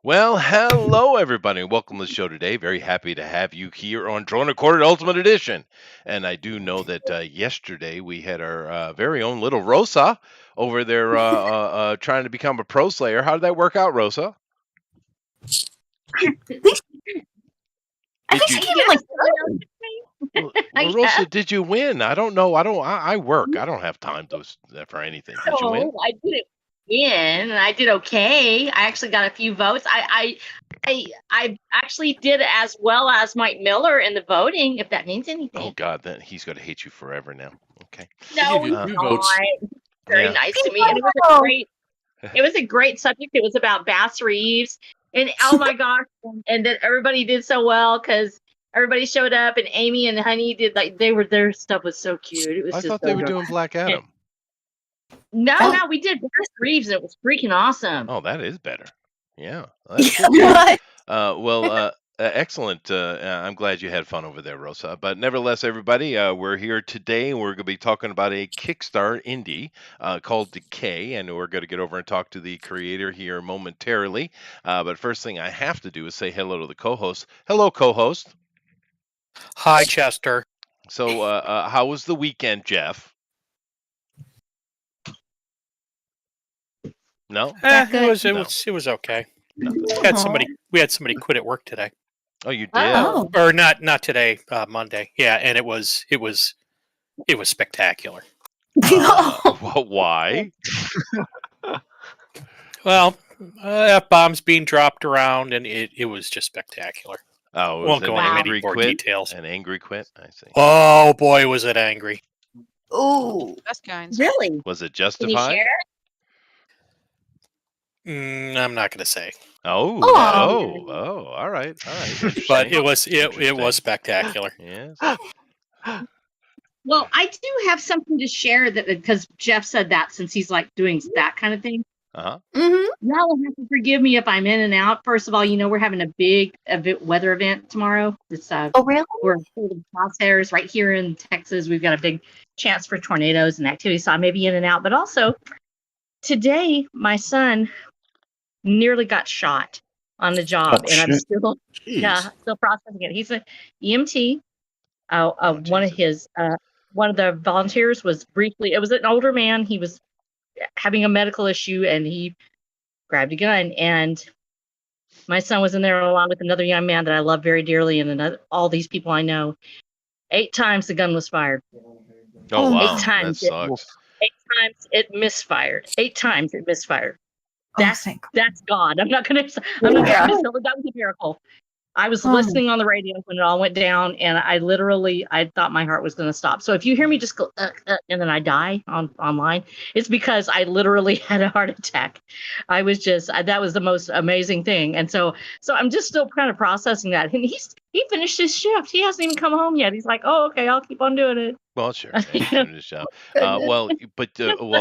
Well, hello everybody. Welcome to the show today. Very happy to have you here on Drone Recorded Ultimate Edition. And I do know that yesterday we had our very own little Rosa over there trying to become a pro slayer. How did that work out, Rosa? I think she came in like Well, Rosa, did you win? I don't know. I work. I don't have time for anything. Did you win? I didn't win. I did okay. I actually got a few votes. I actually did as well as Mike Miller in the voting, if that means anything. Oh God, then he's going to hate you forever now. Okay. No, he's not. Very nice to me, and it was a great subject. It was about Bass Reeves, and oh my gosh, and that everybody did so well because everybody showed up, and Amy and Honey did their stuff was so cute. It was. I thought they were doing Black Adam. No, we did Bass Reeves, and it was freaking awesome. Oh, that is better. Yeah. That's excellent. I'm glad you had fun over there, Rosa. But nevertheless, everybody, we're here today, and we're going to be talking about a Kickstarter indie called Decay, and we're going to get over and talk to the creator here momentarily. But first thing I have to do is say hello to the co-host. Hello, co-host. Hi, Chester. So, how was the weekend, Jeff? No, it was okay. We had somebody quit at work today. Oh, you did? Oh. Or not today, Monday. Yeah, and it was spectacular. Why? Well, bombs being dropped around, and it was just spectacular. Oh, won't go into angry any more quit? details. An angry quit? I see. Oh boy, was it angry! Oh, That's kind. Really? Was it Can you justified? share? I'm not going to say. Oh, all right. But it was spectacular. Yes. Well, I do have something to share that because Jeff said that since he's like doing that kind of thing. Uh-huh. Y'all will have to forgive me if I'm in and out. First of all, we're having a big weather event tomorrow. It's oh really? We're full of crosshairs right here in Texas. We've got a big chance for tornadoes and activity, so I may be in and out. But also, today my son nearly got shot on the job, and I'm still processing it. He's an EMT. One of the volunteers was briefly. It was an older man. He was having a medical issue, and he grabbed a gun. And my son was in there along with another young man that I love very dearly, and all these people I know. 8 times the gun was fired. Oh wow! 8 times that sucks. 8 times it misfired. 8 times it misfired. That's God. I'm not gonna say that was a miracle. I was listening on the radio when it all went down, and I thought my heart was going to stop. So if you hear me just go, and then I die online, it's because I literally had a heart attack. I was that was the most amazing thing. And so I'm just still kind of processing that. And he finished his shift. He hasn't even come home yet. He's like, oh, okay, I'll keep on doing it. Well, sure. Well,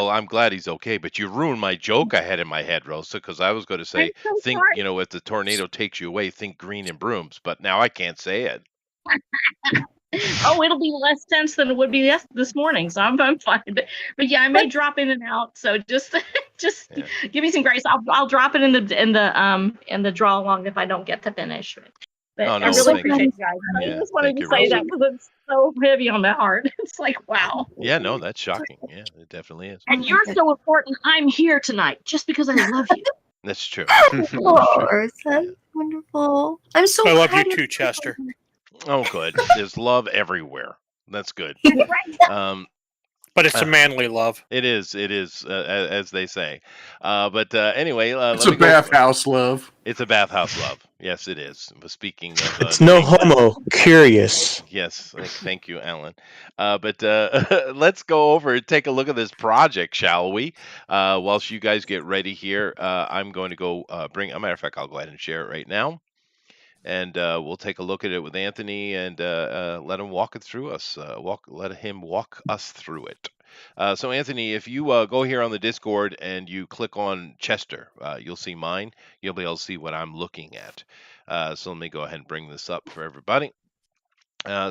I'm glad he's okay. But you ruined my joke I had in my head, Rosa, because I was going to say, sorry. If the tornado takes you away, think green and brooms. But now I can't say it. Oh, it'll be less tense than it would be this morning, so I'm fine. But yeah, I may drop in and out. So just give me some grace. I'll drop it in the draw along if I don't get to finish. But I really appreciate you guys. I just wanted to say that because it's so heavy on my heart. It's like, wow. Yeah, no, that's shocking. Yeah, it definitely is. And you're so important. I'm here tonight just because I love you. That's true. Of course. That's wonderful. I'm so I love you too, Chester. Oh, good. There's love everywhere. That's good. But it's a manly love. It is, as they say. Anyway, it's a bathhouse love. It's a bathhouse love. Yes, it is. But speaking of, it's no homo. Curious. Yes, thank you, Alan. Let's go over and take a look at this project, shall we? Whilst you guys get ready here, I'm going to go bring. As a matter of fact, I'll go ahead and share it right now. And we'll take a look at it with Anthony and let him walk it through us. Let him walk us through it. So Anthony, if you go here on the Discord and you click on Chester, you'll see mine. You'll be able to see what I'm looking at. So let me go ahead and bring this up for everybody.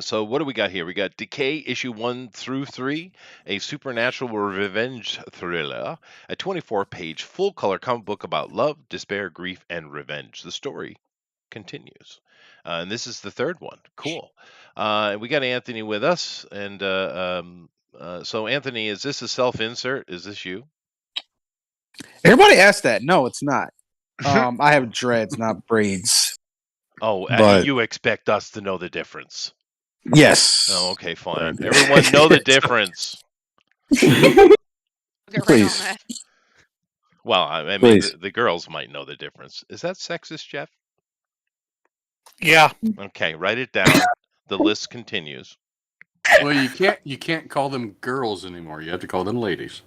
So what do we got here? We got Decay issue 1 through 3, a supernatural revenge thriller, a 24-page full-color comic book about love, despair, grief, and revenge. The story continues. And this is the third one. Cool. We got Anthony with us. And so, Anthony, is this a self-insert? Is this you? Everybody asks that. No, it's not. I have dreads, not braids. Oh, But- you expect us to know the difference. Yes. Oh, okay, fine. Everyone know the difference. Get right on Please. that. Well, I mean, Please. the girls might know the difference. Is that sexist, Jeff? Yeah. Okay, write it down. The list continues. Well, you can't call them girls anymore. You have to call them ladies.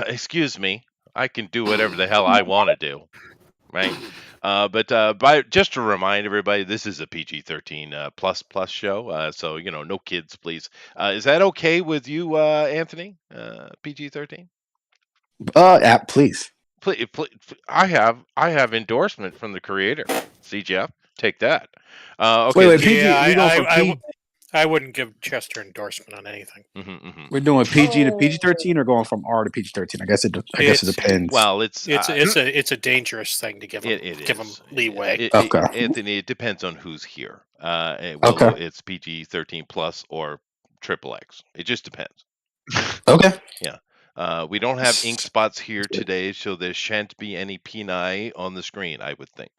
Excuse me. I can do whatever the hell I want to do, right? But just to remind everybody, this is a PG-13 plus show, so no kids, please. Is that okay with you, Anthony? PG-13? Please. Please, I have endorsement from the creator. See, Jeff, take that. Okay. Wait, PG, Yeah, we going from I wouldn't give Chester endorsement on anything. We're doing PG to PG-13 or going from R to PG-13? I guess it depends. Well, it's a dangerous thing to give him give him leeway. Okay. Anthony, it depends on who's here. Okay. It's PG-13 plus or triple X. It just depends. Okay. Yeah. We don't have ink spots here today, so there shan't be any peni on the screen, I would think.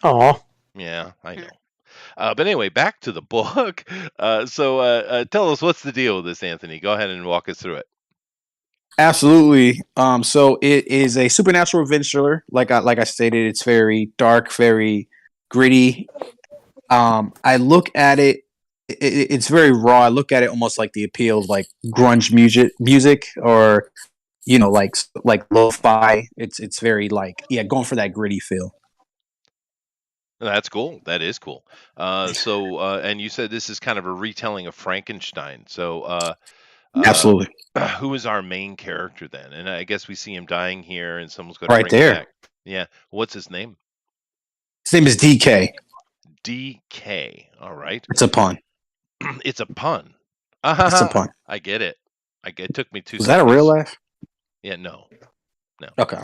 Aw. Yeah, I know. But anyway, back to the book. So tell us, what's the deal with this, Anthony? Go ahead and walk us through it. Absolutely. So it is a supernatural revenge thriller. Like I stated, it's very dark, very gritty. I look at it. It's very raw. I look at it almost like the appeal of like grunge music, or like lo-fi. It's very like going for that gritty feel. That's cool. That is cool. And you said this is kind of a retelling of Frankenstein. So, Absolutely. who is our main character then? And I guess we see him dying here, and someone's going Right to bring him there. back. Yeah. What's his name? His name is Decay. Decay. All right. It's a pun. It's a pun. It's a pun. I get it. It took me 2 Was seconds. that a real laugh? Yeah. No. Okay.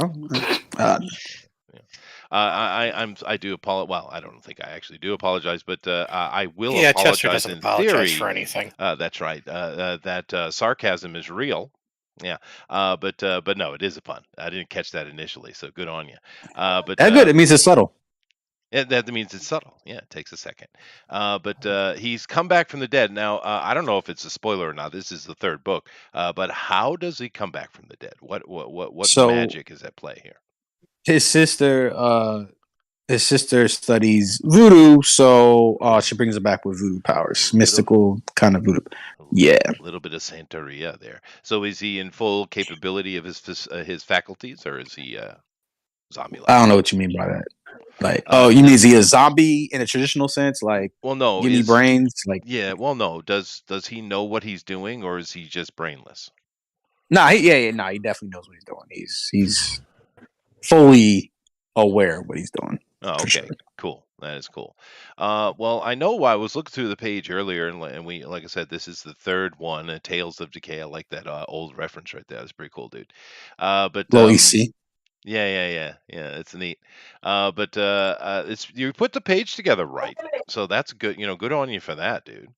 I do apologize. Well, I don't think I actually do apologize, but I will Yeah, Chester apologize doesn't in apologize theory. for anything. That's right. That sarcasm is real. Yeah. But no, it is a pun. I didn't catch that initially, so good on you. But That's good. It means it's subtle. that means it's subtle. Yeah, it takes a second. But he's come back from the dead. Now, I don't know if it's a spoiler or not. This is the third book. But how does he come back from the dead? What magic is at play here? His sister studies voodoo, so she brings him back with voodoo powers, mystical kind of voodoo. Yeah, a little bit of Santeria there. So is he in full capability of his faculties, or is he zombie-like? I don't know what you mean by that. Like, you mean is he a zombie in a traditional sense? Like, well, no, give me brains. Like, yeah, well, no. Does he know what he's doing, or is he just brainless? Nah, he definitely knows what he's doing. He's fully aware of what he's doing. Oh, okay, sure. Cool. That is cool. Well, I know I was looking through the page earlier, and we, like I said, this is the third one, Tales of Decay. I like that old reference right there. That's pretty cool, dude. But EC. Yeah. It's neat. It's you put the page together right, so that's good. Good on you for that, dude.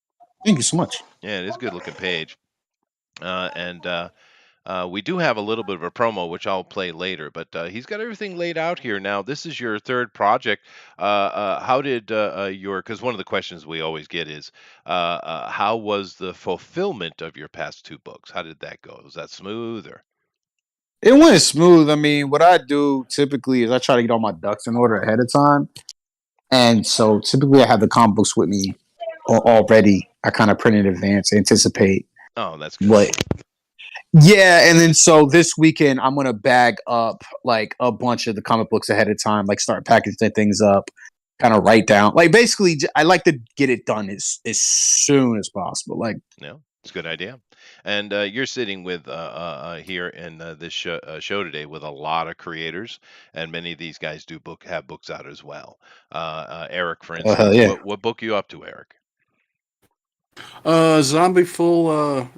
Thank you so much. Yeah, it is a good looking page. We do have a little bit of a promo, which I'll play later, but he's got everything laid out here. Now, this is your third project. How did because one of the questions we always get is, how was the fulfillment of your past 2 books? How did that go? Was that smooth or? It went smooth. I mean, what I do typically is I try to get all my ducks in order ahead of time. And so typically I have the comic books with me already. I kind of print in advance, anticipate. Oh, that's good. What? Yeah, and then so this weekend I'm gonna bag up like a bunch of the comic books ahead of time, like start packaging things up, kind of write down. Like basically, I like to get it done as soon as possible. Like, no, it's a good idea. And you're sitting with here in this show today with a lot of creators, and many of these guys have books out as well. Eric, for Oh hell instance, yeah! what book are you up to, Eric? Zombie Full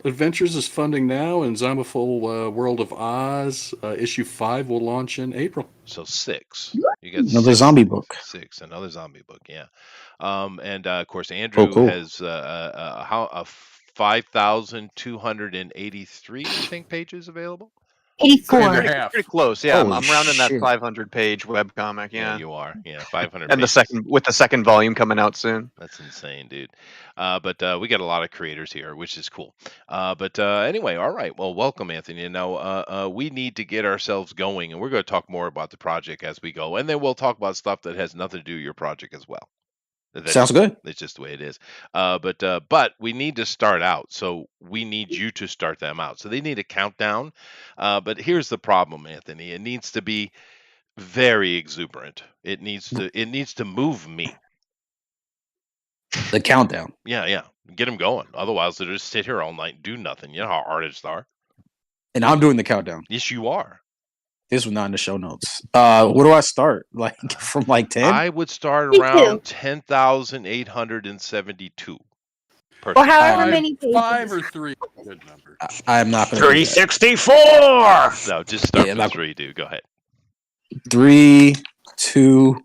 Adventures is funding now, and Zombie Full World of Oz issue 5 will launch in April. So 6. You got Another zombie book. 6. Another zombie book. Yeah. And of course, Oh, Andrew cool. has 5,283, I think, pages available. 84. And a half. Pretty close. Yeah, I'm Holy rounding that shit. 500-page webcomic. Yeah, Yeah, you are. Yeah, 500 and pages. with the second volume coming out soon. That's insane, dude. But we got a lot of creators here, which is cool. But anyway, all right. Well, welcome, Anthony. Now, we need to get ourselves going, and we're going to talk more about the project as we go, and then we'll talk about stuff that has nothing to do with your project as well. Sounds good. It's just the way it is. But we need to start out, so we need you to start them out. So they need a countdown. But here's the problem, Anthony. It needs to be very exuberant. It needs to move me. The countdown. Yeah. Get them going. Otherwise, they'll just sit here all night and do nothing. You know how artists are. And I'm doing the countdown. Yes, you are. This was not in the show notes. Where do I start? Like from like 10? I would start Me around too. 10,872. Or however Five- many pages. 5 or 3. Good number. I'm not going to. 364! No, just start Yeah, with like- 3, dude. Go ahead. 3, 2,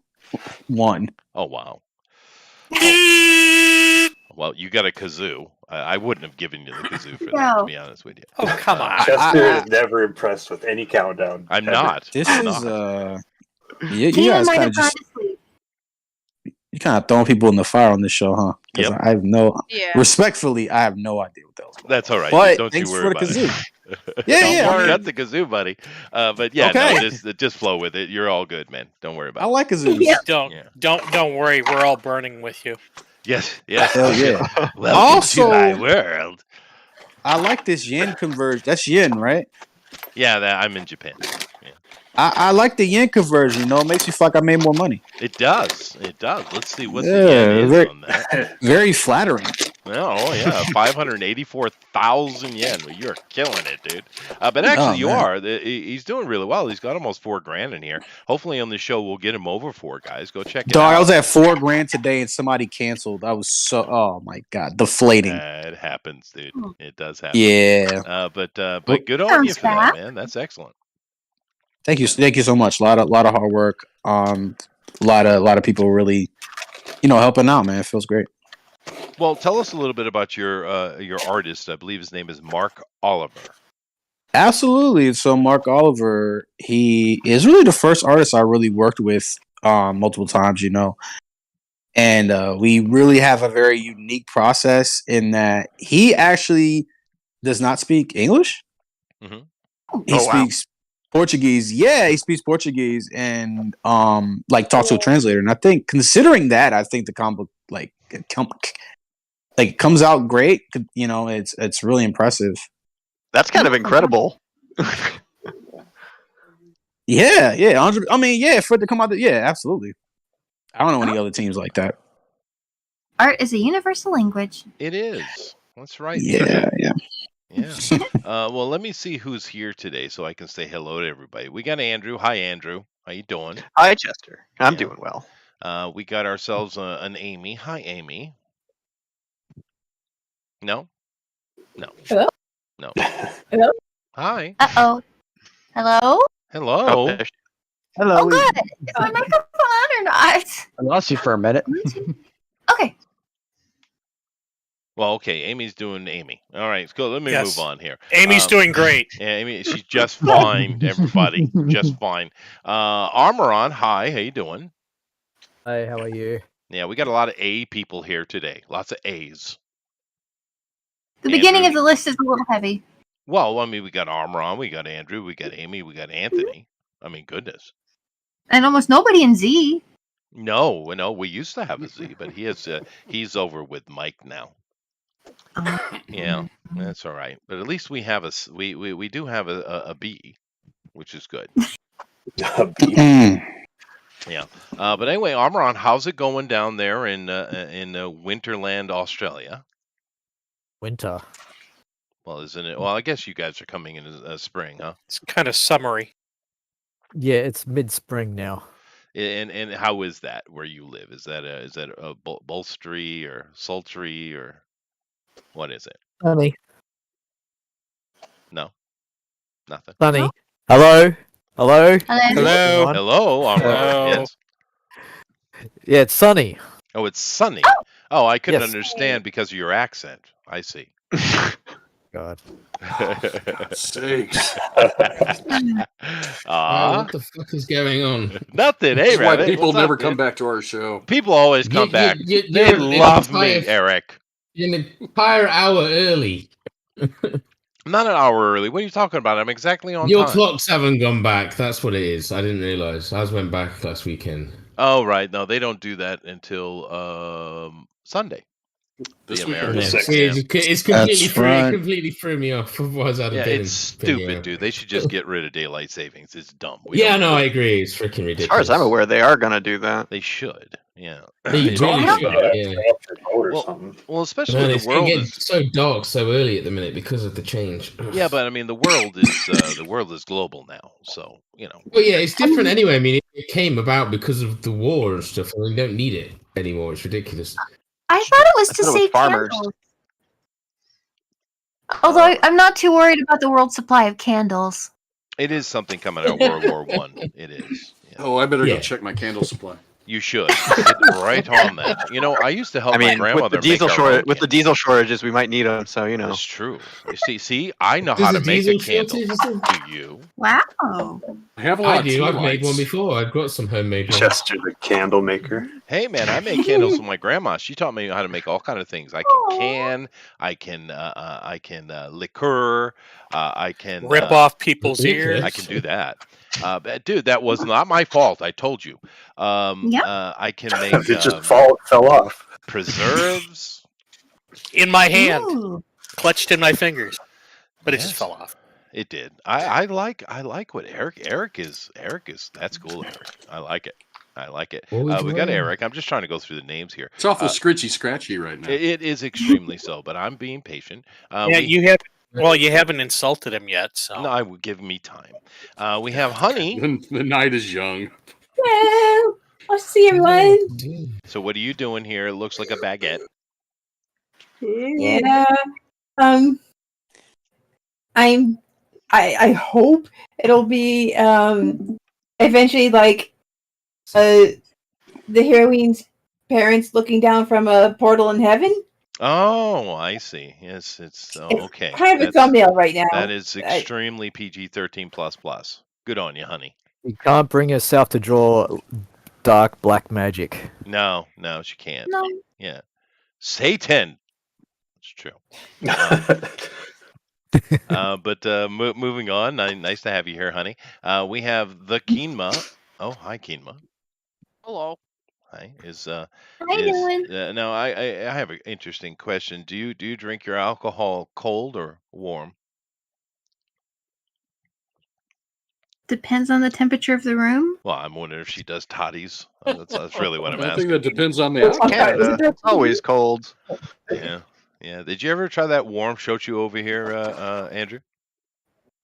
1. Oh, wow. Well, you got a kazoo. I wouldn't have given you the kazoo for that, to No. be honest with you. Oh, come on. Chester is never impressed with any countdown. I'm ever. not. This I'm is not. you Tina guys might kind have of gone just to sleep. you kind of throwing people in the fire on this show, huh? Because Yep. I have no Yeah. respectfully, I have no idea what that was. That's all right. But Don't thanks you for worry the about kazoo. it. Yeah, Don't yeah, worry I about the kazoo, buddy. But yeah, Okay. no, just flow with it. You're all good, man. Don't worry I about it. like kazoos. Yeah. Don't worry. We're all burning with you. Yes. Hell yeah. Welcome Also- to my world. I like this yen conversion. That's yen, right? Yeah, I'm in Japan. Yeah. I like the yen conversion. You know, it makes me feel like I made more money. It does. Let's see what Yeah, the yen is very- on that. Very flattering. Oh yeah, 584,000 yen. Well, you're killing it, dude. But actually, you man. are. He's doing really well. He's got almost $4,000 in here. Hopefully, on the show, we'll get him over 4, guys. Go check it Dog, out. I was at $4,000 today and somebody canceled. I was so, oh my God, deflating. It happens, dude. It does happen. Yeah. But good on you Sounds for that, bad. man. That's excellent. Thank you so much. A lot of hard work. A lot of people really, helping out, man. It feels great. Well, tell us a little bit about your artist. I believe his name is Mark Oliver. Absolutely. So Mark Oliver, he is really the first artist I really worked with multiple times, and we really have a very unique process in that he actually does not speak English. Mhm. He Oh, wow. speaks Portuguese. Yeah, he speaks Portuguese and talks to a translator. And I think considering that, I think the combo it comes out great. It's really impressive. That's kind of incredible. Yeah, 100. I mean, yeah, for it to come out, yeah, absolutely. I don't know any other teams like that. Art is a universal language. It is. That's right. Yeah. Yeah. Well, let me see who's here today so I can say hello to everybody. We got Andrew. Hi, Andrew. How you doing? Hi, Chester. I'm Yeah. doing well. We got ourselves an Amy. Hi, Amy. No? Hello? No. Hello? Hi. Uh-oh. Hello? Hello. Oh, there she- Oh, good. Is my microphone on or not? I lost you for a minute. Okay. Well, okay. Amy's doing Amy. All right. Let's go. Let me Yes. move on here. Amy's doing great. Yeah, Amy, she's just fine, everybody. Just fine. Armoron, hi. How you doing? Hi, how are you? Yeah, we got a lot of A people here today. Lots of A's. The beginning Andrew. of the list is a little heavy. Well, I mean, we got Armoron, we got Andrew, we got Amy, we got Anthony. I mean, goodness. And almost nobody in Z. No, we used to have a Z, but he's over with Mike now. Yeah, that's all right. But at least we have we do have a B, which is good. Mm. Yeah. But anyway, Armoron, how's it going down there in Winterland, Australia? Winter. Well, isn't it? Well, I guess you guys are coming in spring, huh? It's kind of summery. Yeah, it's mid-spring now. And how is that where you live? Is that a bolstery or sultry or what is it? Sunny. No, nothing. Sunny. Hello? Hello? Hello. Everyone? Hello, all right. Hello. Yes. Yeah, it's sunny. Oh, it's sunny. Oh, I couldn't Yes. understand because of your accent. I see. God. Sakes. What the fuck is going on? Nothing. Hey, That's why Rabbit. people What's up, never come dude? back to our show. People always come back. They you're an love me, entire- Eric. You're an entire hour early. I'm not an hour early. What are you talking about? I'm exactly on Your time. clocks haven't gone back. That's what it is. I didn't realize. Ours went back last weekend. Oh, right. No, they don't do that until Sunday. This The weekend Americans. is See, it's completely That's threw, right. it completely threw me off. Otherwise, I'd have Yeah, been. it's stupid, dude. They should just get rid of daylight savings. It's dumb. Yeah, no, I agree. It's freaking ridiculous. As far as I'm aware, they are going to do that. They should. Yeah. They really should. Yeah. Well, especially Man, the it's world getting is so dark so early at the minute because of the change. Yeah, but I mean the world is global now, so you know. Well, yeah, it's different anyway. I mean, it came about because of the war and stuff, and we don't need it anymore. It's ridiculous. I thought it was I to thought it was save farmers. candles. Although I'm not too worried about the world supply of candles. It is something coming out of World War One. It is. Yeah. Oh, I better Yeah. go check my candle supply. You should get right on that. You know, I used to help I my mean, grandmother with the diesel make our own shortage, with the candles. diesel shortages, we might need them. So you know. That's true. You see, I know There's how a to make a diesel candle. shortage. Do you? Wow. I have a lot I of do. tea I've made one lights. before. I've got some homemade ones. Chester the candle maker. Hey man, I made candles with my grandma. She taught me how to make all kind of things. I can, I can liqueur. I can Rip off people's Liquor. ears. I can do that. But dude, that was not my fault. I told you. I can make It just fell off. preserves. In my hand, Ooh. clutched in my fingers, but it just Yes. fell off. It did. I like what Eric is. That's cool, Eric. I like it. Always We got learn. Eric. I'm just trying to go through the names here. It's awful scratchy right now. It is extremely so, but I'm being patient. Yeah, you have. Well, you haven't insulted him yet, so. No, I would give me time. We have Honey. The night is young. Well, I'll see everyone. So what are you doing here? It looks like a baguette. Yeah. I hope it'll be eventually like the heroine's parents looking down from a portal in heaven. Oh, I see. Yes, it's It's okay. kind of a thumbnail right now. That is extremely PG-13 plus. Good on you, Honey. You can't bring yourself to draw dark black magic. No, she can't. No. Yeah, Satan. It's true. But moving on. Nice to have you here, Honey. We have the Keenma. Oh, hi, Keenma. Hello. Hi. How you doing? Now I have an interesting question. Do you drink your alcohol cold or warm? Depends on the temperature of the room. Well, I'm wondering if she does toddies. That's really what I'm I asking. think that depends on the It's alcohol. Canada. It's always cold. Yeah. Did you ever try that warm shochu over here, Andrew?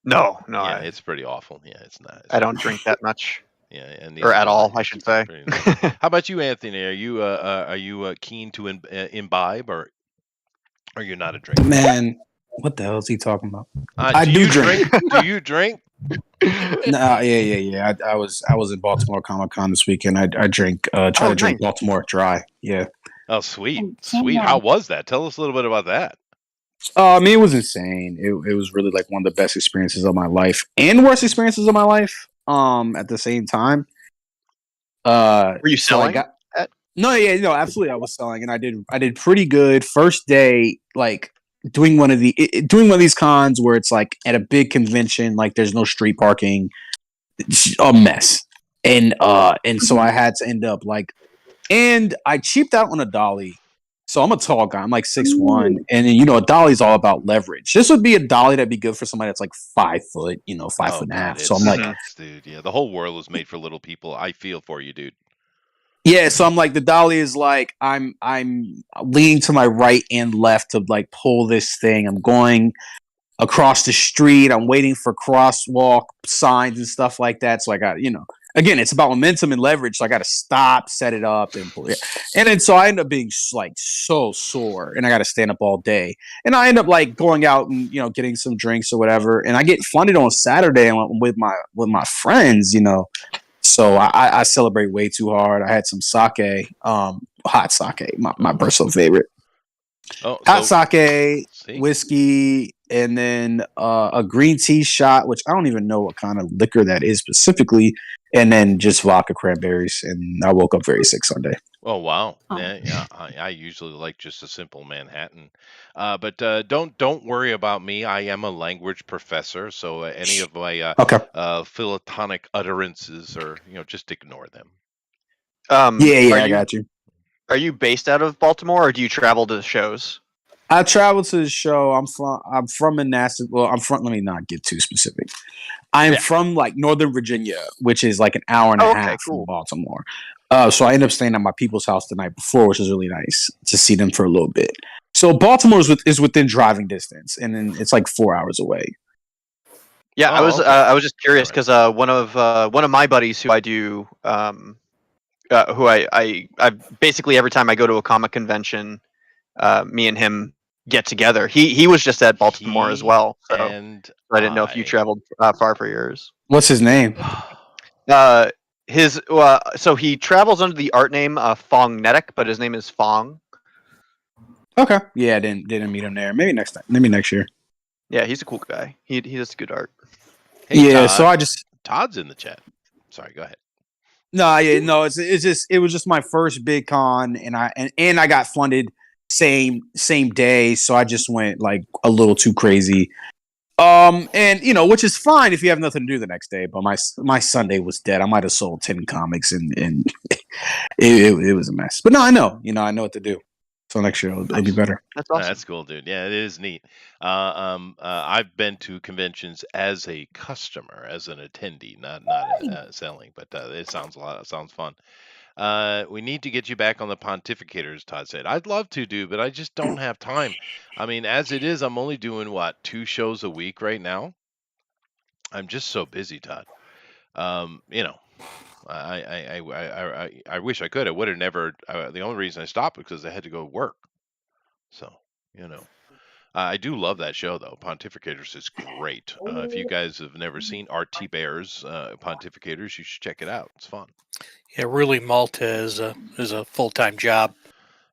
No, Yeah, it's pretty awful. Yeah, it's not. I don't drink that much. Yeah, and Or at all, I should say. How about you, Anthony? Are you keen to imbibe, or are you not a drinker? Man, what the hell is he talking about? Do do you drink. Do you drink? Nah, yeah. I was in Baltimore Comic Con this weekend. I drink. Try to drink Baltimore dry. Yeah. Oh, sweet. How was that? Tell us a little bit about that. I mean, it was insane. It was really like one of the best experiences of my life and worst experiences of my life. At the same time. Were you selling? No, absolutely. I was selling, and I did pretty good. First day, like doing one of these cons where it's like at a big convention, like there's no street parking. It's a mess, and so I had to end up like, and I cheaped out on a dolly. So I'm a tall guy. I'm like 6'1", and a dolly's all about leverage. This would be a dolly that'd be good for somebody that's like 5 foot, 5 foot and a half. So I'm like, dude, yeah, the whole world was made for little people. I feel for you, dude. yeah. So I'm like, the dolly is like, I'm leaning to my right and left to like pull this thing. I'm going across the street. I'm waiting for crosswalk signs and stuff like that. So I got, again, it's about momentum and leverage. So I got to stop, set it up, and pull it. And then so I end up being like so sore, and I got to stand up all day. And I end up like going out and getting some drinks or whatever. And I get funded on Saturday with my friends. So I celebrate way too hard. I had some sake, hot sake, my personal favorite. Hot sake, whiskey, and then a green tea shot, which I don't even know what kind of liquor that is specifically, and then just vodka cranberries. And I woke up very sick Sunday. Oh wow! Yeah. I usually like just a simple Manhattan, but don't worry about me. I am a language professor, so any of my philotonic utterances are just ignore them. I got you. Are you based out of Baltimore, or do you travel to the shows? I travel to the show. I'm from Manassas. Well, I'm from. Let me not get too specific. I'm from like Northern Virginia, which is like an hour and a half from Baltimore. So I ended up staying at my people's house the night before, which was really nice to see them for a little bit. So Baltimore is within driving distance, and then it's like 4 hours away. Yeah, I was just curious because one of my buddies who I do who I basically every time I go to a comic convention, me and him get together. He was just at Baltimore as well, so I didn't know if you traveled far for yours. What's his name? So he travels under the art name Fongnetic, but his name is Fong. Okay, yeah, I didn't meet him there. Maybe next time. Maybe next year. Yeah, he's a cool guy. He does good art. Hey, yeah, Todd. so I just Todd's in the chat. Sorry, go ahead. No, it was just my first big con, and I got funded same day, so I just went like a little too crazy. And which is fine if you have nothing to do the next day. But my Sunday was dead. I might have sold 10 comics, and it was a mess. But no, I know what to do. So next year it'll be better. That's awesome. That's cool, dude. Yeah, it is neat. I've been to conventions as a customer, as an attendee, not selling. But it sounds fun. We need to get you back on the pontificators, Todd said. I'd love to, dude, but I just don't have time. I mean, as it is, I'm only doing 2 shows a week right now. I'm just so busy, Todd. I wish I could. I would have never. The only reason I stopped was because I had to go work. So, I do love that show though. Pontificators is great. If you guys have never seen RT Bears Pontificators, you should check it out. It's fun. Yeah, really, Malta is a full-time job.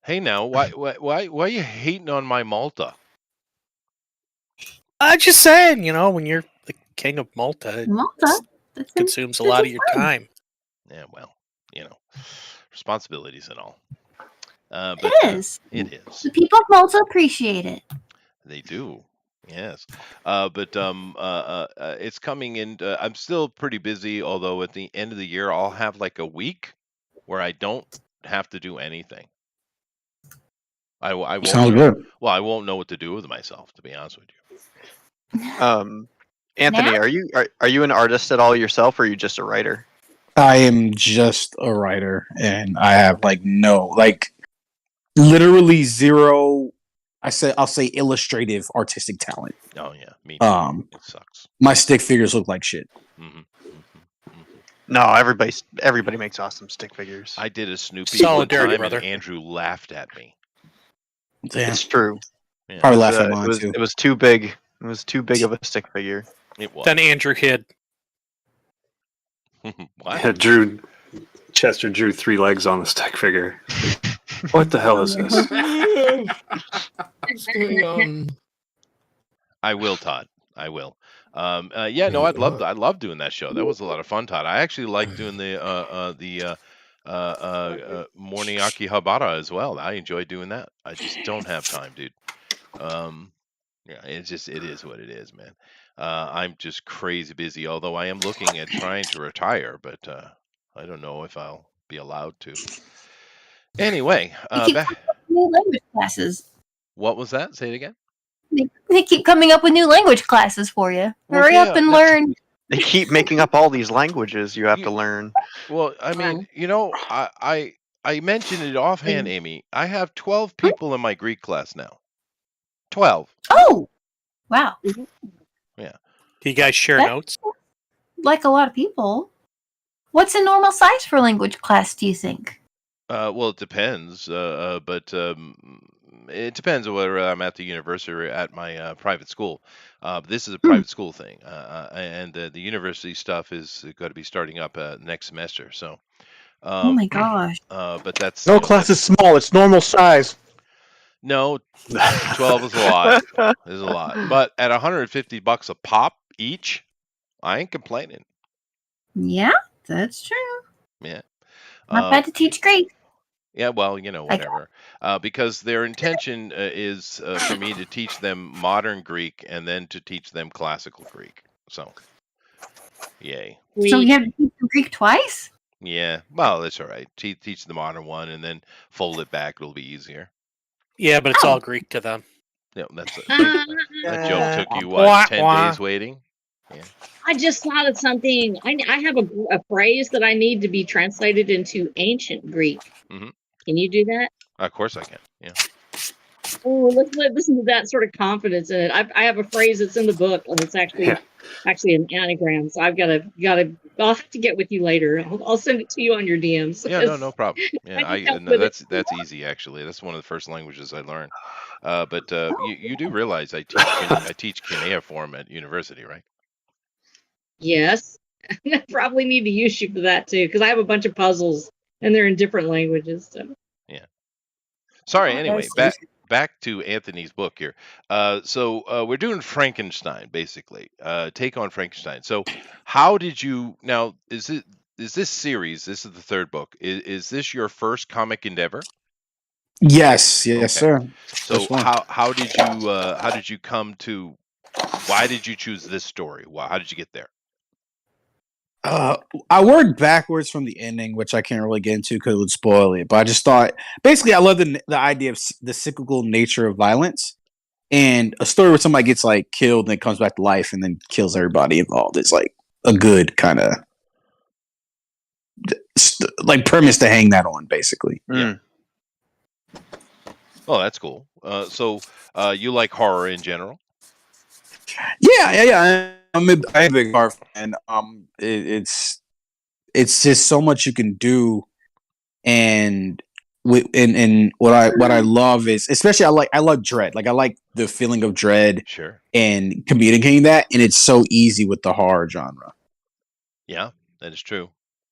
Hey, now, why are you hating on my Malta? I'm just saying, when you're the king of Malta, it consumes a lot of your time. Yeah, well, responsibilities and all. But, it is. It is. The people of Malta appreciate it. They do. Yes. But it's coming in. I'm still pretty busy, although at the end of the year, I'll have like a week where I don't have to do anything. I won't. Sounds good. Well, I won't know what to do with myself, to be honest with you. Anthony, are you an artist at all yourself, or are you just a writer? I am just a writer, and I have literally zero. I'll say illustrative artistic talent. Oh yeah, me too. It sucks. My stick figures look like shit. No, everybody makes awesome stick figures. I did a Snoopy Solidarity, one time, brother. and Andrew laughed at me. Damn. It's true. Yeah. Probably laughed at mine too. It was too big. It was too big of a stick figure. It was. Then Andrew hid. What? Yeah, Chester drew 3 legs on the stick figure. What the hell is this? What's going on? I will, Todd. I will. Yeah, no, I love doing that show. That was a lot of fun, Todd. I actually like doing the morning Akihabara as well. I enjoy doing that. I just don't have time, dude. Yeah, it is what it is, man. I'm just crazy busy. Although I am looking at trying to retire, but I don't know if I'll be allowed to. Anyway, New language classes. what was that? Say it again. They keep coming up with new language classes for you. Well, Hurry yeah, up and learn. They keep making up all these languages you have to learn. Well, I mean, I mentioned it offhand, Amy. I have 12 people in my Greek class now. 12. Oh, Wow. Yeah. Do you guys share That's notes? like a lot of people. What's a normal size for language class, do you think? Well, it depends, but it depends on whether I'm at the university or at my private school. This is a private school thing, and the university stuff is going to be starting up next semester. So, Oh my gosh. but that's No class is small. It's normal size. no 12 is a lot. Is a lot, but at $150 a pop each, I ain't complaining. Yeah, that's true. Yeah. Not bad to teach Greek. Yeah, well, I got whatever. Because their intention is for me to teach them modern Greek and then to teach them classical Greek. So, yay. So you have to teach them Greek twice? Yeah, well, that's all right. Teach the modern one and then fold it back. It'll be easier. Yeah, but it's all Greek to them. Yeah, that's that joke took you what 10 days waiting. Yeah. I just thought of something. I have a phrase that I need to be translated into ancient Greek. Mm-hmm. Can you do that? Of course I can. Yeah. Oh, let's listen to that sort of confidence in it. I have a phrase that's in the book, and it's actually an anagram. So I've got to. I'll have to get with you later. I'll send it to you on your DMs. Yeah, no problem. Yeah, no, that's easy actually. That's one of the first languages I learned. But you do realize I teach cuneiform at university, right? Yes, I probably need to use you for that too, because I have a bunch of puzzles and they're in different languages. So. Yeah. Sorry. Anyway, back to Anthony's book here. So we're doing Frankenstein, basically. Take on Frankenstein. So, how did you now? Is this series? This is the third book. Is this your first comic endeavor? Yes, yes, Okay. sir. So how did you come to? Why did you choose this story? How did you get there? I worked backwards from the ending, which I can't really get into because it would spoil it. But I just thought, basically, I love the idea of the cyclical nature of violence, and a story where somebody gets like killed and then comes back to life and then kills everybody involved is like a good kind of like premise to hang that on, basically. Yeah. Oh, that's cool. So you like horror in general? Yeah. I'm a big horror fan. It's just so much you can do, and what I love is, especially I love dread. Like I like the feeling of dread, sure, and communicating that, and it's so easy with the horror genre. Yeah, that is true.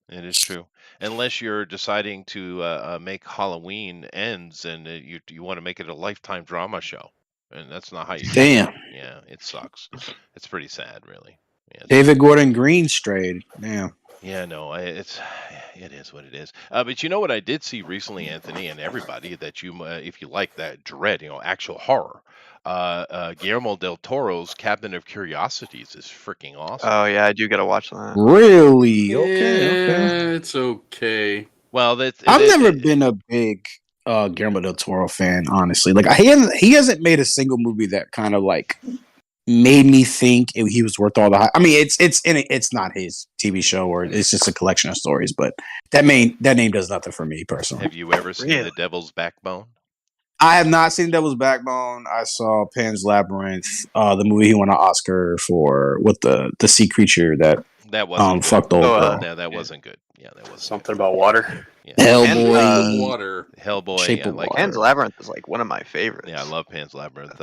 It is true. Unless you're deciding to make Halloween ends and you want to make it a Lifetime drama show, and that's not how you. Damn. Yeah, it sucks. It's pretty sad, really. Yeah, David Gordon Green strayed. Damn. Yeah, no, it is what it is. But you know what I did see recently, Anthony, and everybody, that if you like that dread, actual horror, Guillermo del Toro's Cabinet of Curiosities is freaking awesome. Oh yeah, I do gotta watch that. Really? Okay. It's okay. Well, I've never been a big Guillermo del Toro fan, honestly. Like he hasn't made a single movie that kind of like made me think he was worth all the hype. I mean, it's not his TV show, or it's just a collection of stories. But that name does nothing for me personally. Have you ever seen The Devil's Backbone? I have not seen Devil's Backbone. I saw Pan's Labyrinth, the movie he won an Oscar for, with the sea creature that wasn't fucked old girl. No, that wasn't good. Yeah, that wasn't something about water. Yeah. Hellboy, Hellboy. Shape of Water. Pan's Labyrinth is like one of my favorites. Yeah, I love Pan's Labyrinth.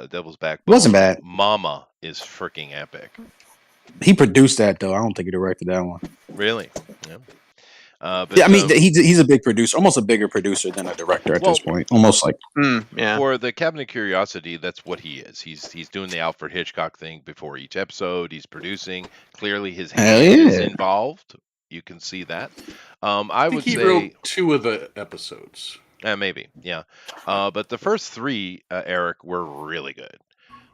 Devil's Backbone wasn't bad. Mama is freaking epic. He produced that though. I don't think he directed that one. Really? Yeah. But, yeah, I mean, he's a big producer, almost a bigger producer than a director at this point. Almost like for the Cabinet of Curiosity, that's what he is. He's doing the Alfred Hitchcock thing before each episode. He's producing. Clearly, his hand is involved. You can see that. I would say he wrote 2 of the episodes. Maybe, yeah. But the first 3, Eric, were really good.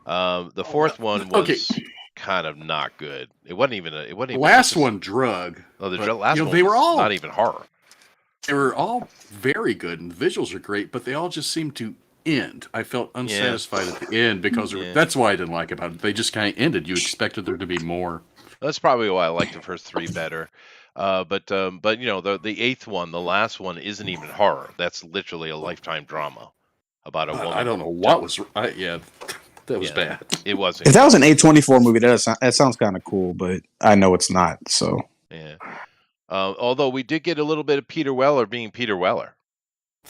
The fourth one was kind of not good. It wasn't even. The last one, drug. Oh, the last one. They were all not even horror. They were all very good, and the visuals are great, but they all just seemed to end. I felt unsatisfied at the end because that's why I didn't like about it. They just kind of ended. You expected there to be more. That's probably why I liked the first 3 better. But the 8th one, the last one, isn't even horror. That's literally a Lifetime drama about a woman. I don't know what was. That was bad. It wasn't. If that was an A24 movie, that sounds kind of cool, but I know it's not. So yeah. Although we did get a little bit of Peter Weller being Peter Weller.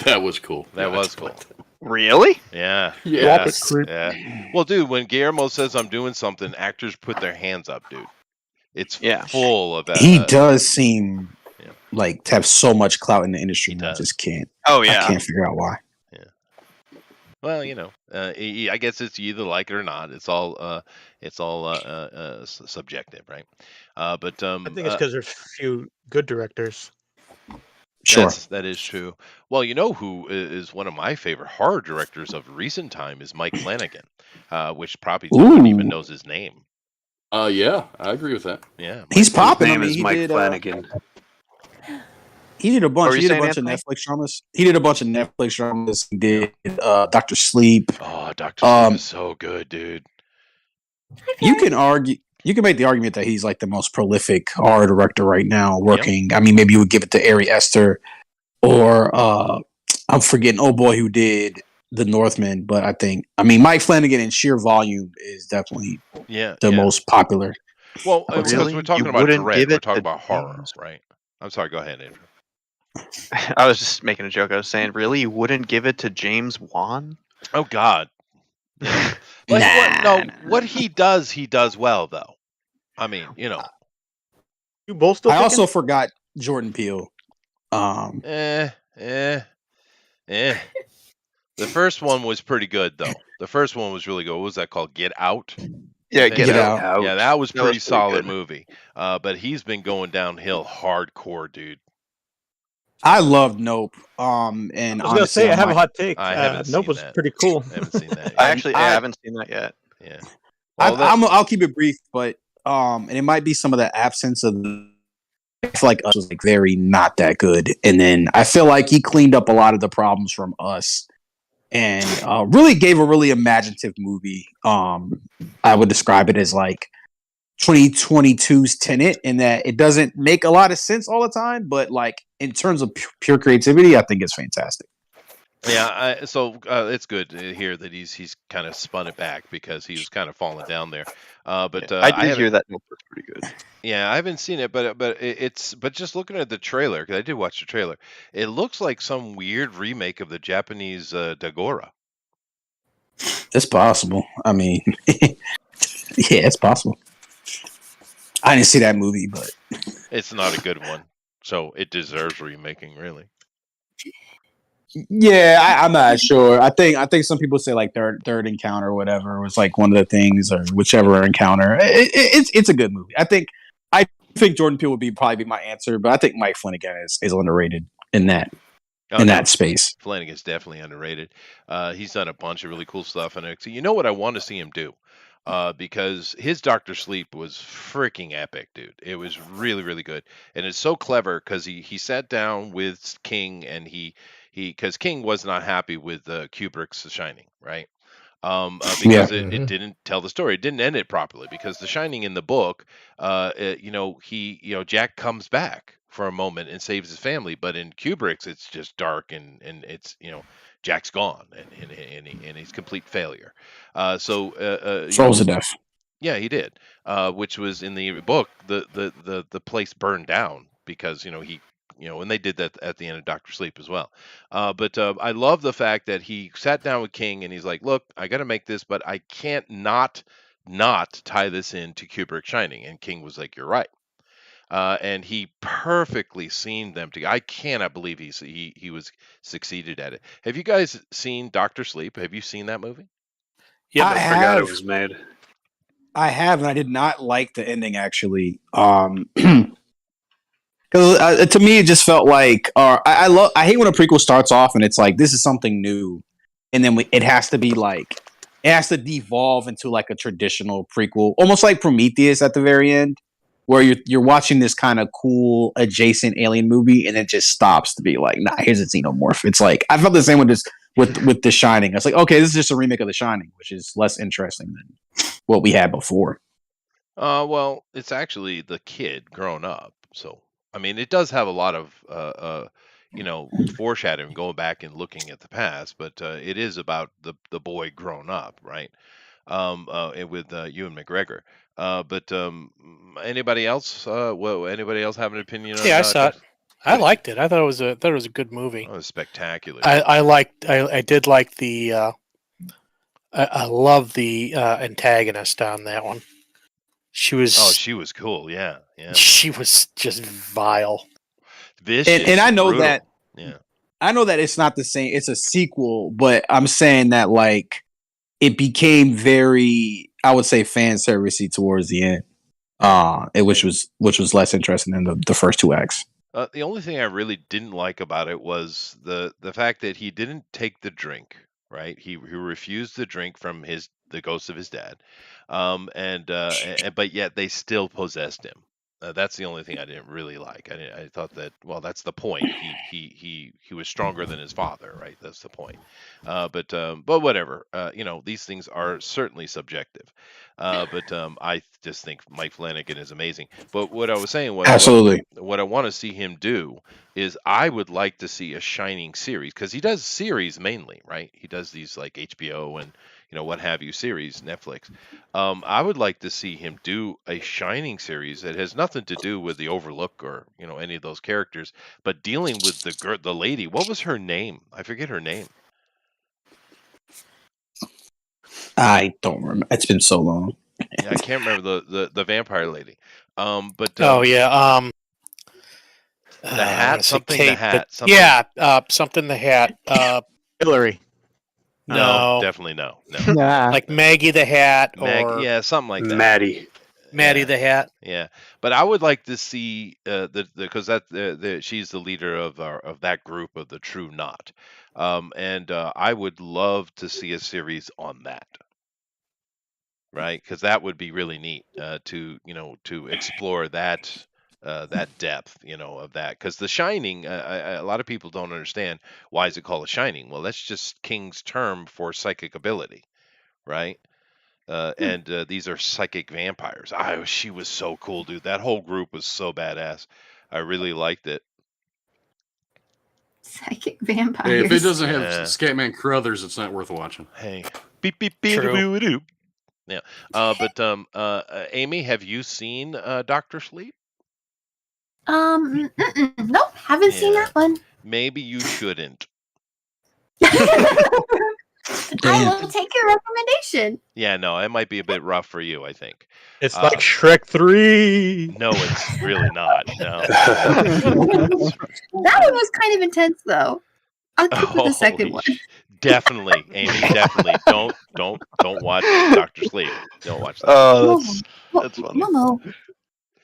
That was cool. That was cool. Really? Yeah. Yes. Yeah. Well, dude, when Guillermo says I'm doing something, actors put their hands up, dude. It's full of that. He does seem like to have so much clout in the industry. I just can't. Oh yeah. I can't figure out why. Well, I guess it's you either like it or not. It's all subjective, right? But I think it's because there's few good directors. Sure. That is true. Well, you know who is one of my favorite horror directors of recent time is Mike Flanagan, which probably no one even knows his name. Yeah, I agree with that. Yeah, he's popping. His name is Mike Flanagan. He did a bunch. He did a bunch of Netflix dramas. He did a bunch of Netflix dramas. He did Dr. Sleep. Oh, Dr. Sleep is so good, dude. You can make the argument that he's like the most prolific horror director right now working. I mean, maybe you would give it to Ari Aster or I'm forgetting boy who did The Northman, but I mean Mike Flanagan in sheer volume is definitely the most popular. Well, because we're talking about dread, we're talking about horror, right? I'm sorry, go ahead, Andrew. I was just making a joke. I was saying, really, you wouldn't give it to James Wan? Oh God. Yeah. What he does well though. I mean, You both still. I also forgot Jordan Peele. The first one was pretty good though. The first one was really good. What was that called? Get Out? Yeah, Get Out. Yeah, that was pretty solid movie. But he's been going downhill hardcore, dude. I loved Nope. And I was gonna say I have a hot take. I haven't Nope seen was that. pretty cool. I haven't seen that. I haven't seen that yet. Yeah. I'll keep it brief, but and it might be some of the absence of. I feel like Us was like very not that good, and then I feel like he cleaned up a lot of the problems from Us, and really gave a really imaginative movie. I would describe it as like 2022's Tenet, in that it doesn't make a lot of sense all the time, but like in terms of pure creativity, I think it's fantastic. Yeah, so it's good to hear that he's kind of spun it back because he was kind of falling down there. But I did hear that Nope was pretty good. Yeah, I haven't seen it, but just looking at the trailer, because I did watch the trailer, it looks like some weird remake of the Japanese Dagora. It's possible. I mean, yeah, it's possible. I didn't see that movie, but It's not a good one, so it deserves remaking, really. yeah, I'm not sure. I think some people say like third encounter or whatever was like one of the things, or whichever encounter. It's a good movie. I think Jordan Peele would probably be my answer, but I think Mike Flanagan is underrated in that that space. Flanagan's definitely underrated. He's done a bunch of really cool stuff, and you know what I want to see him do. Because his Dr. Sleep was freaking epic, dude. It was really, really good. And it's so clever because he sat down with King, and because King was not happy with Kubrick's The Shining, right? Because it didn't tell the story. It didn't end it properly, because The Shining in the book, Jack comes back for a moment and saves his family, but in Kubrick's it's just dark and it's Jack's gone and he's complete failure. Froze to death. Yeah, he did. Which was in the book, the place burned down because he. And they did that at the end of Dr. Sleep as well. But I love the fact that he sat down with King and he's like, look, I got to make this, but I can't not tie this into Kubrick Shining. And King was like, you're right. And he perfectly seen them together. I cannot believe he was succeeded at it. Have you guys seen Dr. Sleep? Have you seen that movie? Yeah, I forgot it was made. I have, and I did not like the ending actually. Because to me, it just felt like, I hate when a prequel starts off and it's like, this is something new, and then it has to be like, it has to devolve into like a traditional prequel, almost like Prometheus at the very end, where you're watching this kind of cool adjacent alien movie, and it just stops to be like, nah, here's a xenomorph. It's like, I felt the same with this with The Shining. It's like, okay, this is just a remake of The Shining, which is less interesting than what we had before. Well, it's actually the kid grown up, so. I mean, it does have a lot of, foreshadowing, going back and looking at the past, but it is about the boy grown up, right? with Ewan McGregor. But anybody else? Anybody else have an opinion on? Yeah, I saw it. I liked it. I thought it was a good movie. Oh, it was spectacular. I did like the. I love the antagonist on that one. She was. Oh, she was cool. Yeah, yeah. She was just vile. Vicious. And I know brutal. that. Yeah. I know that it's not the same. It's a sequel, but I'm saying that like it became very, I would say, fan servicey towards the end. Which was less interesting than the first two acts. The only thing I really didn't like about it was the fact that he didn't take the drink. Right, he refused the drink from the ghost of his dad, but yet they still possessed him. That's the only thing I didn't really like. I thought that, well, that's the point. He was stronger than his father, right? That's the point. But whatever. These things are certainly subjective. But I just think Mike Flanagan is amazing. But what I was saying was, absolutely, what I want to see him do is I would like to see a Shining series, because he does series mainly, right? He does these like HBO and what have you series, Netflix. I would like to see him do a Shining series that has nothing to do with the Overlook or any of those characters, but dealing with the lady. What was her name? I forget her name. I don't remember. It's been so long. Yeah, I can't remember the vampire lady. But oh yeah, the hat, something Kate, the hat, something. Yeah, something the hat. Hillary. No, definitely no. Nah. Like Maggie the Hat, or yeah, something like that. Maddie the Hat. Yeah, but I would like to see because she's the leader of that group of the True Knot, and I would love to see a series on that. Right, because that would be really neat to explore that depth of that, because The Shining, a lot of people don't understand why is it called a Shining. Well, that's just King's term for psychic ability, right? And these are psychic vampires. She was so cool, dude. That whole group was so badass. I really liked it. Psychic vampires. Hey, if it doesn't have Scatman Crothers, it's not worth watching. Hey, beep beep beep beep beep. Yeah, but Amy, have you seen Doctor Sleep? Nope, haven't seen that one. Maybe you shouldn't. I will take your recommendation. Yeah, no, it might be a bit rough for you, I think. It's like Shrek 3. No, it's really not. No. That one was kind of intense, though. I'll go with the second one. Definitely, Amy. Definitely. Don't watch Doctor Sleep. Don't watch that. Oh, that's funny. Momo.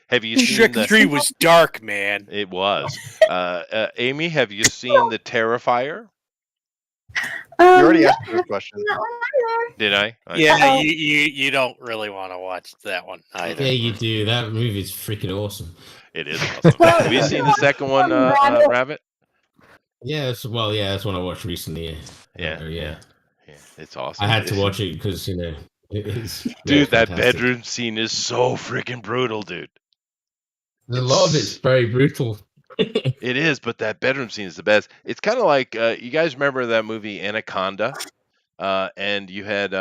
Have you seen Shrek 3 was dark, man. It was. Amy, have you seen The Terrifier? You already asked me a question. Did I? Yeah, you don't really want to watch that one either. Yeah, you do. That movie is freaking awesome. It is awesome. Have you seen the second one, Rabbit? Yeah, that's one I watched recently. Yeah. It's awesome. I had to watch it because it is. Dude, that bedroom scene is so freaking brutal, dude. A lot of it's very brutal. It is, but that bedroom scene is the best. It's kind of like you guys remember that movie Anaconda, and you had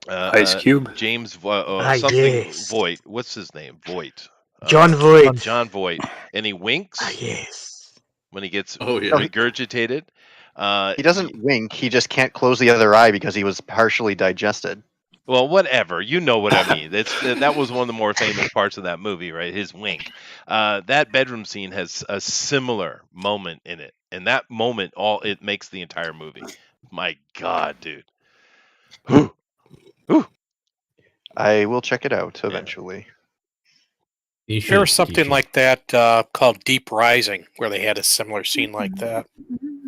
Ice Cube, James something Voight. What's his name? Voight. John Voight. John Voight, and he winks. Yes. When he gets regurgitated. He doesn't wink. He just can't close the other eye because he was partially digested. Well, whatever. You know what I mean. That was one of the more famous parts of that movie, right? His wink. That bedroom scene has a similar moment in it, and that moment it makes the entire movie. My God, dude. I will check it out eventually. There was something like that called Deep Rising, where they had a similar scene like that.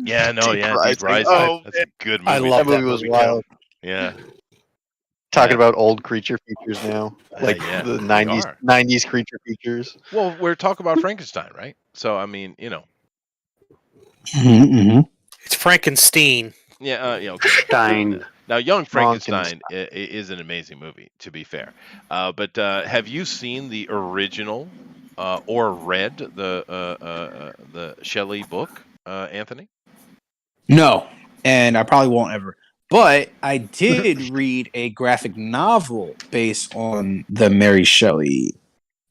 Yeah, no, Deep Rising. Oh, that's a good movie. I love that movie. Was wild. Yeah. Talking about old creature features now, like the we 90s creature features. Well, we're talking about Frankenstein, right? So I mean, It's Frankenstein. Yeah, Stein. Now, Young Frankenstein is an amazing movie, to be fair. But have you seen the original or read the Shelley book, Anthony? No, and I probably won't ever. But I did read a graphic novel based on the Mary Shelley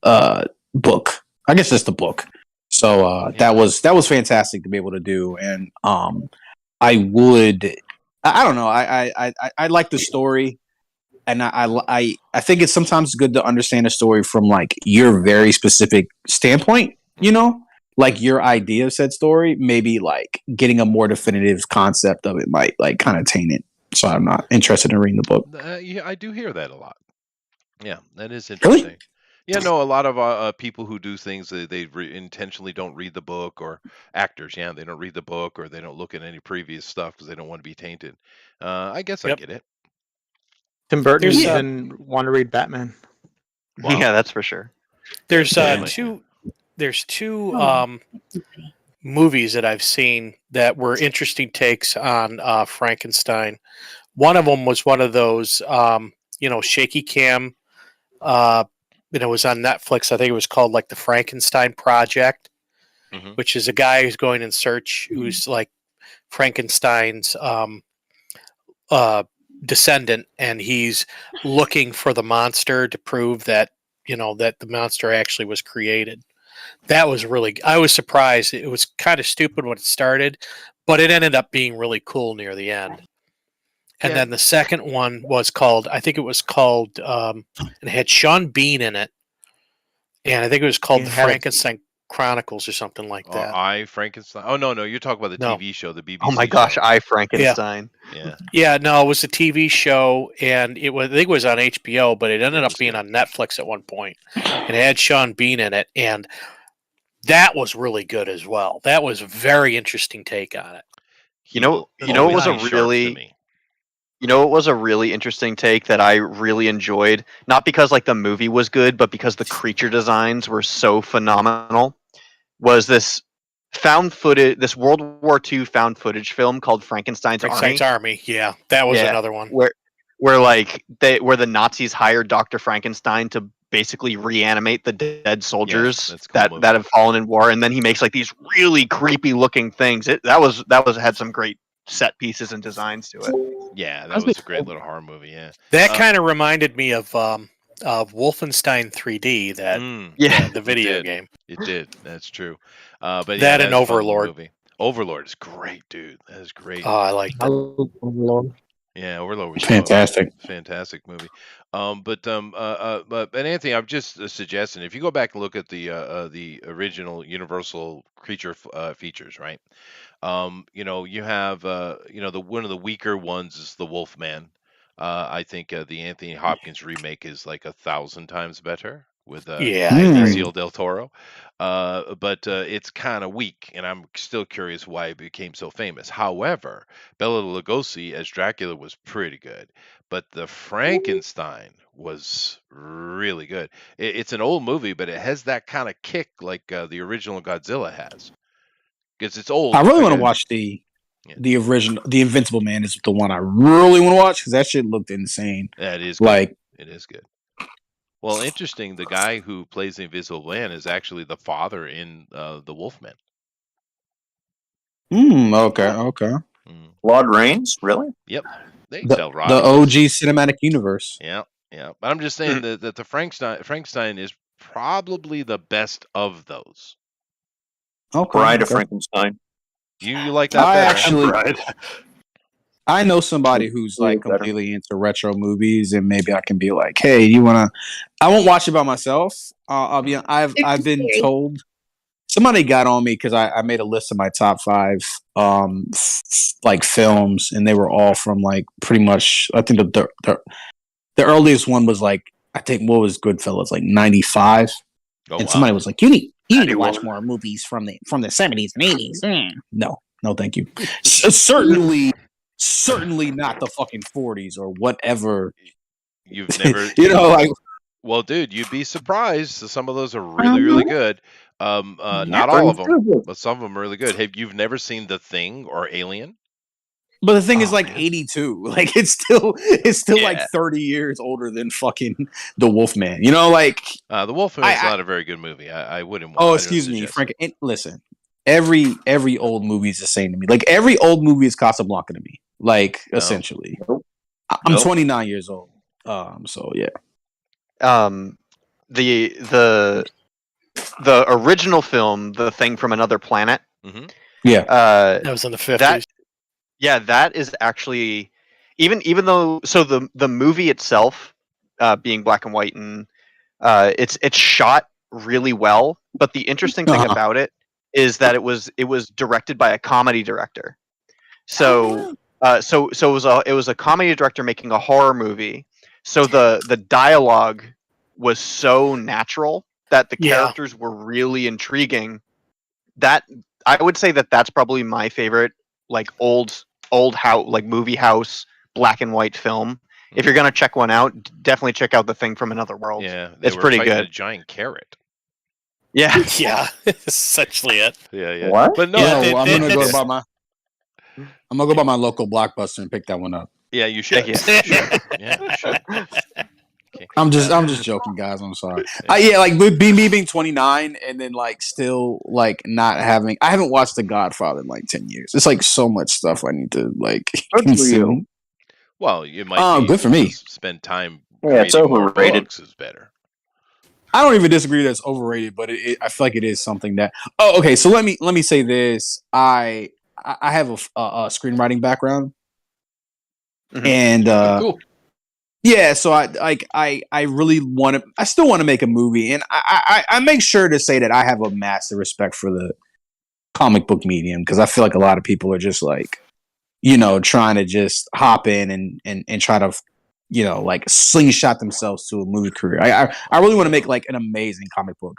book. I guess it's the book. So that was fantastic to be able to do, and I don't know. I like the story, and I think it's sometimes good to understand a story from like your very specific standpoint. You know, like your idea of said story. Maybe like getting a more definitive concept of it might like kind of taint it. So I'm not interested in reading the book. Yeah, I do hear that a lot. Yeah, that is Really? interesting. Yeah, no, a lot of people who do things intentionally don't read the book, or actors, yeah, they don't read the book, or they don't look at any previous stuff because they don't want to be tainted. I guess I get it. Tim Burton There's, didn't want to read Batman. Wow. Yeah, that's for sure. There's Definitely. two movies that I've seen that were interesting takes on Frankenstein. One of them was one of those, shaky cam. It was on Netflix. I think it was called like the Frankenstein Project, which is a guy who's going in search, who's like Frankenstein's descendant, and he's looking for the monster to prove that that the monster actually was created. That was I was surprised. It was kind of stupid when it started, but it ended up being really cool near the end. And then the second one was called, and it had Sean Bean in it, and I think it was called the Frankenstein Chronicles or something like that. I Frankenstein. Oh no, you're talking about the TV show, the BBC. Oh my gosh, show. I Frankenstein. Yeah. No, it was a TV show, and I think it was on HBO, but it ended up being on Netflix at one point. It had Sean Bean in it, and that was really good as well. That was a very interesting take on it. It was a really interesting take that I really enjoyed. Not because like the movie was good, but because the creature designs were so phenomenal. Was this this World War II found footage film called Frankenstein's Army? Yeah, that was another one. Where the Nazis hired Dr. Frankenstein to basically reanimate the dead soldiers that have fallen in war, and then he makes like these really creepy looking things. That had some great set pieces and designs to it. Yeah, that was a great little horror movie. Yeah, that kind of reminded me of Wolfenstein 3D. The video game. It did. That's true. But that and Overlord. Overlord is great, dude. That is great. Oh, I like that. Overlord. Yeah, Overlord was fantastic. Fantastic movie. But Anthony, I'm just suggesting if you go back and look at the original Universal creature features, right? You have one of the weaker ones is the Wolfman. I think the Anthony Hopkins remake is like 1,000 times better with Benicio del Toro. But it's kind of weak, and I'm still curious why it became so famous. However, Bela Lugosi as Dracula was pretty good, but the Frankenstein was really good. It's an old movie, but it has that kind of kick like the original Godzilla has. Because it's old. I really want to watch the original. The Invincible Man is the one I really want to watch because that shit looked insane. Yeah, it is like good. It is good. Well, interesting. The guy who plays the Invisible Man is actually the father in the Wolfman. Okay. Claude Rains, really? Yep. They The sell rockets. OG cinematic universe. Yeah. But I'm just saying that the Frankenstein is probably the best of those. Bride of Frankenstein. You like that better? I know somebody who's like completely into retro movies, and maybe I can be like, "Hey, you wanna?" I won't watch it by myself. I'll be. I've been told. Somebody got on me because I made a list of my top 5 like films, and they were all from like pretty much. I think the earliest one was like I think what was Goodfellas like 95, and somebody was like, "You need to watch more movies from the 70s and 80s." No, thank you. Certainly not the fucking 40s or whatever. You've never, like. Well, dude, you'd be surprised. Some of those are really, really good. Not all of them, but some of them are really good. You've never seen The Thing or Alien? But the thing is, like 82, like it's still like 30 years older than fucking The Wolfman. Like The Wolfman is not a very good movie. I wouldn't. Oh, excuse me, Frank. Listen, every old movie is the same to me. Like every old movie is Casablanca to me. like No. essentially. Nope. I'm Nope. 29 years old. So yeah. The original film, The Thing from Another Planet. Mm-hmm. Yeah. That was in the 50s. That is actually even though the movie itself, being black and white, and it's shot really well, but the interesting thing about it is that it was directed by a comedy director. So it was a comedy director making a horror movie. So the dialogue was so natural that the characters were really intriguing. That I would say that's probably my favorite, like old house, like movie house black and white film. If you're gonna check one out, definitely check out The Thing from Another World. Yeah, it's pretty fighting good. A giant carrot. Yeah, yeah, essentially it. Yeah. What? But no, I'm gonna go by my local Blockbuster and pick that one up. Yeah, you should. Yeah. Yeah, you should. Okay. I'm just joking, guys. I'm sorry. Like me being 29 and then like still like not having. I haven't watched The Godfather in like 10 years. It's like so much stuff I need to like consume. Well, you might. Good for me. Spend time. Yeah, it's creating more overrated. books is better. I don't even disagree that it's overrated, but I feel like it is something that. Oh, okay. So let me say this. I have a screenwriting background, and cool. Yeah, so I really want to. I still want to make a movie, and I make sure to say that I have a massive respect for the comic book medium because I feel like a lot of people are just like, trying to just hop in and try to, like slingshot themselves to a movie career. I really want to make like an amazing comic book.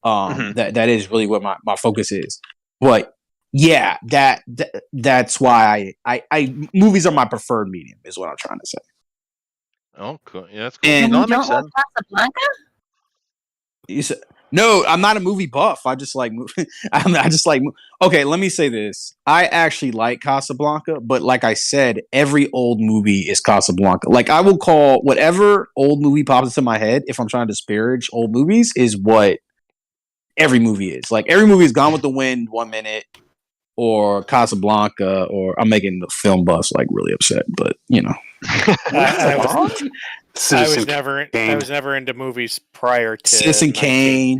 That is really what my focus is. But yeah, that's why I movies are my preferred medium. Is what I'm trying to say. Oh, cool. Yeah, that's cool. And you don't like Casablanca? No, I'm not a movie buff. I just like I just like. Okay, let me say this. I actually like Casablanca, but like I said, every old movie is Casablanca. Like I will call whatever old movie pops into my head if I'm trying to disparage old movies is what every movie is. Like every movie is Gone with the Wind, 1 minute, or Casablanca, or I'm making the film buffs like really upset, but I was never into movies prior to Citizen Kane,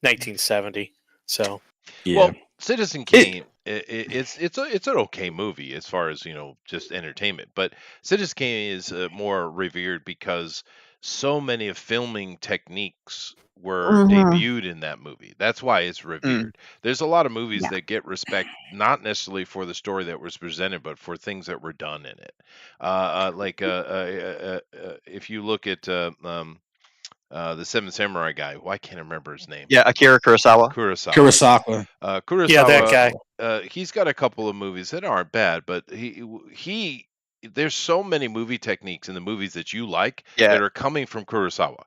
1970. So yeah. Well, Citizen Kane, it's an okay movie as far as just entertainment, but Citizen Kane is more revered because so many of filming techniques were debuted in that movie. That's why it's revered. There's a lot of movies that get respect, not necessarily for the story that was presented, but for things that were done in it. If you look at the Seven Samurai guy, I can't remember his name. Yeah, Akira Kurosawa. Kurosawa. Kurosawa. Yeah, that guy. He's got a couple of movies that aren't bad, but he there's so many movie techniques in the movies that you like that are coming from Kurosawa.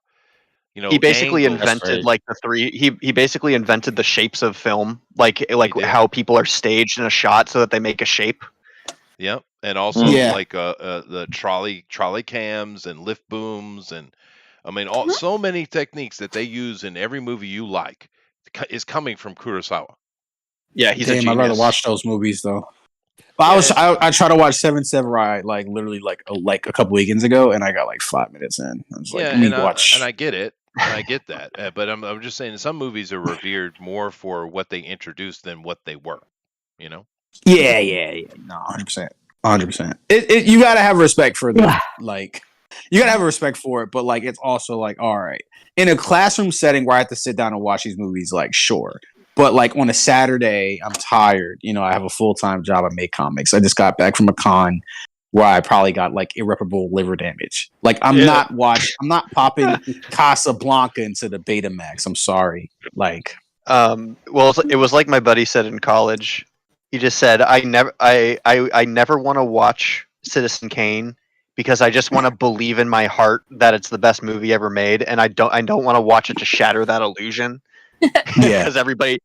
He basically invented like the three. He basically invented the shapes of film, like how people are staged in a shot so that they make a shape. Yep, and also like the trolley cams and lift booms, and I mean so many techniques that they use in every movie you like is coming from Kurosawa. Yeah, he's a genius. I'd rather watch those movies though. But I tried to watch Seven Samurai like literally like a couple weekends ago, and I got like 5 minutes in. I was like, let me watch. And I get it. I get that, but I'm just saying some movies are revered more for what they introduced than what they were. Yeah. No, 100%. You gotta have respect for the like. You gotta have a respect for it, but like it's also like, all right, in a classroom setting where I have to sit down and watch these movies, like sure. But like on a Saturday, I'm tired. I have a full-time job. I make comics. I just got back from a con where I probably got like irreparable liver damage. Like I'm not popping Casablanca into the Betamax. I'm sorry. Like, well, it was like my buddy said in college. He just said, I never want to watch Citizen Kane because I just want to believe in my heart that it's the best movie ever made, and I don't want to watch it to shatter that illusion. Because everybody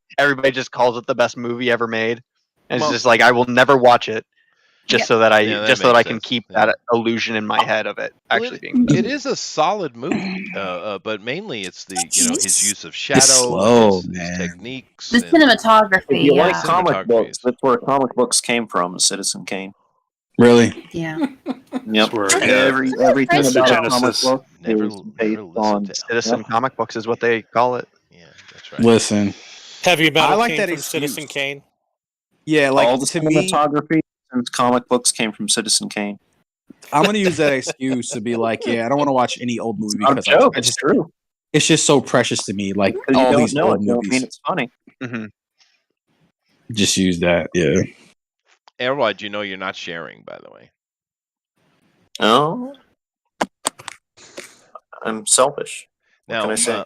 just calls it the best movie ever made, and it's just like I will never watch it just so that I can keep that illusion in my head of it actually being. It is a solid movie, but mainly it's the his use of shadow, his techniques, the cinematography. If you like comic books, that's where comic books came from. Citizen Kane. Really? Yeah. Yep. Swear, Everything Mr. about comic Genesis. book Never, is never based listen on to Citizen comic books is what they call it. Yeah, that's right. Listen, Heavy I metal like came that from excuse. Citizen Kane. Yeah, like all the to me, cinematography since comic books came from Citizen Kane. I'm gonna use that excuse to be like, yeah, I don't want to watch any old movie Not a because joke. I It's just true. it's just so precious to me. Like Because you all don't these know old it, don't mean movies. it's funny. Mm-hmm. Just use that. Yeah. Errod, you know you're not sharing, by the way. Oh, I'm selfish. What Now, can I say?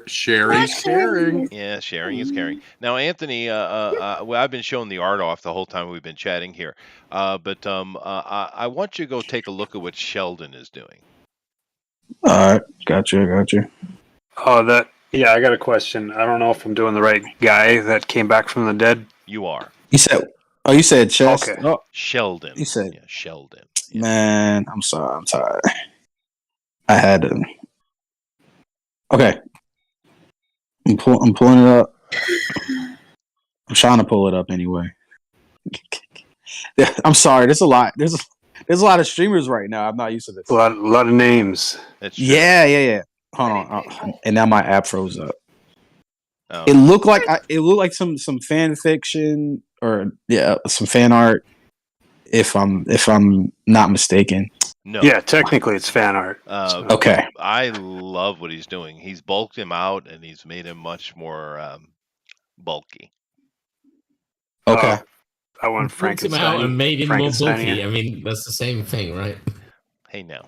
Sharing's caring. Yeah, sharing is caring. Now, Anthony, well, I've been showing the art off the whole time we've been chatting here, but I want you to go take a look at what Sheldon is doing. All right, gotcha. Oh, yeah, I got a question. I don't know if I'm doing the right guy that came back from the dead. You are. You said chest. Okay. Oh, Sheldon. you said Sheldon. Man, I'm sorry. I'm tired. I had to. Okay, I'm pulling it up. I'm trying to pull it up anyway. I'm sorry. There's a lot. There's a lot of streamers right now. I'm not used to this. A lot of names. That's true. Yeah. Hold on. And now my app froze up. Oh. It looked like some fan fiction or some fan art. If I'm not mistaken. No. Yeah, technically it's fan art. Okay. I love what he's doing. He's bulked him out and he's made him much more bulky. Okay. I want Bulked him out and made him more bulky. I mean, that's the same thing, right? Hey now.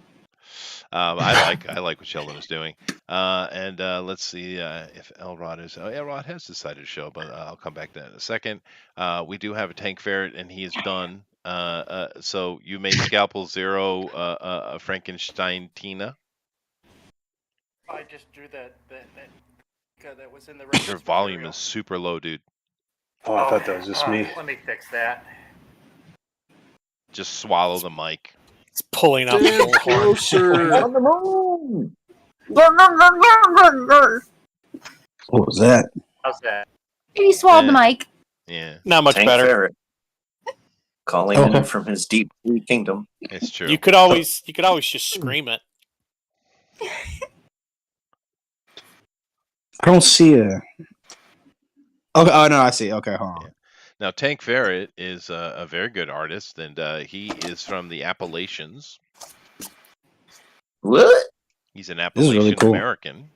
I like what Sheldon is doing. And let's see if Elrod is. Elrod has decided to show, but I'll come back to that in a second. We do have a Tank Ferret, and he is done. So you made Scalpel Zero Frankenstein Tina. I just drew that was in the. Your volume is super low, dude. Oh, I thought that was just me. Let me fix that. Just swallow the mic. It's pulling up closer. On the moon. What was that? How's that? He swallowed the mic. Yeah. Not much Tank better. Ferret. Calling in from his deep blue kingdom. It's true. You could always just scream it. I don't see a. Okay. Oh no, I see. Okay, hold on. Yeah. Now, Tank Ferret is a very good artist, and he is from the Appalachians. What? He's an This is Appalachian really cool. American.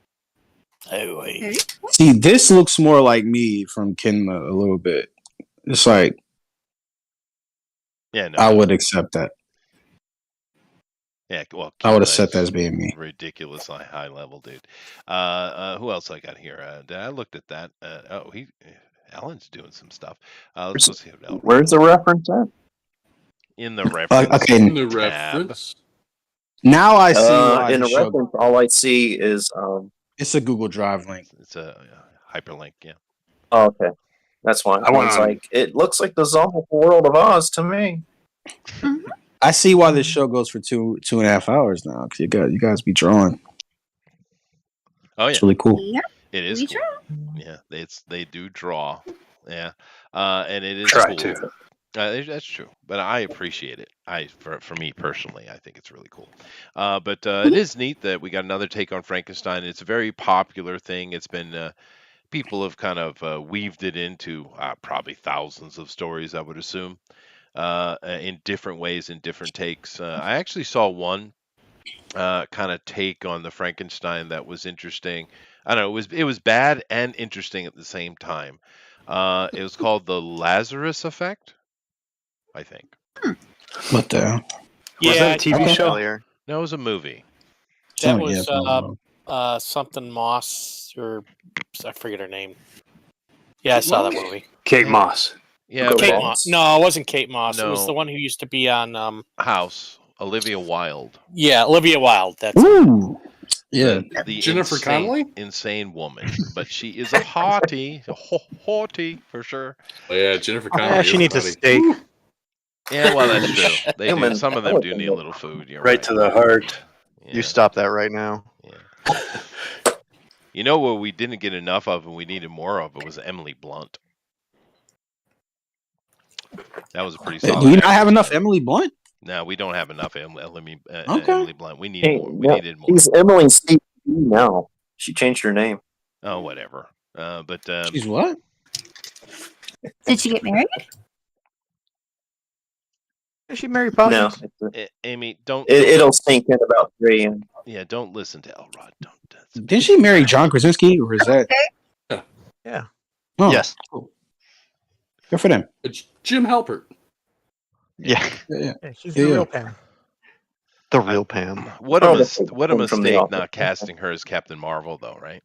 Oh, wait. See, this looks more like me from Kinma a little bit. It's like, Yeah, no, I would accept that. Yeah, well, I would Kinma accept is that as being me. ridiculously high level, dude. Who else I got here? I looked at that. Alan's doing some stuff. Let's go see what Alan. Where's the reference at? In the reference. Okay. In the tab. reference. Now I see why in the a show. reference, all I see is It's a Google Drive link. It's a hyperlink, yeah. oh, okay. That's why I was like, it looks like the Zombie World of Oz to me. I see why this show goes for 2.5 hours now. Because you guys be drawing. Oh yeah, It's really cool. Yeah. it is. We Cool. Yeah, they do draw. Yeah, and it is Try cool. to. That's true, but I appreciate it. For me personally, I think it's really cool. But it is neat that we got another take on Frankenstein. It's a very popular thing. It's been people have kind of weaved it into probably thousands of stories, I would assume, in different ways, in different takes. I actually saw one kind of take on the Frankenstein that was interesting. I don't know. It was bad and interesting at the same time. It was called the Lazarus Effect, I think. What the hell? Was that a TV show? Earlier. No, it was a movie. That Oh, yeah, was something Moss, or I forget her name. Yeah, I saw that movie. Kate Moss. Yeah, Kate well, Moss. No, it wasn't Kate Moss. It was No. the one who used to be on. House. Olivia Wilde. Yeah, Olivia Wilde. That's Ooh. Yeah. The Jennifer Connelly? insane woman, but she is a haughty, haughty for sure. Oh, yeah, Jennifer Connelly. Yeah, she is needs a funny. steak. Yeah, well, that's true. They do. Human Some of them do need a little food. You're Right to the heart. Yeah. You stop that right now. Yeah. You know what we didn't get enough of and we needed more of? It was Emily Blunt. That was a pretty solid. Do you not have enough Emily Blunt? No, we don't have enough Emily Okay. Emily Blunt. We need Hey, more. We no, needed more. she's Emily Steve now. She changed her name. Oh, whatever. But She's what? Did she get married? Is she Mary No, Poppins? Amy, don't. it'll sink in about 3 a.m. Yeah, don't listen to Elrod. Don't. Did she marry John Krasinski, or is that? Yeah. Oh, Yes. cool. Good for them. It's Jim Halpert. Yeah. Yeah. She's the real Pam. The real Pam. What Oh, a that's what a from the mistake office. not casting her as Captain Marvel, though, right?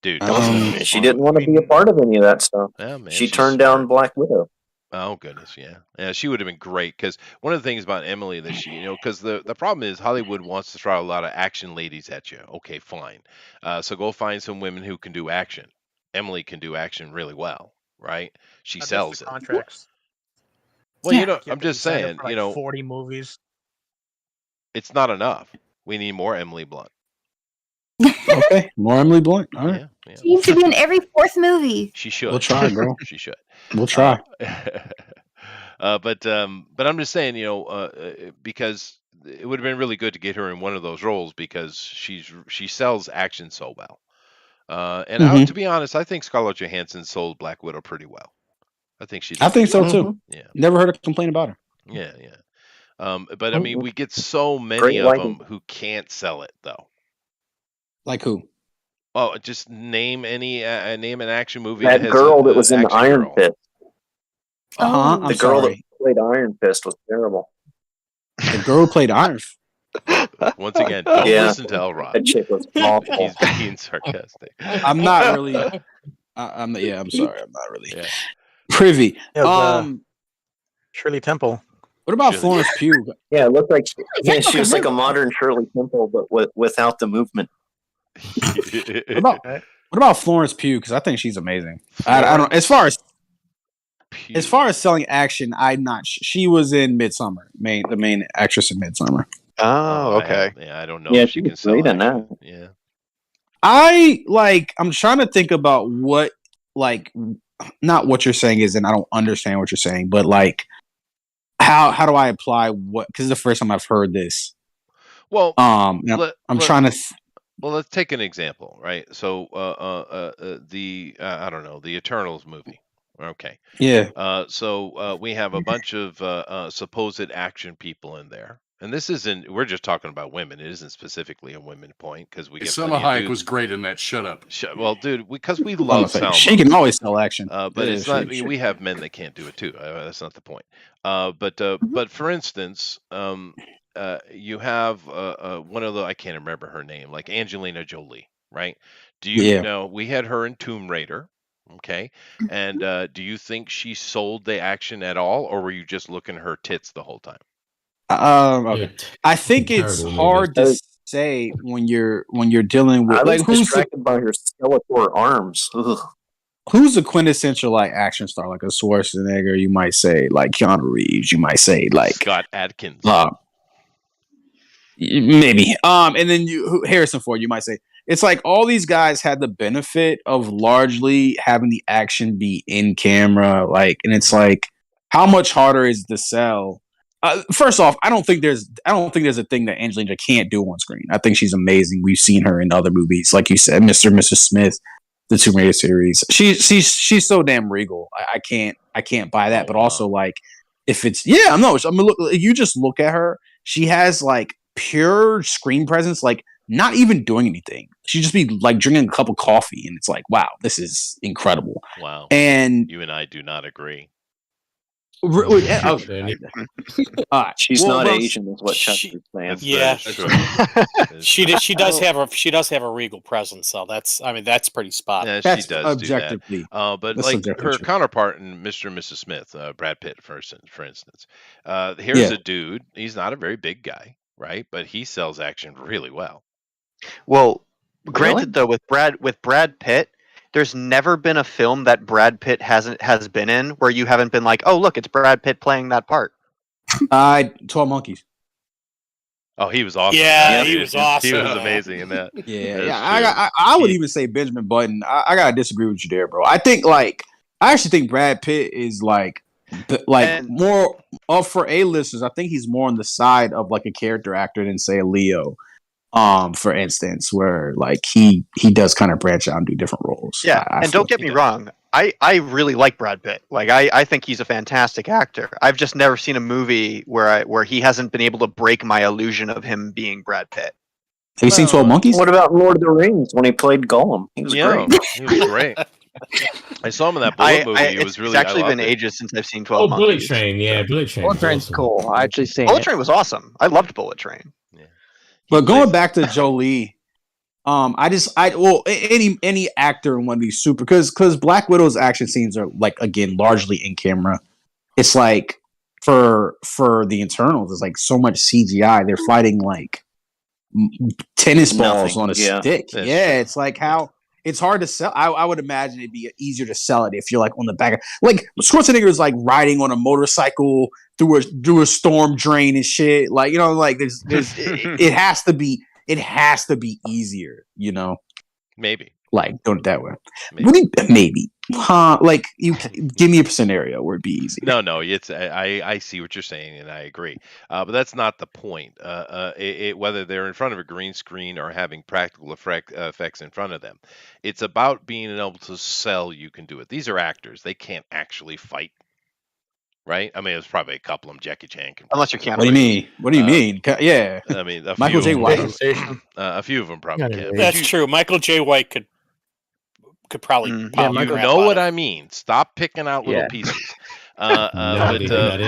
Dude, She didn't want to be a part of any of that stuff. Yeah, man, she she's turned smart. down Black Widow. Oh goodness, yeah, she would have been great. Because one of the things about Emily that because the problem is Hollywood wants to throw a lot of action ladies at you. Okay, fine. So go find some women who can do action. Emily can do action really well, right? She sells it. Contracts. Well, You have I'm to just be signed saying, up for, like, 40 movies. it's not enough. We need more Emily Blunt. Okay, more Emily Blunt. All right. Yeah. She needs to be in every fourth movie. She should. We'll try, girl. She should. We'll try. But I'm just saying, because it would have been really good to get her in one of those roles because she sells action so well. And to be honest, I think Scarlett Johansson sold Black Widow pretty well. I think she did. I think so well. too. Yeah. Never heard a complaint about her. Yeah. But I mean, we get so many Great of lighting. them who can't sell it though. Like who? Oh, just name an action movie That has girl that a was in the action Iron girl. Fist. I'm The girl sorry. that played Iron Fist was terrible. The girl who played Iron. Once again, don't Yeah. listen to Elrod. That chick was awful. He's being sarcastic. I'm not really. I'm sorry. I'm not really Yeah. privy. Yeah, Shirley Temple. What about Shirley- Florence Pugh? Yeah, it looked like Temple she was can like a move. modern Shirley Temple, but without the movement. What about Florence Pugh? Because I think she's amazing. I don't. As far as selling action, I'm not. She was in Midsummer, the main actress in Midsummer. Oh, okay. I don't know Yeah, if she she can was sell great in action. that. Yeah. I'm trying to think about what, not what you're saying is, and I don't understand what you're saying, but how do I apply what? Because it's the first time I've heard this. Well, I'm trying to. Well, let's take an example, right? So, I don't know, the Eternals movie. Okay. Yeah. So we have a bunch of supposed action people in there, and this isn't. We're just talking about women. It isn't specifically a women point because we get. Selma plenty of Hayek dudes. was great in that. Shut up. Well, dude, because we love Selma. She can always sell action. But Yeah, it's not. she- We have men that can't do it too. That's not the point. But for instance, you have one of the I can't remember her name, like Angelina Jolie, right? Do you know we had her in Tomb Raider? Okay, and do you think she sold the action at all, or were you just looking at her tits the whole time? Okay. I think it's Terrible hard to say when you're dealing with I was who's distracted by her skeletal arms. Ugh. who's the quintessential action star, like a Schwarzenegger, you might say, like Keanu Reeves, you might say, like Scott Adkins. Maybe. And then Harrison Ford, you might say. It's like all these guys had the benefit of largely having the action be in camera, and it's like, how much harder is the sell? First off, I don't think there's a thing that Angelina can't do on screen. I think she's amazing. We've seen her in other movies, like you said, Mr. and Mrs. Smith, the Tomb Raider series. She's so damn regal. I can't buy that. But also, if it's you just look at her. She has pure screen presence, not even doing anything. She'd just be drinking a cup of coffee, and it's like, wow, this is incredible. Wow. And you and I do not agree. She's not Asian, is what Chester's saying. Yeah, she does have a regal presence, so that's pretty spot. Yeah, That's she does objectively. do that. But That's objectively her true. counterpart in Mr. and Mrs. Smith, Brad Pitt, for instance. Here's a dude. He's not a very big guy, right? But he sells action really well. Well, granted though, with Brad Pitt, there's never been a film that Brad Pitt has been in where you haven't been like, oh look, it's Brad Pitt playing that part. 12 Monkeys. Oh, he was awesome. Yeah, he was awesome. He was amazing in that. Yeah. I would even say Benjamin Button. I gotta disagree with you there, bro. I actually think Brad Pitt is But like more for A-listers, I think he's more on the side of like a character actor than say a Leo. For instance, where like he does kind of branch out and do different roles. Yeah, I and don't get me wrong, I really like Brad Pitt. Like I think he's a fantastic actor. I've just never seen a movie where he hasn't been able to break my illusion of him being Brad Pitt. Have you seen 12 Monkeys? What about Lord of the Rings when he played Gollum? He was great. He was great. I saw him in that Bullet movie. It was really. It's actually been it. ages since I've seen 12 Monkeys. Bullet Train, yeah, Bullet Train. Bullet Train's cool. I actually seen Bullet it. Train was awesome. I loved Bullet Train. But going back to Jolie, any actor in one of these super because Black Widow's action scenes are like again largely in camera. It's like for the Eternals, it's like so much CGI. They're fighting like tennis balls on a stick. Yeah, it's like how it's hard to sell. I would imagine it'd be easier to sell it if you're like on the back. Like Schwarzenegger is like riding on a motorcycle through a storm drain and shit. Like like there's it has to be easier. Maybe. Like doing it that way. Maybe. Huh? Like you give me a scenario where it'd be easy. No. It's I see what you're saying and I agree. But that's not the point. Whether they're in front of a green screen or having practical effects in front of them, it's about being able to sell. You can do it. These are actors. They can't actually fight. Right? I mean, it was probably a couple of them. Jackie Chan can. Unless you can't. What do you mean? What do you mean? Yeah. I mean, Michael J. White. A few of them probably can. That's true. Michael J. White could probably. You know what I mean. Stop picking out little pieces.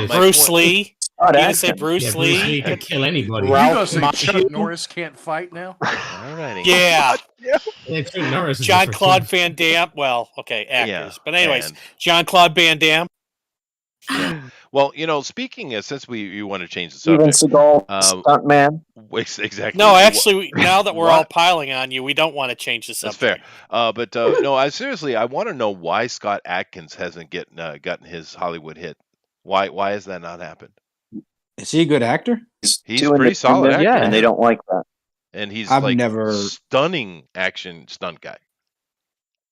Bruce Lee. Oh, you say Bruce Lee? Bruce Lee could kill anybody. You gonna say Chuck Norris can't fight now? Alrighty. Yeah. Chuck Norris is John Claude Van Damme. Well, okay, actors. But anyways, John Claude Van Damme. Yeah. Well, speaking of, since you want to change the Steven subject, Seagal, stuntman. Exactly. No, actually, now that we're all piling on you, we don't want to change the subject. That's fair. But no, I want to know why Scott Adkins hasn't gotten his Hollywood hit. Why has that not happened? Is he a good actor? He's pretty solid actor, and they don't like that. And he's stunning action stunt guy.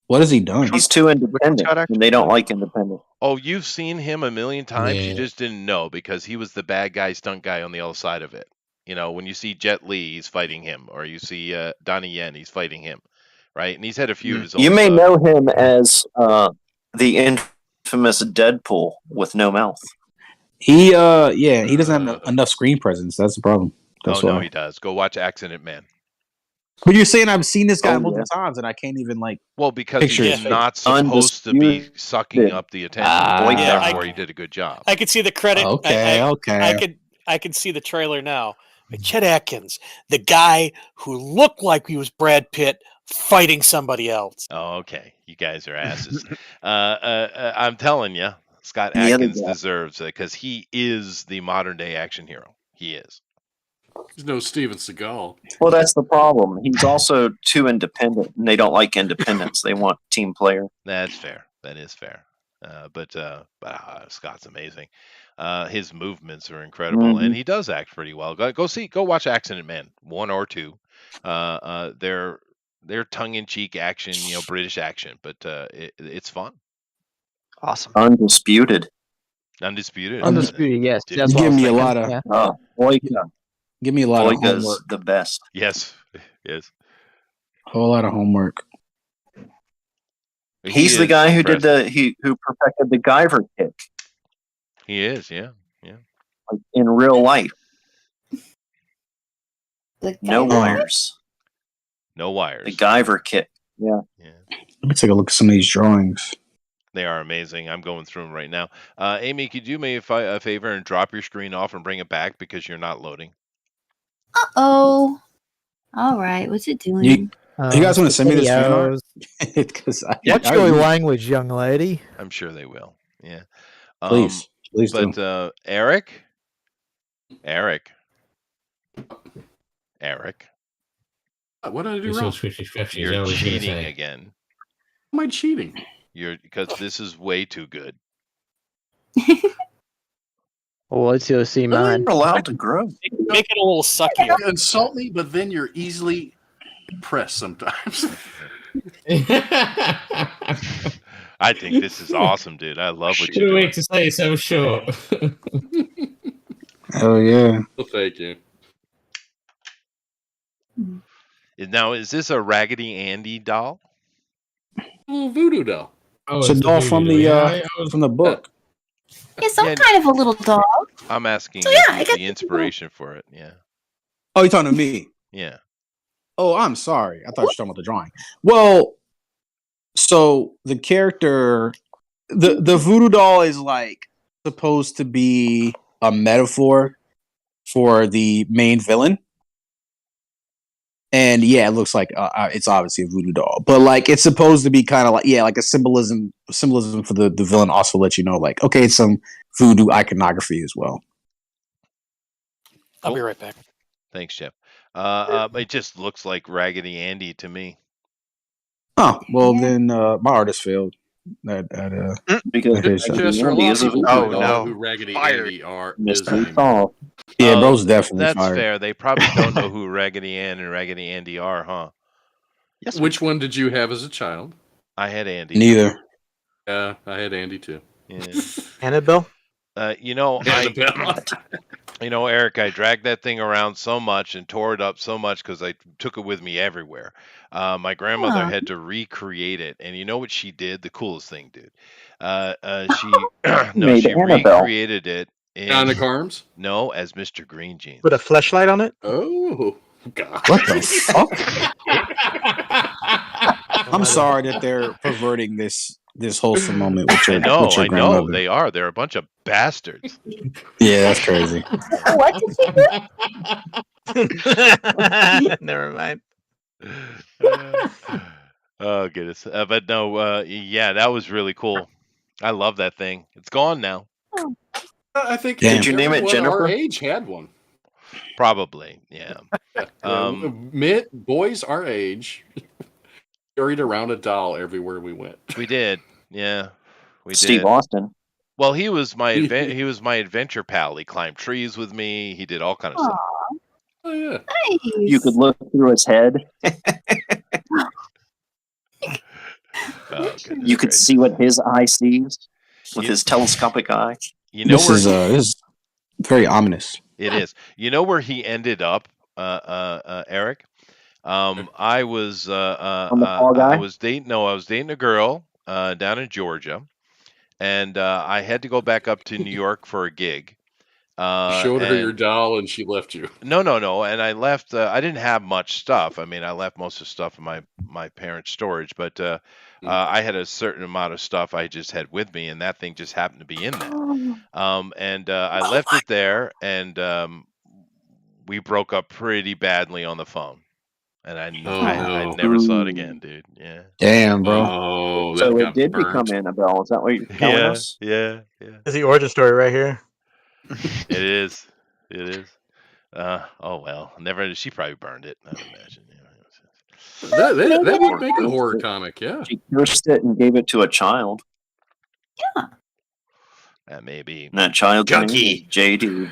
What has he done? He's too independent, and they don't like independent. Oh, you've seen him a million times. Yeah. You just didn't know because he was the bad guy stunt guy on the other side of it. When you see Jet Li, he's fighting him, or you see Donnie Yen, he's fighting him, right? And he's had a few of his own. You may know him as the infamous Deadpool with no mouth. He doesn't have enough screen presence. That's the problem. That's no, he does. Go watch Accident Man. But you're saying I've seen this guy multiple times and I can't even because he's not supposed to be sucking up the attention. Therefore, he did a good job. I could see the credit. Okay. I can see the trailer now. Chet Atkins, the guy who looked like he was Brad Pitt fighting somebody else. Oh, okay. You guys are asses. I'm telling you, Scott Adkins deserves it because he is the modern day action hero. He is. There's no Steven Seagal. Well, that's the problem. He's also too independent, and they don't like independence. They want team player. That's fair. That is fair. But Scott's amazing. His movements are incredible, and he does act pretty well. Go watch Accident Man 1 or 2. They're tongue-in-cheek action, British action, but it's fun. Awesome. Undisputed. Yes. That's give me a lot of. Boyka. Give me a lot of homework. The best. Yes. Whole lot of homework. He's the guy who who perfected the Guyver kick. He is, yeah. Like in real life. No wires. The Guyver kick. Yeah. Let me take a look at some of these drawings. They are amazing. I'm going through them right now. Amy, could you do me a favor and drop your screen off and bring it back because you're not loading? Uh-oh. All right. What's it doing? You guys want to send me this screen? What's your language, young lady? I'm sure they will. Yeah. Please but do. Eric. What did I do wrong? You're cheating again. Am I cheating? Because this is way too good. Well, let's go see mine. You're allowed to grow. Make it a little sucky. You insult me, but then you're easily impressed sometimes. I think this is awesome, dude. I love what you're Couldn't doing. wait to say so short. Oh yeah. Well, thank you. Now, is this a Raggedy Andy doll? Little voodoo doll. Oh, It's a the doll voodoo from doll. the Yeah, I was- from the book. Yeah, some Yeah. kind of a little dog. I'm asking So, yeah, I the guess- inspiration for it. Yeah. Oh, you're talking to me. Yeah. Oh, I'm sorry. I thought you were talking about the drawing. Well, so the character, the voodoo doll is like supposed to be a metaphor for the main villain. And yeah, it looks like it's obviously a voodoo doll, but like it's supposed to be kind of like like a symbolism for the villain. Also, let you know like okay, it's some voodoo iconography as well. I'll be right back. Thanks, Jeff. It just looks like Raggedy Andy to me. Oh well, then my artist failed. Because Chester, a lot of people Oh, don't no. know who Raggedy Andy is Mystery anymore. solved. Yeah, Oh, bro's definitely That's fired. fair. They probably don't know who Raggedy Ann and Raggedy Andy are, huh? Yes. Which one did you have as a child? I had Andy. Neither. Yeah, I had Andy too. Yeah. Annabelle? You know, Annabelle. Eric, I dragged that thing around so much and tore it up so much because I took it with me everywhere. My grandmother Aw. had to recreate it, and you know what she did? The coolest thing, dude. She Made she Annabelle. recreated it Donna in Carms? no as Mr. Green Jeans. Put a fleshlight on it? Oh, God. What the fuck? I'm sorry that they're perverting this wholesome moment with your, I know, with your I know grandmother. they are. They're a bunch of bastards. Yeah, that's crazy. What did she do? Never mind. Oh goodness, but no, yeah, that was really cool. I love that thing. It's gone now, I think Damn. Did you name it everyone Jennifer? Our age had one. probably. Yeah. Boys our age carried around a doll everywhere we went. We did. Yeah, we Steve did. Austin. Well, he was my he was my adventure pal. He climbed trees with me. He did all kind of stuff. Oh yeah. Nice. You could look through his head. Oh, goodness You could gracious. see what his eye sees with You- his telescopic eye. You know This where is very ominous. it is. You know where he ended up, Eric. I was On the Fall Guy? I was dating a girl down in Georgia, and I had to go back up to New York for a gig. Showed her and- your doll and she left you. No, and I left. I didn't have much stuff. I mean, I left most of the stuff in my parents' storage, but I had a certain amount of stuff I just had with me, and that thing just happened to be in that. And I left it there, and we broke up pretty badly on the phone, and I no. never saw it again, dude. Yeah. Damn, bro. Oh, that So got it did burnt. become Annabelle. Is that what you're telling Yeah, us? yeah. There's the origin story right here. It is. Oh well, never. She probably burned it. I would imagine. That would make a horror comic, yeah. She cursed it and gave it to a child. That may be. And that child's name Junkie. is JD.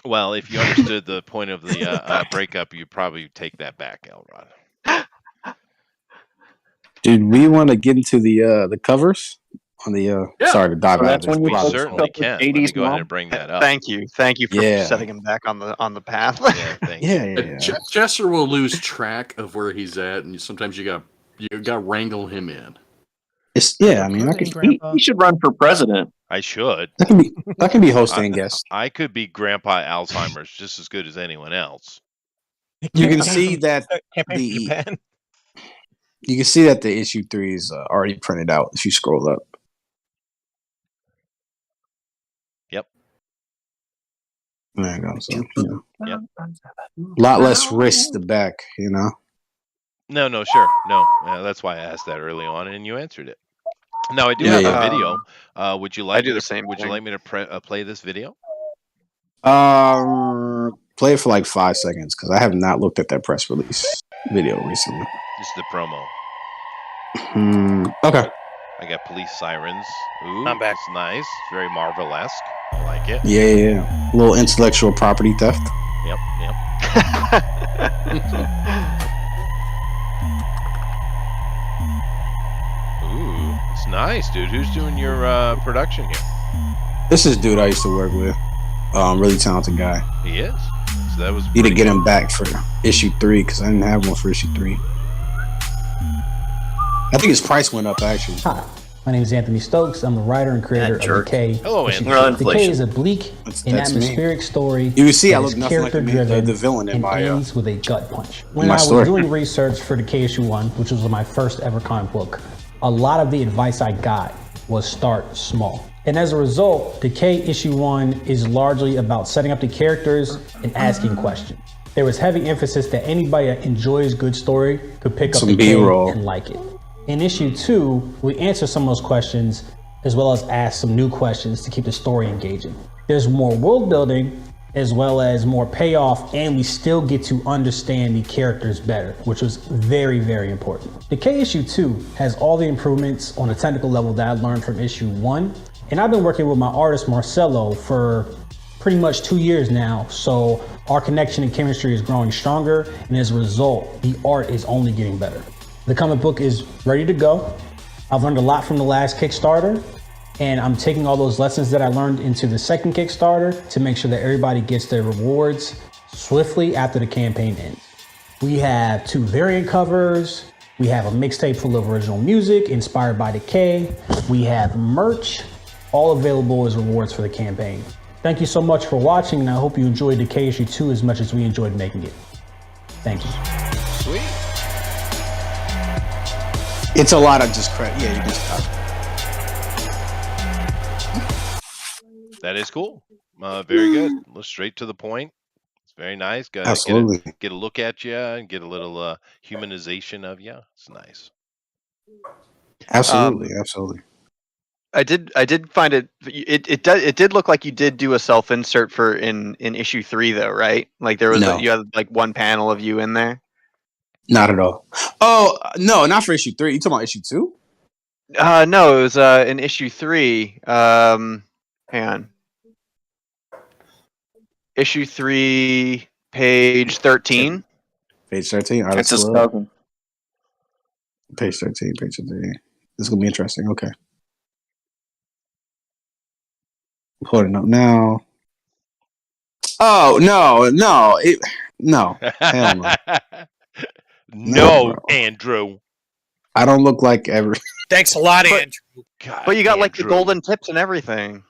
Well, if you understood the point of the breakup, you'd probably take that back, Elrod. Dude, we want to get into the covers on the Yeah. sorry to dive So out. that's when We you put certainly stuff with can. Let me 80s go ahead mom? and bring that up. Thank you for Yeah. setting him back on the path. Yeah, thank you. Yeah. Chester will lose track of where he's at, and sometimes you got to wrangle him in. I mean, I could, He should run for president. I should. that can be host and guest. I could be Grandpa Alzheimer's just as good as anyone else. You can see that Campaign for Japan. you can see that the issue 3 is already printed out if you scroll up. Yep. There you go. So, Yep. a lot less risk the back, you know. No, sure. No. That's why I asked that early on, and you answered it. Now I do Yeah, have yeah. a video. Would you like? do me the to- same Would you thing. like me to play this video? Play it for like 5 seconds because I have not looked at that press release video recently. Just the promo. Okay. I got police sirens. Ooh, I'm back. It's nice. Very Marvel-esque. I like it. Yeah. A little intellectual property theft. Yep. Ooh, That's nice, dude. Who's doing your production here? This is dude I used to work with. Really talented guy. He is. So that was. Need to get him back for issue 3 because I didn't have one for issue 3. I think his price went up actually. Hi, my name is Anthony Stokes. I'm the writer and creator of Decay. Hello, Anthony. Decay is a bleak and atmospheric story. You see, I that look is nothing like the villain in and my ends with a gut punch. When my I was story. doing research for Decay issue 1, which was my first ever comic book, a lot of the advice I got was start small. And as a result, Decay issue 1 is largely about setting up the characters and asking questions. There was heavy emphasis that anybody that enjoys good story could pick up Some Decay B-roll. and like it. In issue 2, we answer some of those questions as well as ask some new questions to keep the story engaging. There's more world building as well as more payoff, and we still get to understand the characters better, which was very, very important. Decay issue 2 has all the improvements on a technical level that I learned from issue 1, and I've been working with my artist Marcelo for pretty much 2 years now, so our connection and chemistry is growing stronger, and as a result, the art is only getting better. The comic book is ready to go. I've learned a lot from the last Kickstarter, and I'm taking all those lessons that I learned into the second Kickstarter to make sure that everybody gets their rewards swiftly after the campaign ends. We have 2 variant covers. We have a mixtape full of original music inspired by Decay. We have merch, all available as rewards for the campaign. Thank you so much for watching, and I hope you enjoyed Decay issue 2 as much as we enjoyed making it. Thank you. Sweet. It's a lot of just credit. Yeah, you can stop. That is cool. Very good. Straight to the point. It's very nice. Absolutely. Get a look at you and get a little humanization of you. It's nice. Absolutely, absolutely. I did find it. It did look like you did do a self insert for in issue 3 though, right? Like there was No. you had like one panel of you in there. Not at all. Oh no, not for issue 3. You talking about issue 2? No, it was in issue 3. Hang on. Issue 3, page 13. Page 13. All right, It's a let's look. slogan. Page 13. Page 13. This is gonna be interesting. Okay. Pulling up now. Oh no. No. Hell no. No, bro. Andrew. I don't look like ever. Thanks a lot, Andrew. God, But you got like the Andrew. golden tips and everything.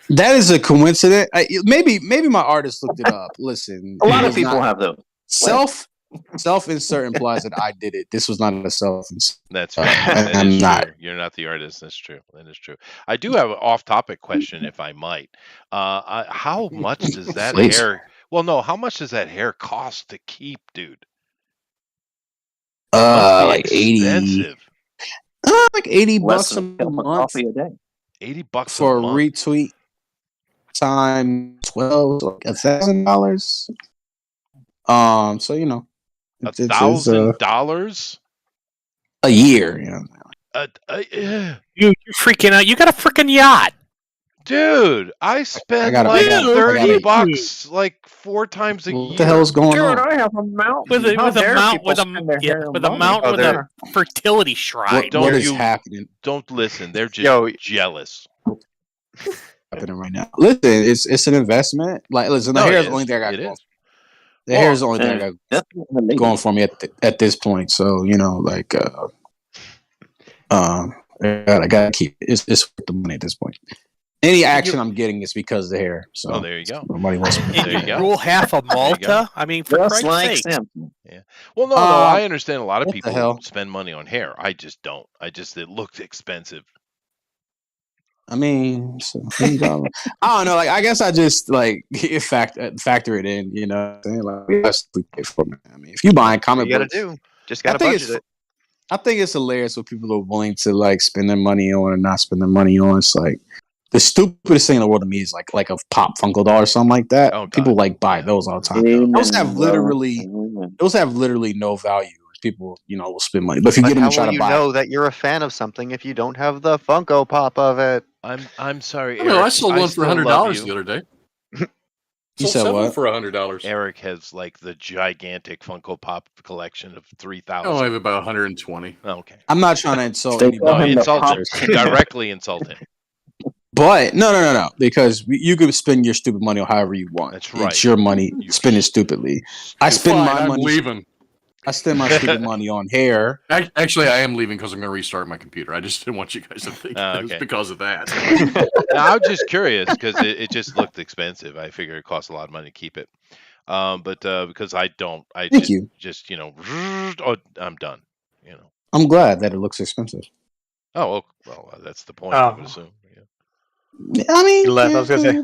That is a coincidence. Maybe my artist looked it up. Listen, A lot it of was people not- have those. Self-insert implies that I did it. This was not a self-insert. That's right. That I'm is not. true. You're not the artist. That's true. That is true. I do have an off-topic question, if I might. How much does that Please. hair? Well, no. How much does that hair cost to keep, dude? Like 80. Expensive. Like 80 Less bucks a than a cup of month coffee a day. $80 for a a month. retweet. Time 12, like $1,000. So you know, it's $1,000 a year. You know, You're freaking out. You got a freaking yacht. Dude, I spend gotta- like I gotta- $30 like 4 times a year. what the hell is going on? I have a mountain. With a How dare mount people with a spend their hair with a on mount Oh, with a fertility shrine. Don't What is you- happening? Don't listen. They're just Yo. jealous. Happening right now? Listen, it's an investment. Like, listen, the No, hair it is the only is. thing I got It going. is. The hair is the only thing I got That's what the lady- going for me at this point. So you know, like, I gotta keep it's worth the money at this point. Any action I'm getting is because of the hair. So Oh, there you go. nobody wants me. There you go. Rule half of There you go. Malta. I mean, for Just Christ's like sake. Simpson. Well, no, I understand a lot of what the people hell? spend money on hair. I just don't. It looks expensive. I mean, so, I don't know. Like, I guess I just like factor it in. You know, what I'm saying? Like, we pay for it. I mean, if you buying comic You gotta books, do. Just I gotta think budget it's it. I think it's hilarious what people are willing to like spend their money on and not spend their money on. It's like the stupidest thing in the world to me is like a pop Funko doll or something like that. Oh, God. People like buy those all the time. Amen, Those have bro. literally Amen. no value. People, you know, will spend money. But if you But get them how to try will to you buy, know that you're a fan of something if you don't have the Funko Pop of it? I'm sorry. I know. Eric. I sold one for still love $100 you. the other day. You Sold said 7 what? for $100. Eric has like the gigantic Funko Pop collection of 3,000. Oh, I have about 120. Okay. I'm not trying to insult They anybody. call him the Insult pop him. king. Directly insult him. But no, because you can spend your stupid money however you want. That's right. It's your money. Spend it stupidly. I spend Fine, my I'm money. leaving. I spend my stupid money on hair. Actually, I am leaving because I'm going to restart my computer. I just didn't want you guys to think it was Okay. because of that. Now, I'm just curious because it just looked expensive. I figured it cost a lot of money to keep it. But because I Thank you. just oh, I'm done. I'm glad that it looks expensive. Oh well, that's the point. I would assume. Yeah. I mean, I was gonna say,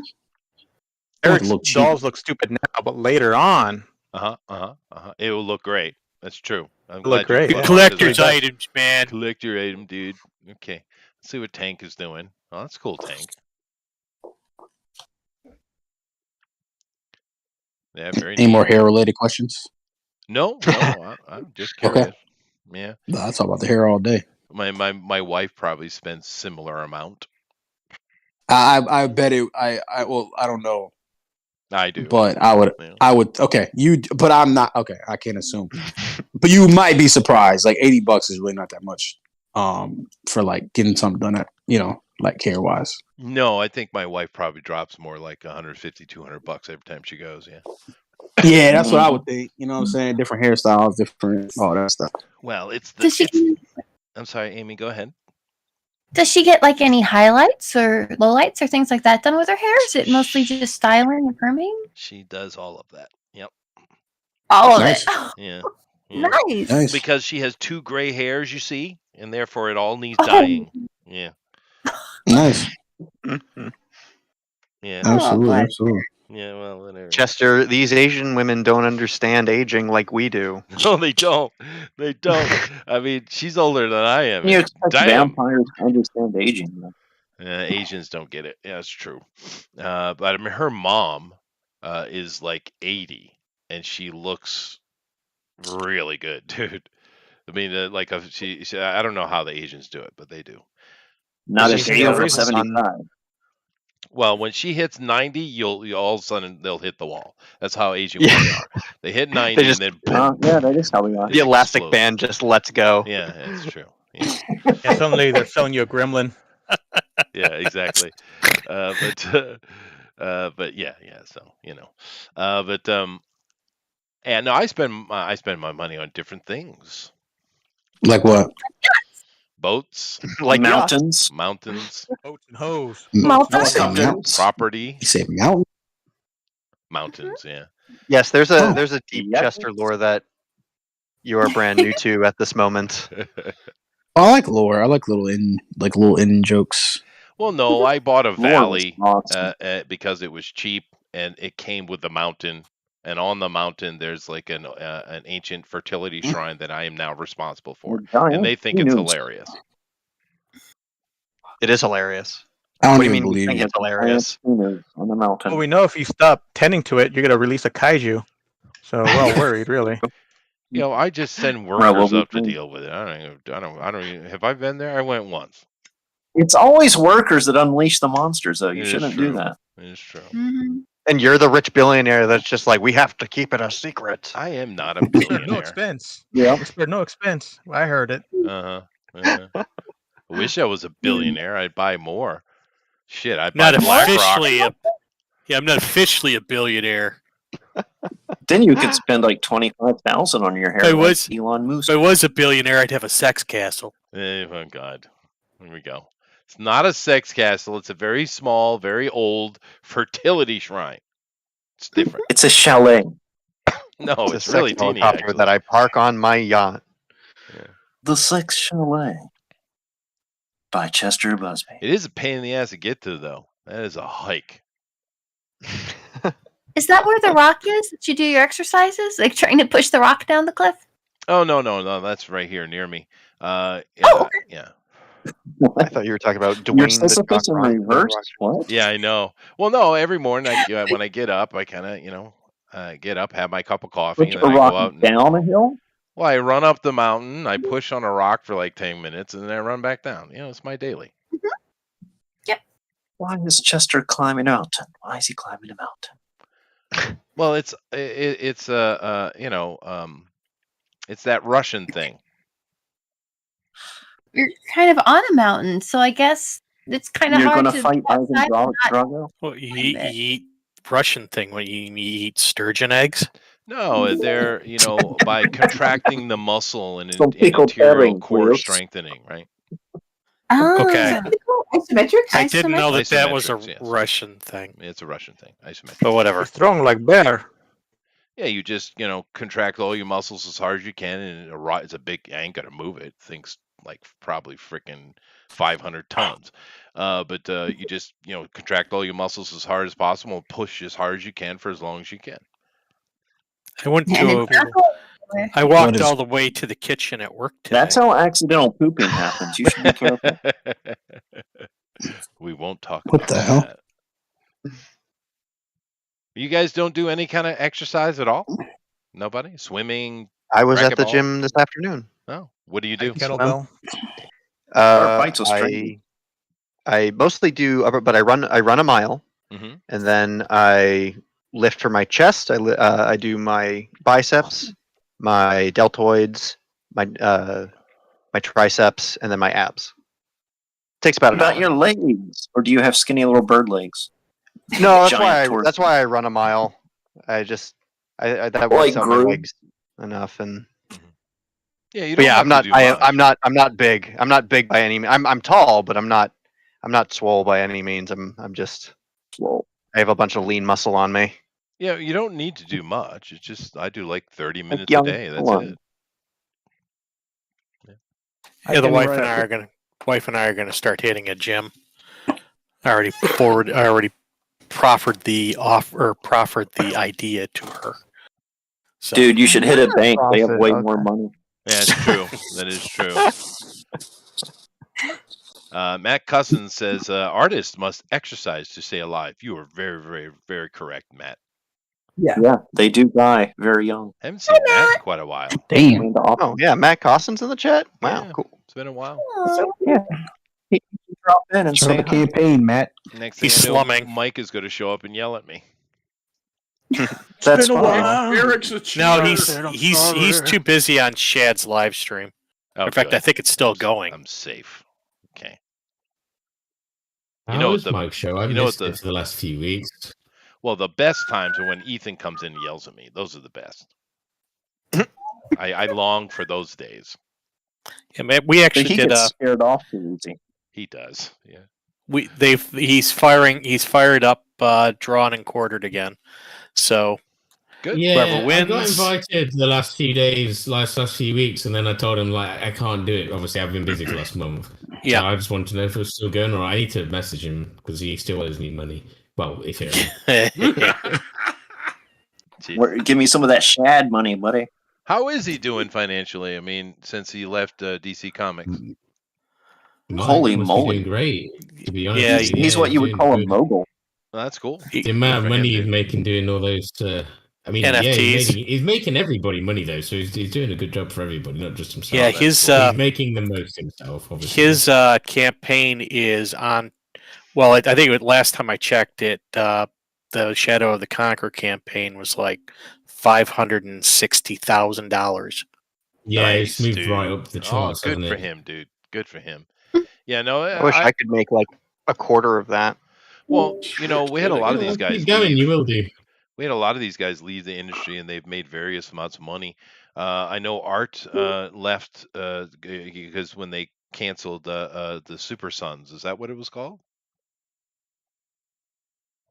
Eric's look cheap. dolls look stupid now, but later on, It will look great. That's true. I'm It'll look glad you great. brought it up, 'cause Collector's I- items, man. Collect your item, dude. Okay. Let's see what Tank is doing. Oh, that's cool, Tank. Yeah, very Any neat. more hair related questions? No, I'm just curious. Okay. Yeah. No, I talk about the hair all day. My wife probably spends similar amount. I bet it. I don't know. I do. But I would. Okay, but I'm not. Okay, I can't assume. But you might be surprised. Like $80 is really not that much. For like getting something done at like hair wise. No, I think my wife probably drops more like $150-$200 every time she goes. Yeah. Yeah, that's what I would think. You know what I'm saying? Different hairstyles, different all that stuff. Well, I'm sorry, Amy. Go ahead. Does she get like any highlights or lowlights or things like that done with her hair? Is it mostly just styling and perming? She does all of that. Yep. All of Nice. it. Yeah. Nice. Because she has 2 gray hairs, you see, and therefore it all needs Oh. dyeing. Yeah. Nice. Yeah. Absolutely, absolutely. Yeah, well, whatever. Chester, these Asian women don't understand aging like we do. No, they don't. They don't. I mean, she's older than I am. You and expect damn. vampires to understand aging. Though. Asians don't get it. Yeah, that's true. But I mean, her mom is like 80, and she looks really good, dude. I mean, like she, I don't know how the Asians do it, but they do. Not But a she's day still over raising 75. Well, when she hits 90, you'll all of a sudden they'll hit the wall. That's how Asian women are. They hit 90 just- and then boom. Yeah, that is how we are. The elastic band just lets go. Yeah, that's true. Yeah. yeah, suddenly they're selling you a gremlin. Yeah, exactly. But yeah. So and no, I spend my money on different things. Like what? Boats, Like mountains, mountains, Boats and hoes. Mountains. property, You say mountain? mountains. Yeah. Yes, there's Oh. a deep Chester lore that you are brand new to at this moment. I like lore. I like little in jokes. Well, no, I bought a Lore was valley awesome. because it was cheap and it came with the mountain. And on the mountain, there's like an ancient fertility shrine that I am now responsible for, and they think it's hilarious. It is hilarious. I don't What do you even mean you believe think it. it's hilarious? On the mountain. Well, we know if you stop tending to it, you're gonna release a kaiju. So we're all worried, really. I just send Right, well, workers we up to can- deal with it. I don't even. Have I been there? I went once. It's always workers that unleash the monsters, though. You It is shouldn't do true. that. It is true. Mm-hmm. And you're the rich billionaire that's just like, we have to keep it a secret. I am not a No billionaire. expense. Yeah. We spared no expense. I heard it. I wish I was a billionaire. I'd buy more. Shit, I'd Not buy BlackRock. officially I'm not officially a billionaire. Then you could spend like 25,000 on your hair. I like was- Elon Musk. If I was a billionaire, I'd have a sex castle. Oh God, here we go. It's not a sex castle. It's a very small, very old fertility shrine. It's different. It's a chalet. No, It's it's a really sex teeny. helicopter Actually. that I park on my yacht. The Sex Chalet by Chester Busby. It is a pain in the ass to get to, though. That is a hike. Is that where the rock is that you do your exercises? Like trying to push the rock down the cliff? Oh no, that's right here near me. Yeah, yeah. I thought you were talking about You're Dwayne the Sisyphus in Rock reverse? Rock. What? Yeah, I know. Well, no, every morning when I get up, I kind of get up, have my cup of coffee, Push and a then I go rock out. And, down a hill? well, I run up the mountain, I push on a rock for like 10 minutes, and then I run back down. It's my daily. Why is Chester climbing a mountain? Why is he climbing a mountain? Well, it's it's that Russian thing. You're kind of on a mountain, so I guess it's kind of You're hard gonna to fight be outside and not Drago? Well, you eat Russian thing when you eat sturgeon eggs. No, they're by contracting the muscle and Some pickled interior herring, core please. strengthening, right? Okay. Isometrics? I didn't know that was a Isometrics, yes. Russian thing. It's a Russian thing. Isometric. But whatever. He's strong like bear. Yeah, you just contract all your muscles as hard as you can, and it's a big. I ain't gonna move it. Things like probably freaking 500 tons. But you just contract all your muscles as hard as possible, and push as hard as you can for as long as you can. I went to. I walked all the way to the kitchen at work today. That's how accidental pooping happens. You should be careful. We won't talk What about the hell? that. You guys don't do any kind of exercise at all? Nobody? Swimming? I was at the racquetball? gym this afternoon. Oh, what do you do? Kettlebell. I mostly do, but I run a mile, Mhm. and then I lift for my chest. I do my biceps, my deltoids, my triceps, and then my abs. Takes about an About hour. your legs, or do you have skinny little bird legs? No, that's Giant why torso. that's why I run a mile. I that Like works out my Groot? legs enough, and Yeah, you but don't yeah, have I'm not. to do much. I'm not big. I'm not big by any means. I'm tall, but I'm not swole by any means. I'm just swole. I have a bunch of lean muscle on me. Yeah, you don't need to do much. It's just I do like 30 minutes a young day. That's one. it. Yeah, the wife and I are gonna start hitting a gym. I already proffered the idea to her. So. Dude, you should hit a bank. They have way more money. Yeah, it's true. That is true. Matt Cousins says artists must exercise to stay alive. You are very, very, very correct, Matt. Yeah, they do die very young. I haven't seen Matt in quite a while. Damn. Oh yeah, Matt Costins in the chat. Wow, Yeah, cool. It's been a while. Yeah. He can drop in and Shut say up, hi. campaign, Matt. Next thing He's I know, slumming. Mike is going to show up and yell at me. That's been a fine. while. Eric's a No, cheater. he's too busy on Shad's live stream. Oh, In fact, good. I think it's still going. I'm safe. Okay. How know what was the- Mike's show? I you know missed what it for the last few weeks. Well, the best times are when Ethan comes in and yells at me. Those are the best. I long for those days. Yeah, man, we But actually he did gets scared off too easy. He does. Yeah. he's fired up drawn and quartered again. So Good. Yeah, Whoever I got wins- invited the last few days, last few weeks, and then I told him like I can't do it. Obviously, I've been busy for the last month. Yeah. So I just wanted to know if it was still going, or I need to message him because he still owes me money. Well, if it. Give me some of that Shad money, buddy. How is he doing financially? I mean, since he left DC Comics. Mike Holy must be moly. doing great. To be honest, Yeah, with you. He's what you would doing call a good. mogul. Well, that's cool. The amount for of money him, he's dude. making doing all those. I mean, NFTs. he's making everybody money though, so he's doing a good job for everybody, not just himself. Yeah, that's his he's making the most himself. Obviously, his campaign is on. Well, I think last time I checked it, the Shadow of the Conqueror campaign was like $560,000. yeah, Nice, it's moved dude. right up the charts. Oh, good hasn't for it? him, dude. Good for him. Yeah, no, I wish I could make like a quarter of that. Well, we had a lot of these guys. Keep going, leave. you will do. We had a lot of these guys leave the industry, and they've made various amounts of money. I know Art left because when they canceled the Super Sons, is that what it was called?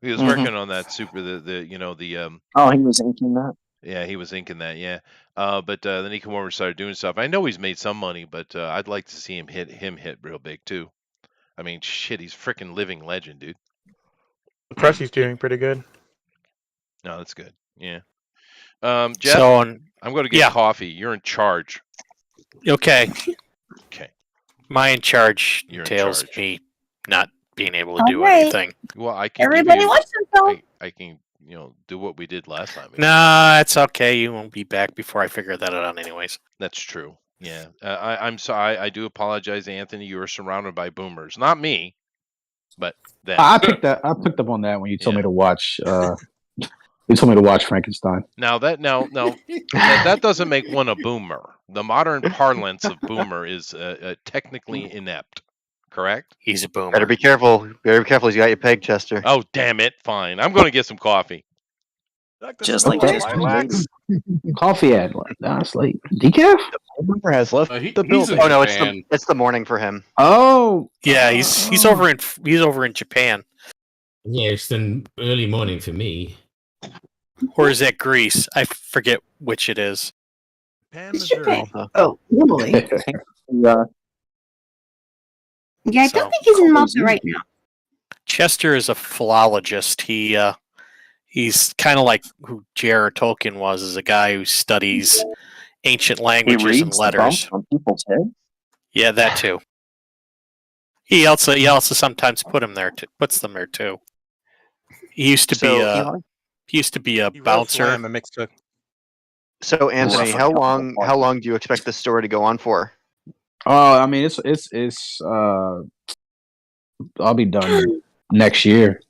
He was working on that super Oh, he was inking that. yeah, he was inking that, yeah. But then he came over and started doing stuff. I know he's made some money, but I'd like to see him hit real big too. I mean, shit, he's freaking living legend, dude. Crusty's doing pretty good. No, that's good. Yeah. Jeff, So I'm going to get coffee. You're in charge. Okay. Okay. My in charge You're in entails charge. me not being able to do Alright. anything. Well, I can. Everybody give you, wants themselves. I can, do what we did last time. Nah, it's okay. You won't be back before I figure that out, anyways. That's true. Yeah. I'm sorry. I do apologize, Anthony. You were surrounded by boomers. Not me, but them. I picked up on that when you told me to watch He told me to watch Frankenstein. Now that doesn't make one a boomer. The modern parlance of boomer is technically inept. Correct? He's a boomer. Better be careful. Better be careful. He's got you pegged, Chester. Oh, damn it! Fine, I'm going to get some coffee. Just like Chester. Coffee at that's late. Decaf? Boomer has left He's the building. Oh no, it's the morning for him. Oh, Yeah, he's over in Japan, Yeah, it's an early morning for me. or is that Greece? I forget which it is. It's Japan. Oh, Italy. Yeah. Yeah, I don't think he's in Malta right now. Chester is a philologist. He's kind of like who J.R.R. Tolkien was, as a guy who studies ancient languages and letters. On people's head. Yeah, that too. He also sometimes puts them there too. He used to be a bouncer. So Anthony, how long do you expect this story to go on for? Oh, I mean, it's I'll be done next year.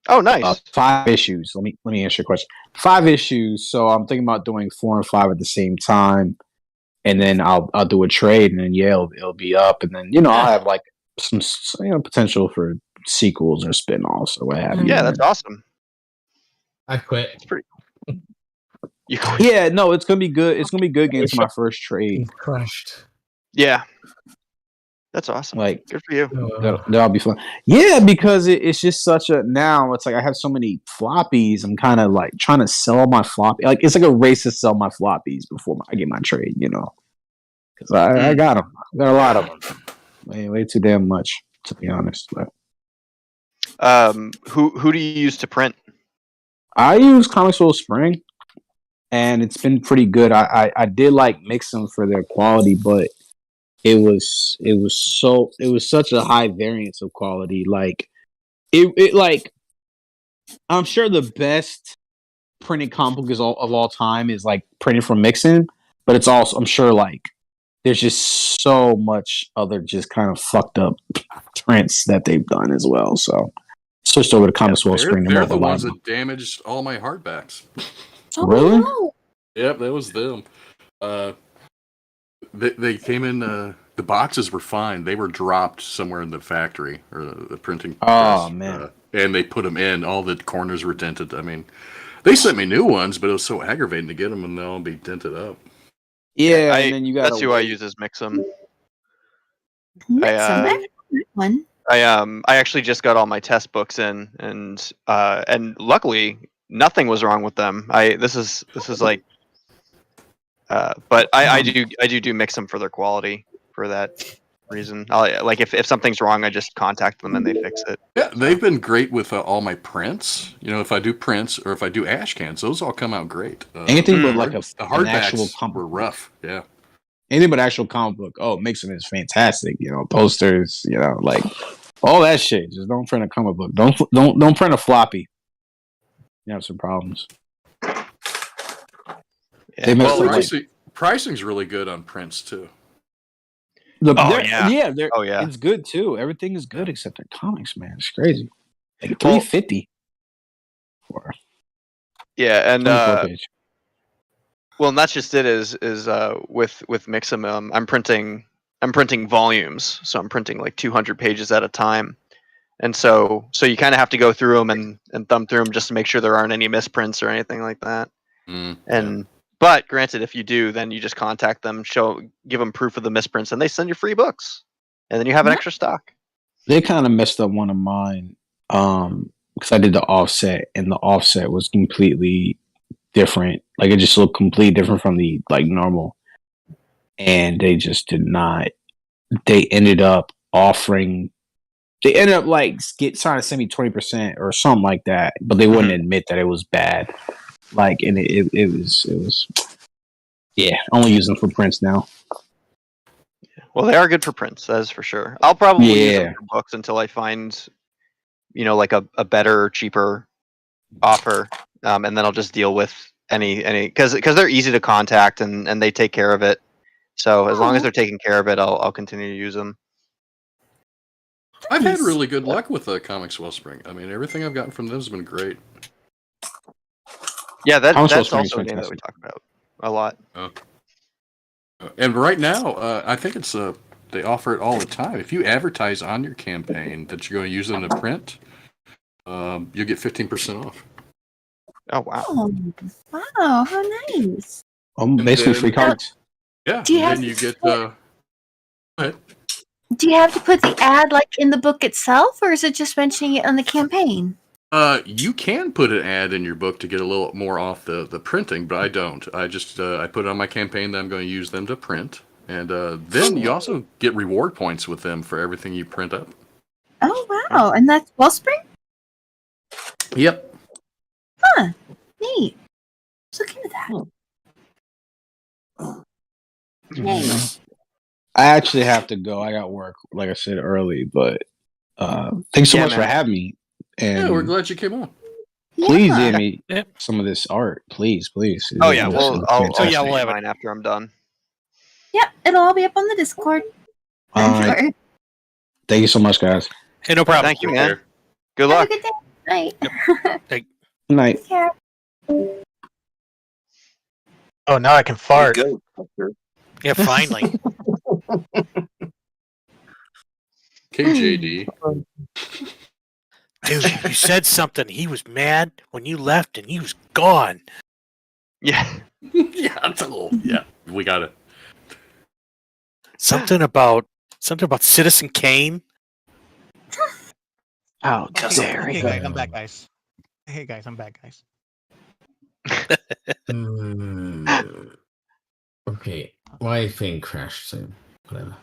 Oh, nice. 5 issues. Let me answer your question. 5 issues. So I'm thinking about doing 4 and 5 at the same time, and then I'll do a trade, and then it'll be up, and then I'll have like some potential for sequels or spin-offs or what have you. Yeah, that's awesome. I quit. It's pretty. Yeah, no, it's gonna be good. It's gonna be good getting to my first trade. Crushed. Yeah, that's awesome. Like, good for you. That'll be fun. Yeah, because it's just such a now. It's like I have so many floppies. I'm kind of like trying to sell my floppy. Like it's like a race to sell my floppies before I get my trade. Because I got them. I got a lot of them. Way too damn much, to be honest. But who do you use to print? I use Comics World Spring, and it's been pretty good. I did like mix them for their quality, but it was such a high variance of quality. Like it like I'm sure the best printed comic book of all time is like printed from Mixin, but it's also I'm sure like there's just so much other just kind of fucked up prints that they've done as well. So switched over to Comics World Spring. They're the ones that damaged all my hardbacks. Really? Yep, that was them. They came in. The boxes were fine. They were dropped somewhere in the factory or the printing press. Oh man! And they put them in. All the corners were dented. I mean, they sent me new ones, but it was so aggravating to get them and they'll all be dented up. Yeah, and then you got that's who I use as Mix'em. One. I actually just got all my test books in, and luckily nothing was wrong with them. This is like, but I do mix them for their quality for that reason. Like if something's wrong, I just contact them and they fix it. Yeah, they've been great with all my prints. If I do prints or if I do ash cans, those all come out great. Anything but like the an actual hardbacks were rough. Yeah. Anything but actual comic book. Oh, Mixin is fantastic. Posters. Like all that shit. Just don't print a comic book. Don't print a floppy. You have some problems. Yeah. Pricing's really good on prints too. It's good too. Everything is good except their comics, man. It's crazy. Like $350. Yeah, and well, and that's just it. Is with Mix'em, I'm printing volumes, so I'm printing like 200 pages at a time, and so you kind of have to go through them and thumb through them just to make sure there aren't any misprints or anything like that. But granted, if you do, then you just contact them, give them proof of the misprints, and they send you free books, and then you have an extra stock. They kind of messed up one of mine because I did the offset, and the offset was completely different. Like it just looked completely different from the normal, and they just did not. They ended up trying to send me 20% or something like that, but they wouldn't admit that it was bad. And it was only use them for prints now. Well, they are good for prints, that is for sure. I'll probably use them for books until I find, like a better, cheaper offer, and then I'll just deal with any because they're easy to contact and they take care of it. So as long as they're taking care of it, I'll continue to use them. I've had really good luck with Comics Wellspring. I mean, everything I've gotten from them has been great. Yeah, Palm Show that's Spring is also a game that we fantastic. talk about a lot. And right now, I think it's they offer it all the time. If you advertise on your campaign that you're going to use them to print, you'll get 15% off. Oh wow! Oh, wow, how nice. Basically then- free cards. Yeah, Do you and have then you to get. Go ahead. Do you have to put the ad like in the book itself, or is it just mentioning it on the campaign? You can put an ad in your book to get a little more off the printing, but I don't. I just I put it on my campaign that I'm going to use them to print, and then you also get reward points with them for everything you print up. Oh wow, and that's Wellspring? Yep. Huh. Neat. Let's look into that. Nice. I actually have to go. I got work, like I said early, but thanks so much for having me. And Yeah, we're glad you came on. please Yeah. give me some of this art, please. Oh It yeah, looks well, I'll fantastic. we'll have mine after I'm done. Yep, it'll all be up on the Discord. All I'm right. sure. Thank you so much, guys. Hey, no problem. Thank you, man. Good Have luck. a good day. Night. Good night. Take care. Oh, now I can fart. Go. Yeah, finally. KJD. Dude, you said something. He was mad when you left, and he was gone. Yeah. Yeah, we got it. Something about Citizen Kane. How Hey guys, I'm back, guys. Hey guys, I'm back, guys. Okay, my thing crashed, so whatever.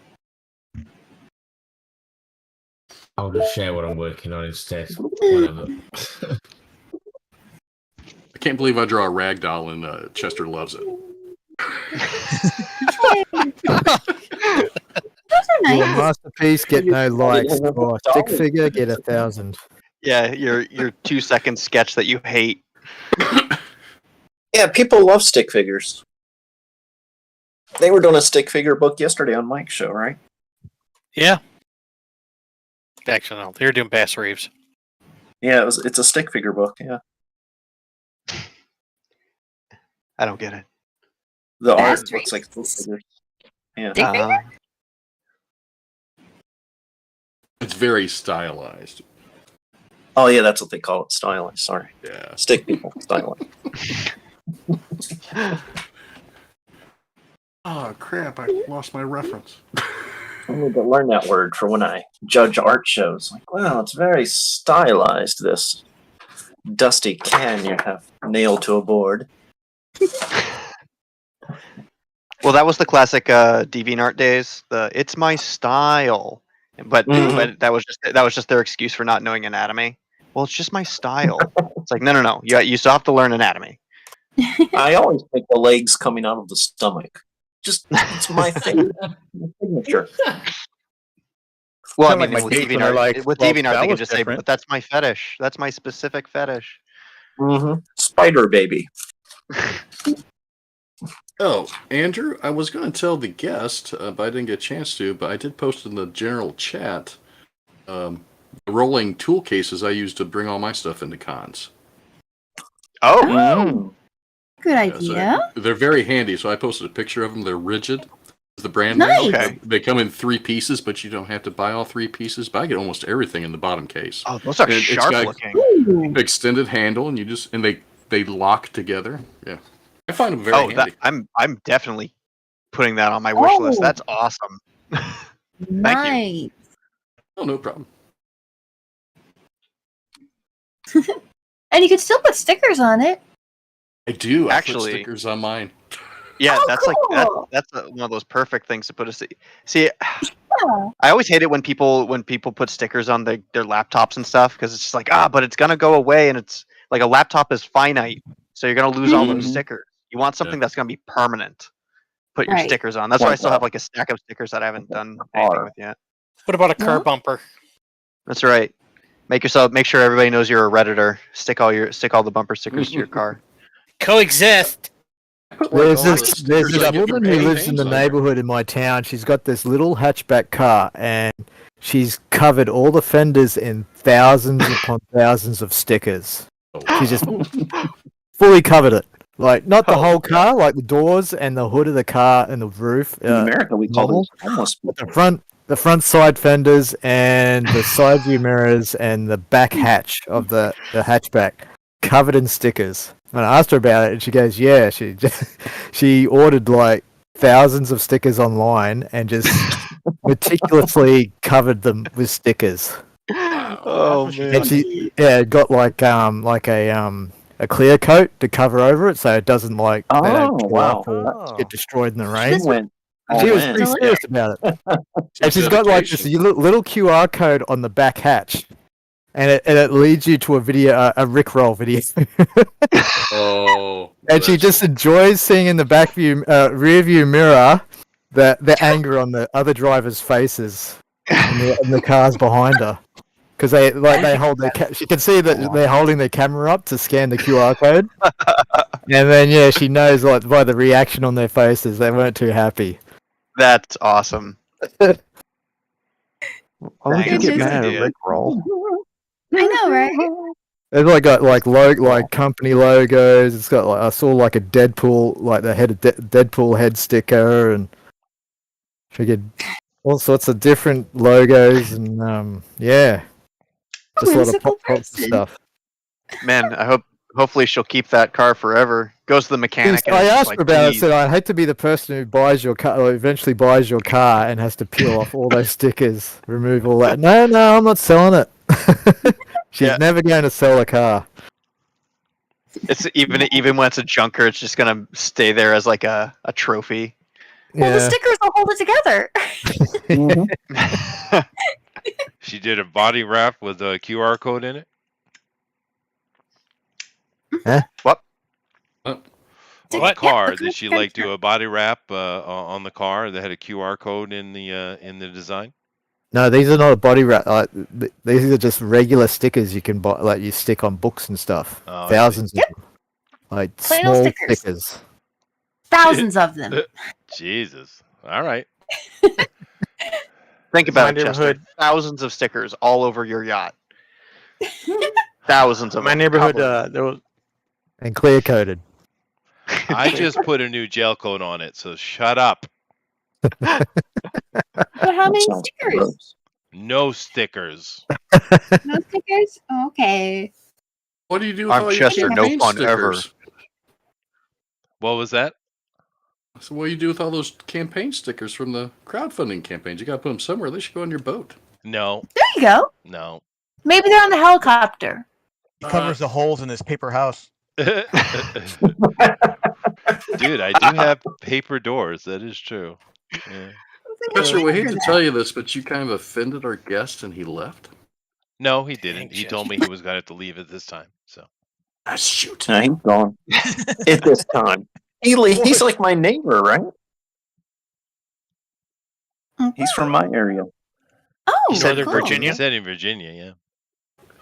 I'll just share what I'm working on instead. Whatever. I can't believe I draw a rag doll and Chester loves it. Those are Your nice. masterpiece get no likes. Or stick figure get 1,000. Yeah, your 2-second sketch that you hate. Yeah, people love stick figures. They were doing a stick figure book yesterday on Mike's show, right? Yeah. Actually, no. They were doing Bass Reeves. Yeah, it's a stick figure book. Yeah, I don't get it. the Bass art looks like stick figures. Yeah. Stick figure? It's very stylized. Oh yeah, that's what they call it. Stylized. Sorry. Yeah. Stick people. Stylized. Oh crap! I lost my reference. I need to learn that word for when I judge art shows. Like, wow, it's very stylized. This dusty can you have nailed to a board. Well, that was the classic DeviantArt days. It's my style, but that was just their excuse for not knowing anatomy. Well, it's just my style. It's like no. You still have to learn anatomy. I always think the legs coming out of the stomach. Just it's my thing. Signature. Well, I Kinda mean, like my with dates when they're DeviantArt, like, with well, DeviantArt, that they can was just say, different. "But that's my fetish. That's my specific fetish." Spider baby. Oh, Andrew, I was going to tell the guest, but I didn't get a chance to. But I did post in the general chat the rolling tool cases I use to bring all my stuff into cons. Oh. Good So idea. they're very handy. So I posted a picture of them. They're rigid. The brand Nice. name. Okay. They come in 3 pieces, but you don't have to buy all 3 pieces. But I get almost everything in the bottom case. Oh, those are And it's sharp got looking. Ooh. extended handle, and they lock together. Yeah, I find them very handy. I'm definitely putting that on my wish list. Oh. That's awesome. Nice. Oh, no problem. And you can still put stickers on it. I do. Actually- I put stickers on mine. Yeah, Oh, that's cool. that's one of those perfect things to put a. See, Yeah. I always hate it when people put stickers on their laptops and stuff because it's just like but it's gonna go away and it's like a laptop is finite, so you're gonna lose all those stickers. You want something that's gonna be permanent. Put your Right. stickers on. That's why I still have like a stack of stickers that I haven't done anything with yet. What about a car Yeah. bumper? That's right. Make sure everybody knows you're a Redditor. Stick all the bumper stickers to your car. Coexist. There's all the this stickers on your woman who lives in paintings the on there. neighborhood in my town. She's got this little hatchback car, and she's covered all the fenders in thousands upon thousands of stickers. She's just fully covered it. Like not the whole car, like the doors and the hood of the car and the roof. In America, we call normal. them homeless But people. the front side fenders and the side view mirrors and the back hatch of the hatchback covered in stickers. And I asked her about it, and she goes, "Yeah, she ordered like thousands of stickers online and just meticulously covered them with stickers." Oh man! And she got like a clear coat to cover over it, so it doesn't like they don't peel off or get destroyed in the rain. She was pretty serious about it. And she's got like this little QR code on the back hatch, and it leads you to a video, a Rickroll video. Oh. And she just enjoys seeing in the rear view mirror the anger on the other drivers' faces in the cars behind her. Because they hold she can see that they're holding their camera up to scan the QR code, and then she knows like by the reaction on their faces they weren't too happy. That's awesome. Why would you Thanks. get mad at Rickroll? I know, right? It's like got like company logos. It's got like I saw like a Deadpool, like the head of Deadpool head sticker, and figured all sorts of different logos, and just a lot of pop stuff. Man, hopefully she'll keep that car forever. Goes to the mechanic. And I it's just asked like, her about it. I "Please." said I'd hate to be the person who buys your car, or eventually buys your car, and has to peel off all those stickers, remove all that. No, I'm not selling it. She's never going to sell a car. It's even when it's a junker, it's just gonna stay there as like a trophy. Well, the stickers will hold it together. She did a body wrap with a QR code in it. Huh? What? On the car, did she like do a body wrap on the car that had a QR code in the design? No, these are not a body wrap. These are just regular stickers you can buy, like you stick on books and stuff. Oh, Thousands of them, like Plain old small stickers. stickers. Thousands of them. Jesus. All right. Think about My it, Chester. neighborhood- Thousands of stickers all over your yacht. Thousands of My them, neighborhood, probably. there was And clear coated. I just put a new gel coat on it, so shut up. But how many stickers? No stickers. No stickers? Okay. What do you do with I'm all your Chester, no campaign fun ever. stickers? What was that? So what do you do with all those campaign stickers from the crowdfunding campaigns? You got to put them somewhere. They should go on your boat. No. There you go. No. Maybe they're on the helicopter. he covers the holes in his paper house. Dude, I do have paper doors. That is true. Yeah. Chester, we hate to tell you this, but you kind of offended our guest and he left. No, he didn't. He told me he was going to have to leave at this time. So. Shoot. No, he's gone. At this time. He's like my neighbor, right? He's from my area. Oh, Northern cool. Virginia? He said in Virginia, yeah.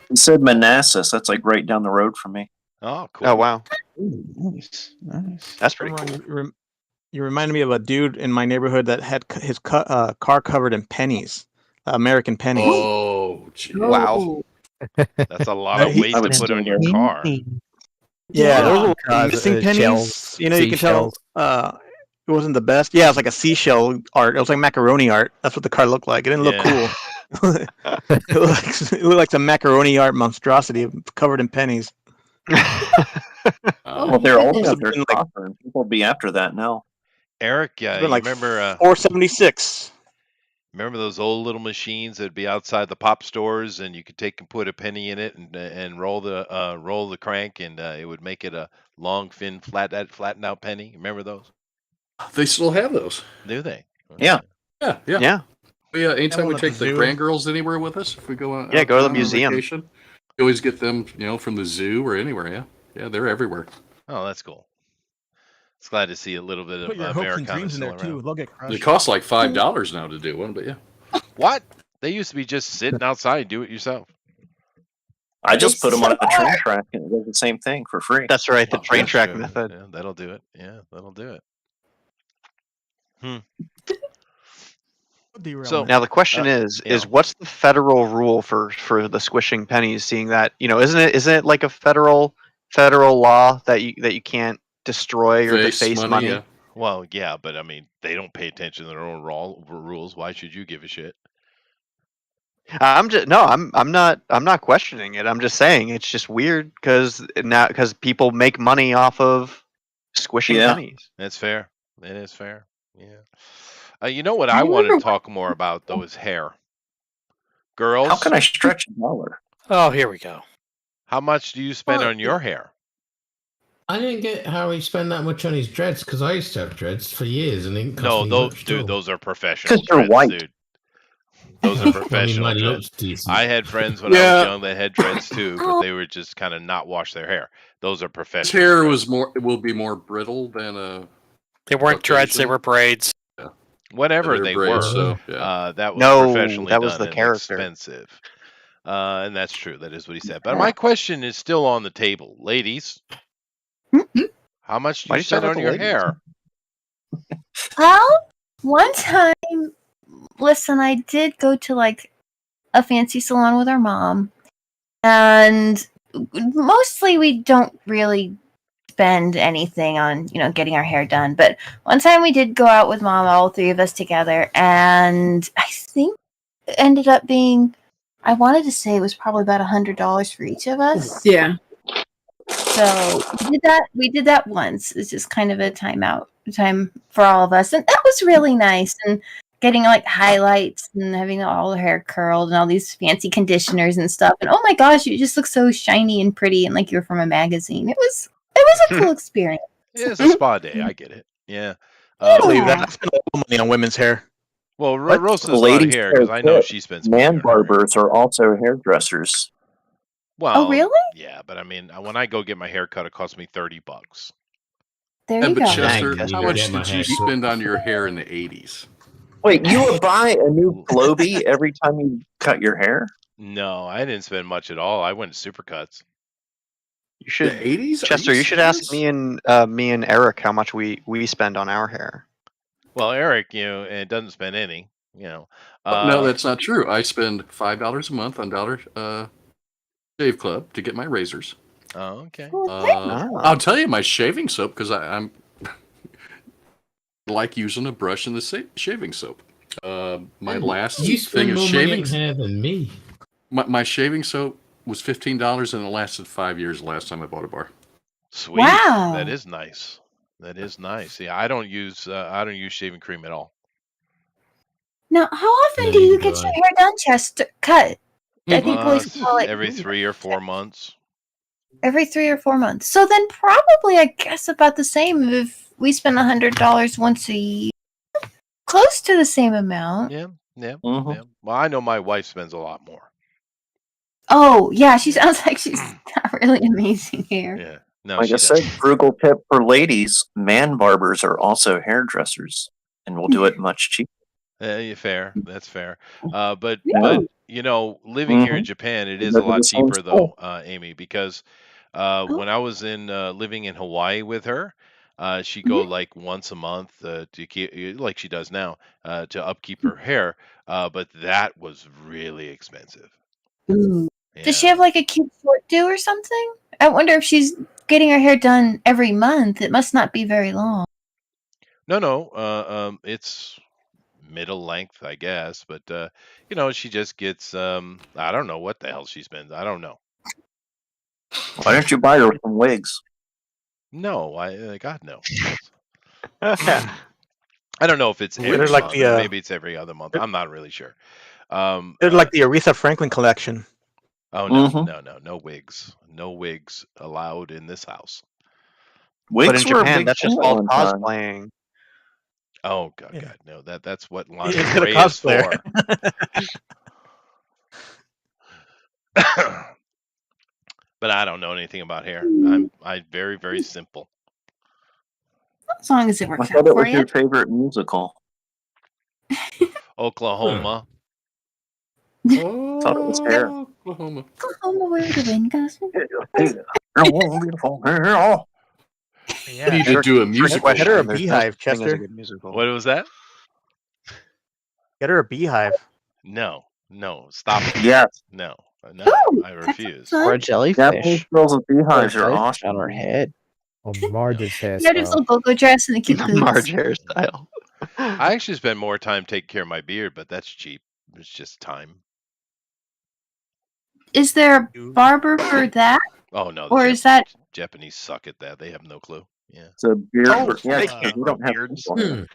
He said Manassas. That's like right down the road from me. Oh, cool. Oh wow, Nice. that's pretty cool. You reminded me of a dude in my neighborhood that had his car covered in pennies, American pennies. Oh, gee. Wow. That's a lot of weight to put on your car. Yeah, those little Cars, missing pennies. shells, You know, you can tell it wasn't the best. Yeah, it was like a seashell art. It was like macaroni art. That's what the car looked like. It didn't look cool. it looked like some macaroni art monstrosity covered in pennies. Well, they're old enough. They're Like- copper, and people will be after that now. Eric, It's you been like remember 476. remember those old little machines that'd be outside the pop stores, and you could take and put a penny in it and roll the crank, and it would make it a long, thin, flattened out penny. Remember those? They still have those. Do they? Yeah. Yeah. Yeah. Anytime we one at the take the zoo. grandgirls anywhere with us, if we go on, Yeah, go to the on museum. vacation, we always get them, from the zoo or anywhere. Yeah, they're everywhere. Oh, that's cool. It's glad to see a little bit of Put your hopes and Americana dreams in still there too. around. They'll get It crushed. costs like $5 now to do one, but yeah. What? They used to be just sitting outside and do it yourself. I just put them on a train track, and it does the same thing for free. That's right, the train That's track true. method. Yeah, that'll do it. Yeah, that'll do it. So Now the question is what's the federal rule for the squishing pennies? Seeing that isn't it like a federal federal law that you can't destroy or Face deface money, money. yeah. Well, yeah, but I mean, they don't pay attention to their own rules. Why should you give a shit? I'm not questioning it. I'm just saying it's just weird because people make money off of squishing pennies. That's fair. It is fair. Yeah. You know what I want to talk more about though is hair. Girls, How can I stretch a dollar? Oh, here we go. how much do you spend on your hair? I didn't get how he spent that much on his dreads because I used to have dreads for years and it didn't cost No, me those much. dude, those are professional 'Cause they're dreads, white. dude. Those are professional mine dreads. looks decent. I had friends when I Yeah. was young that had dreads too, but they would just kind of not wash their hair. Those are His professional. hair dreads. will be more brittle than a. They weren't dreads; they Caucasian. were braids. Whatever they're they braids, were. so, yeah. That was No, professionally that was done the and character. expensive. And that's true. That is what he said. But my question is still on the table, ladies. How much do Why you do you say spend that on to your ladies? hair? Well, one time, listen, I did go to like a fancy salon with our mom, and mostly we don't really spend anything on getting our hair done. But one time we did go out with mom, all three of us together, and I think it ended up being, I wanted to say it was probably about $100 for each of us. Yeah. So we did that once. It's just kind of a time for all of us, and that was really nice. And getting like highlights and having all the hair curled and all these fancy conditioners and stuff. And oh my gosh, you just look so shiny and pretty and like you're from a magazine. It was a cool experience. Yeah, it's a spa day. I get it. Yeah. I believe that. I spend a lot of money on women's hair. Well, What? Rosa's not Ladies' here hair because I know tip. she spends money Man on her hair. barbers are also hairdressers. Well, really? Yeah, but I mean, when I go get my hair cut, it costs me $30. There Yeah, you but go. Chester, Dang, how you much get my did you hair cut. spend on your hair in the 80s? Wait, you would buy a new Globee every time you cut your hair? No, I didn't spend much at all. I went to Supercuts. You should, The 80s? Are Chester. You should ask serious? me and Eric how much we spend on our hair. Well, Eric, it doesn't spend any. No, that's not true. I spend $5 a month on Dollar Shave Club to get my razors. Oh, okay. I'll tell you my shaving soap because I'm like using a brush in the shaving soap. My last You thing spend of more money shaving on hair than me. my shaving soap was $15 and it lasted 5 years the last time I bought a bar. Sweet. Wow. That is nice. That is nice. Yeah, I don't use shaving cream at all. Now, how often Yeah, do you neither get do your I. hair done, Chester? Cut. I think boys It's call it every 3 or 4 months. every 3 or 4 months. So then probably, I guess, about the same if we spend $100 once a year. Close to the same amount. Yeah. Mm-hmm. Yeah. Well, I know my wife spends a lot more. Oh, yeah, she sounds like she's got really amazing hair. Yeah. No, Like she I said, doesn't. frugal tip for ladies: man barbers are also hairdressers, and will do it much cheaper. Yeah, fair. That's fair. But Yeah. living here in Mhm. Japan, it They is go a to lot the same cheaper school. though, Amy, because when I was living in Hawaii with her, she'd go like once a month to keep, like she does now, to upkeep her hair. But that was really expensive. Ooh. Yeah. Does she have like a cute short do or something? I wonder if she's getting her hair done every month. It must not be very long. No. It's middle length, I guess. But she just gets I don't know what the hell she spends. I don't know. Why don't you buy her some wigs? No, God no. I don't know if it's They're every like month. the, Maybe it's every other month. I'm not really sure. they're like the Aretha Franklin collection. Oh no, Mhm. no wigs, no wigs allowed in this house. But in Wigs were a Japan, big that's thing just at called one time. cosplaying. Oh God, Yeah. no, that's what He's a lingerie is cosplayer. for. But I don't know anything about hair. I'm very, very simple. As long as it I works thought out it for was you. your favorite musical. Oklahoma. Thought it was hair. Oklahoma. Oklahoma, where the wind goes. Oh, beautiful hair. You need to do a musical. Get her a There's no beehive, such thing as a Chester. good musical. What was that? Get her a beehive. No, stop it. Yes. No. No, Ooh, I that sounds refuse. fun. Or a jellyfish. Japanese girls with beehives Or a are jellyfish on awesome. her head. Or Marge's You have this hairstyle. little go-go dress and the cute boots. Marge hairstyle. I actually spend more time taking care of my beard, but that's cheap. It's just time. Is there a barber for that? Oh no, Or is that Japanese suck at that. They have no clue. Yeah. It's a beard. Oh, Yeah, speaking because we don't have beards. people here.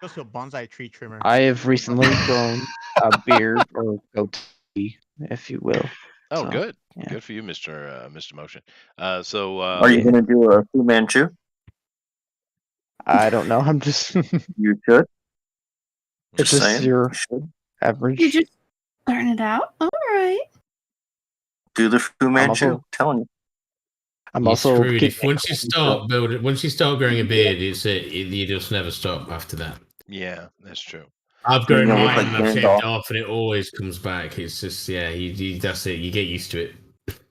Goes to a bonsai tree trimmer. I have recently grown a beard or goatee, if you will. Oh, So, good. yeah. Good for you, Mr. Motion. Are you going to do a Fu Manchu? I don't know. I'm just. You should. It's Just just saying. your You should. average. you're just starting it out? All right. Do the Fu Manchu. also- Telling you. I'm You're also. screwed. If once you start growing a beard, it's it. You just never stop after that. Yeah, that's true. I've grown You're gonna mine look and like I've shaved Gandalf. it off, and it always comes back. It's just that's it. You get used to it.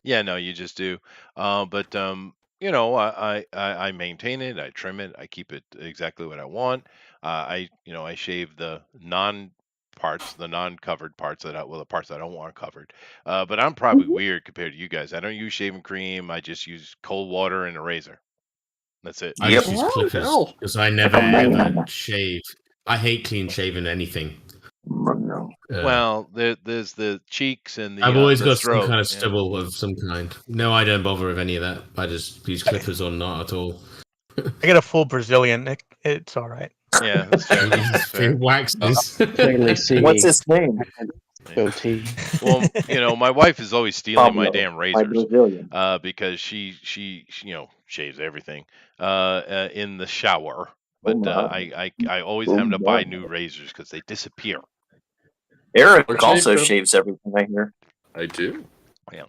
Yeah, no, you just do. But you know, I maintain it. I trim it. I keep it exactly what I want. I shave the non-covered parts the parts that I don't want covered. But I'm probably weird compared to you guys. I don't use shaving cream. I just use cold water and a razor. That's it. I Yep. just use Oh, clippers hell. because I never ever shave. I hate clean shaving anything. No. Well, there's the cheeks and I've always got some throat. kind of Yeah. stubble of some kind. No, I don't bother with any of that. I just use clippers or not at all. I get a full Brazilian. It's all right. Yeah, that's fair. That's fair. Waxes. Clearly see What's his name? goatee. Well, my wife is always stealing my Pablo, damn my razors Brazilian. because she shaves everything in the shower. Oh, But my. I always Oh, have to buy my. new razors because they disappear. Eric Or also shave them. shaves everything I hear. I do. Yeah.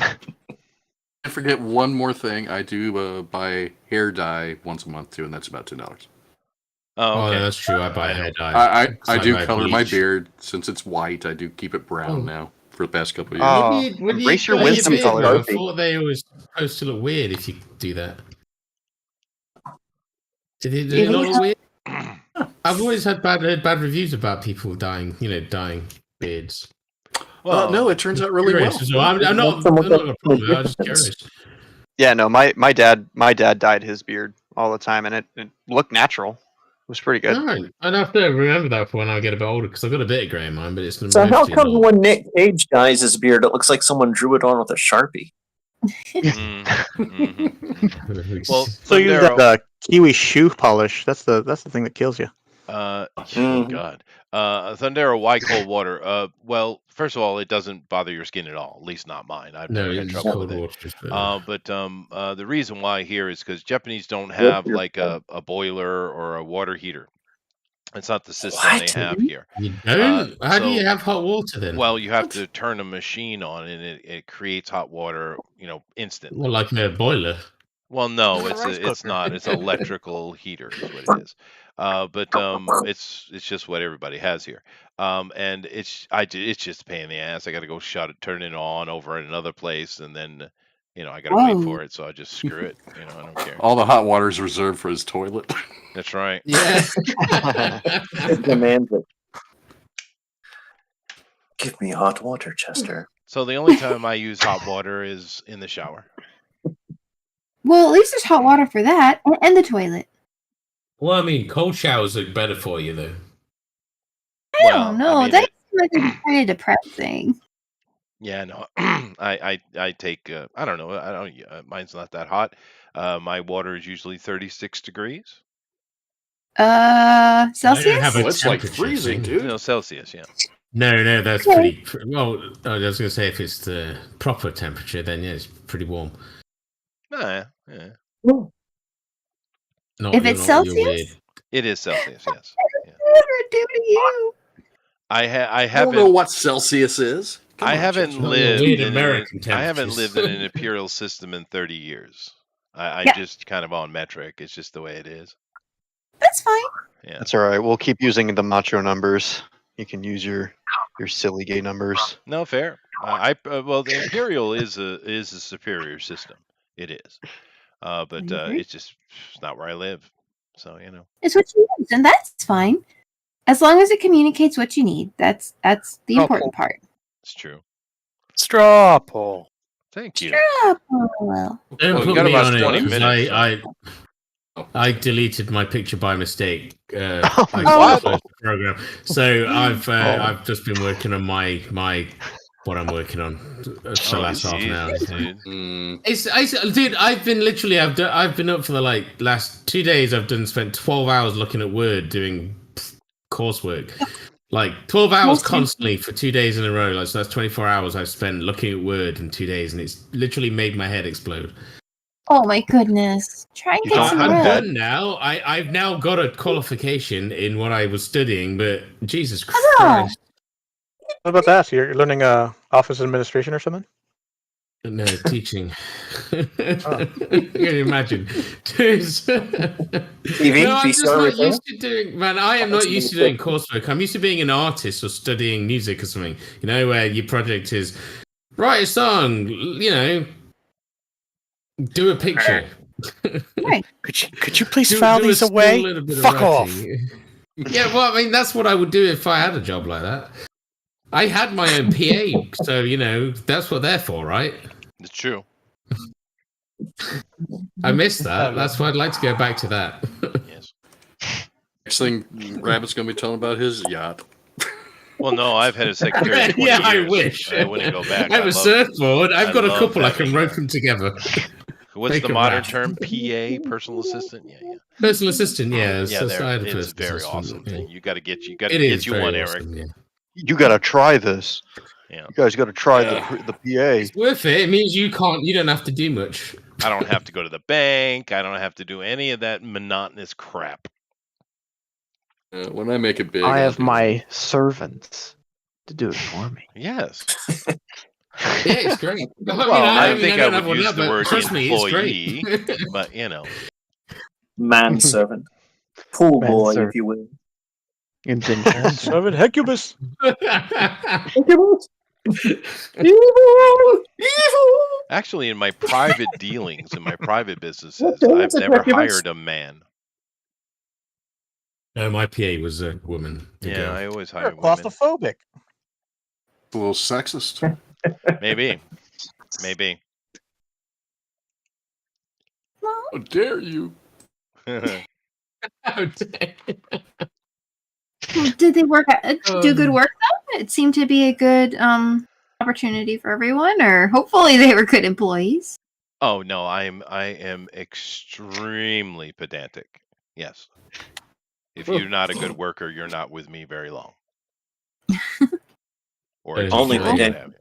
I forget one more thing. I do buy hair dye once a month too, and that's about $10. Oh, okay. no, that's true. I buy hair dye. I do buy color my bleach. beard since it's white. I do keep it brown now for the past couple of years. Oh, embrace your dye your wisdom beard, color. though, I thought they was supposed to look weird if you do that. Did it not look weird? I've always had bad reviews about people dyeing beards. Well, no, it turns out really well. Curious, so I'm not a problem. I was just curious. Yeah, no, my dad dyed his beard all the time, and it looked natural. It was pretty good. All right. I'd have to remember that for when I get a bit older because I've got a bit of grey in mine, but it's So how mostly come not. when Nick Cage dyes his beard, it looks like someone drew it on with a Sharpie? Well, So use Thundero, that kiwi shoe polish. That's the thing that kills you. oh Mhm. God, Thundero, why cold water? Well, first of all, it doesn't bother your skin at all. At least not mine. I've No, never had it's trouble cold with it. water. Is better. But the reason why here is because Japanese don't Yep, have you're like fine. a boiler or a water heater. It's not the system What? they have here. You don't? How do you So, have hot water then? well, you have to turn a machine on, and it creates hot water, instantly. Well, like a boiler. Well, no, It's a rice it's cooker. not. It's an electrical heater, is what it is. But it's just what everybody has here. And it's just a pain in the ass. I got to go turn it on over at another place, and then I got to wait for it. So I just screw it. I don't care. All the hot water is reserved for his toilet. That's right. Yeah. It demands it. Give me hot water, Chester. So the only time I use hot water is in the shower. Well, at least there's hot water for that, and the toilet. Well, I mean, cold showers look better for you, though. I Well, don't know. I mean, That seems like it's kind of depressing. Yeah, no, I take I don't know, I don't mine's not that hot. My water is usually 36 degrees. I don't Celsius? have a Well, it's like temperature freezing, thing. dude. Celsius, yeah. No, that's Okay. pretty. Well, I was going to say if it's the proper temperature, then yeah, it's pretty warm. Nah, yeah. Not, If you're it's not, you're weird. Celsius? It is Celsius, yes. Yeah. What did it do to you? I I don't haven't know what Celsius is. Come I on, haven't Chester. Not your lived weird in American I haven't temperatures. lived in an imperial system in 30 years. I Yeah. just kind of on metric. It's just the way it is. That's fine. Yeah. That's all right. We'll keep using the macho numbers. You can use your silly gay numbers. No, fair. Well, the imperial is a superior system. It is. But Mhm. it's not where I live. So, It's what you use, and that's fine. As long as it communicates what you need. That's the important part. it's true. Straw poll. Thank you. Well, Don't Well, we put got me about on it 20 because minutes. I deleted my picture by mistake. What? I closed the program. So I've just been working on my what I'm working on for the last half an hour. Dude, I've been up for the last 2 days. Spent 12 hours looking at Word doing coursework. 12 hours constantly for 2 days in a row. So that's 24 hours I've spent looking at Word in 2 days, and it's literally made my head explode. oh my goodness! Try and get some I'm rest. done now. I've now got a qualification in what I was studying, but Jesus Huzzah! Christ. What about that? So you're learning office administration or something? No, teaching. Can you imagine? No, I'm just not used to doing. Man, I am not used to doing coursework. I'm used to being an artist or studying music or something. Where your project is write a song. Do a picture. Right. Could you please file these away? Fuck off. Yeah, well, I mean, that's what I would do if I had a job like that. I had my own PA, so that's what they're for, right? It's true. I missed that. That's why I'd like to go back to that. Yes. Next thing, Rabbit's going to be telling about his yacht. Well, no, I've had a secretary. For 20 Yeah, I years. wish. I wouldn't go back. I have a surfboard. I've got a couple. I can rope them together. What's Make the them modern laugh. term? PA, personal assistant. Yeah. Personal assistant, yeah. Yeah, I had a it's a personal very assistant, awesome yeah. thing. You got to get you is one, very Eric. awesome, yeah. You gotta try this. Yeah. You guys gotta try the PA. It's worth it. It means you don't have to do much. I don't have to go to the bank. I don't have to do any of that monotonous crap. When I make it big, I have my servants to do it for me. Yes. Yeah, it's great. I think I don't have would one use now, the but word trust me, it's employee, great. but Manservant. Pool boy, Manservant. if you will. Indentured. Servant Hecubus. Actually, in my private dealings, in my private businesses, I've never hired a man. No, my PA was a woman. Yeah, I always hire women. Claustrophobic. A little sexist. Maybe. How dare you? How dare you? Did they do good work though? It seemed to be a good opportunity for everyone, or hopefully they were good employees. Oh no, I am extremely pedantic. Yes. If you're not a good worker, you're not with me very long. Or Only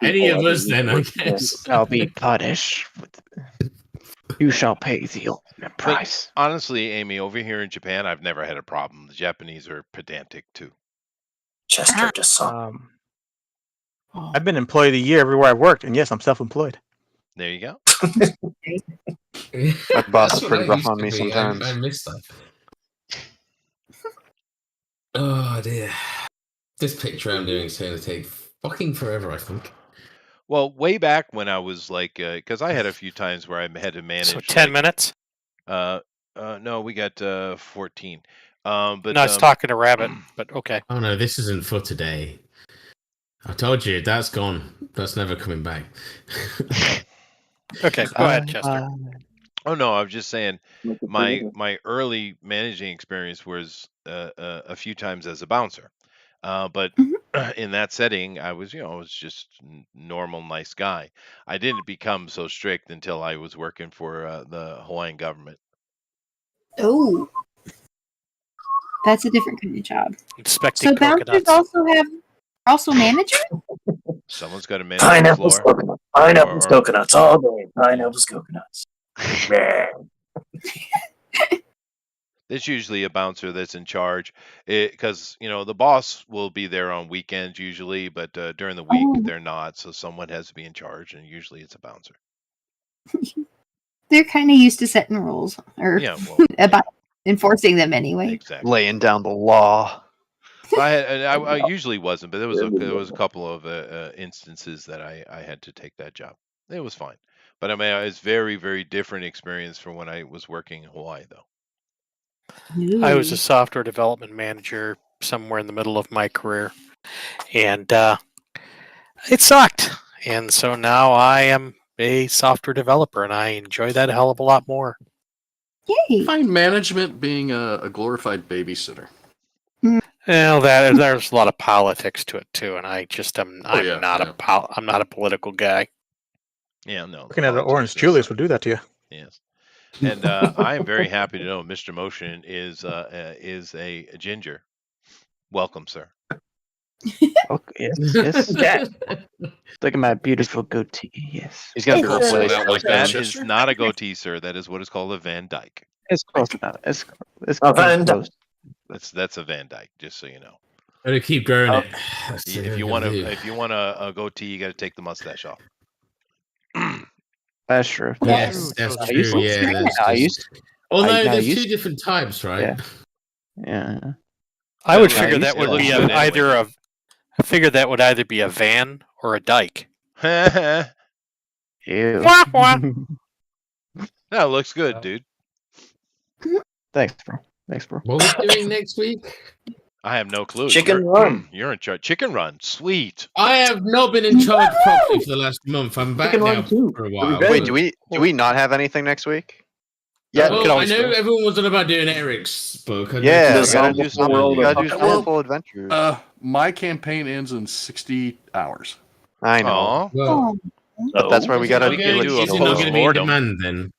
any of us, then I guess. Shall be punished. You shall pay the ultimate price. But honestly, Amy, over here in Japan, I've never had a problem. The Japanese are pedantic too. Chester just saw. I've been employee of the year everywhere I've worked, and yes, I'm self-employed. There you go. My boss is That's pretty what I rough used on to me be. sometimes. I miss that. Oh dear. This picture I'm doing is going to take fucking forever, I think. Well, way back when I was because I had a few times where I had to manage. So 10 minutes? No, we got 14. But no, I was talking to Rabbit, but okay. Oh no, this isn't for today. I told you, that's gone. That's never coming back. Okay, go ahead, Chester. Oh no, I was just saying my early managing experience was a few times as a bouncer. But in that setting, I was just normal, nice guy. I didn't become so strict until I was working for the Hawaiian government. Oh, that's a different kind of job. Inspecting So bouncers also managers? Someone's got to manage Pineapples, the floor. coconuts. Pineapples, coconuts all day. Pineapples, coconuts. It's usually a bouncer that's in charge, because the boss will be there on weekends usually, but during the week they're not. So someone has to be in charge, and usually it's a bouncer. They're kind of used to setting rules, or about enforcing them anyway. Exactly. Laying down the law. I usually wasn't, but there was a couple of instances that I had to take that job. It was fine, but I mean it's very, very different experience from when I was working in Hawaii, though. I was a software development manager somewhere in the middle of my career, and it sucked. And so now I am a software developer, and I enjoy that a hell of a lot more. Yay! I find management being a glorified babysitter. Well, there's a lot of politics to it too, and I just I'm not a political guy. Yeah, no. Looking at an orange Julius will do that to you. Yes. And I am very happy to know Mr. Motion is a ginger. Welcome, sir. Okay, yes. Look at my beautiful goatee. Yes. He's gonna be replaced. That is not a goatee, sir. That is what is called a Van Dyke. It's close enough. It's Van close. That's a Van Dyke, just so you know. Gotta keep growing it. If you want a goatee, you got to take the mustache off. That's true. Yes, that's true. Yeah, no, there's two different types, right? Yeah. I would figure that would be I figured that would either be a van or a dyke. Ew. That looks good, dude. Thanks, bro. What are we doing next week? I have no clue. Chicken Run. You're in charge. Chicken Run. Sweet. I have not been in charge properly for the last month. I'm back now for a while. Wait, do we not have anything next week? Yeah, well, I know everyone was on about doing Eric's book. Yeah, gotta do Soulful Adventures. My campaign ends in 60 hours. I know. Well, but that's why we gotta do it. Is it not going to be in demand then?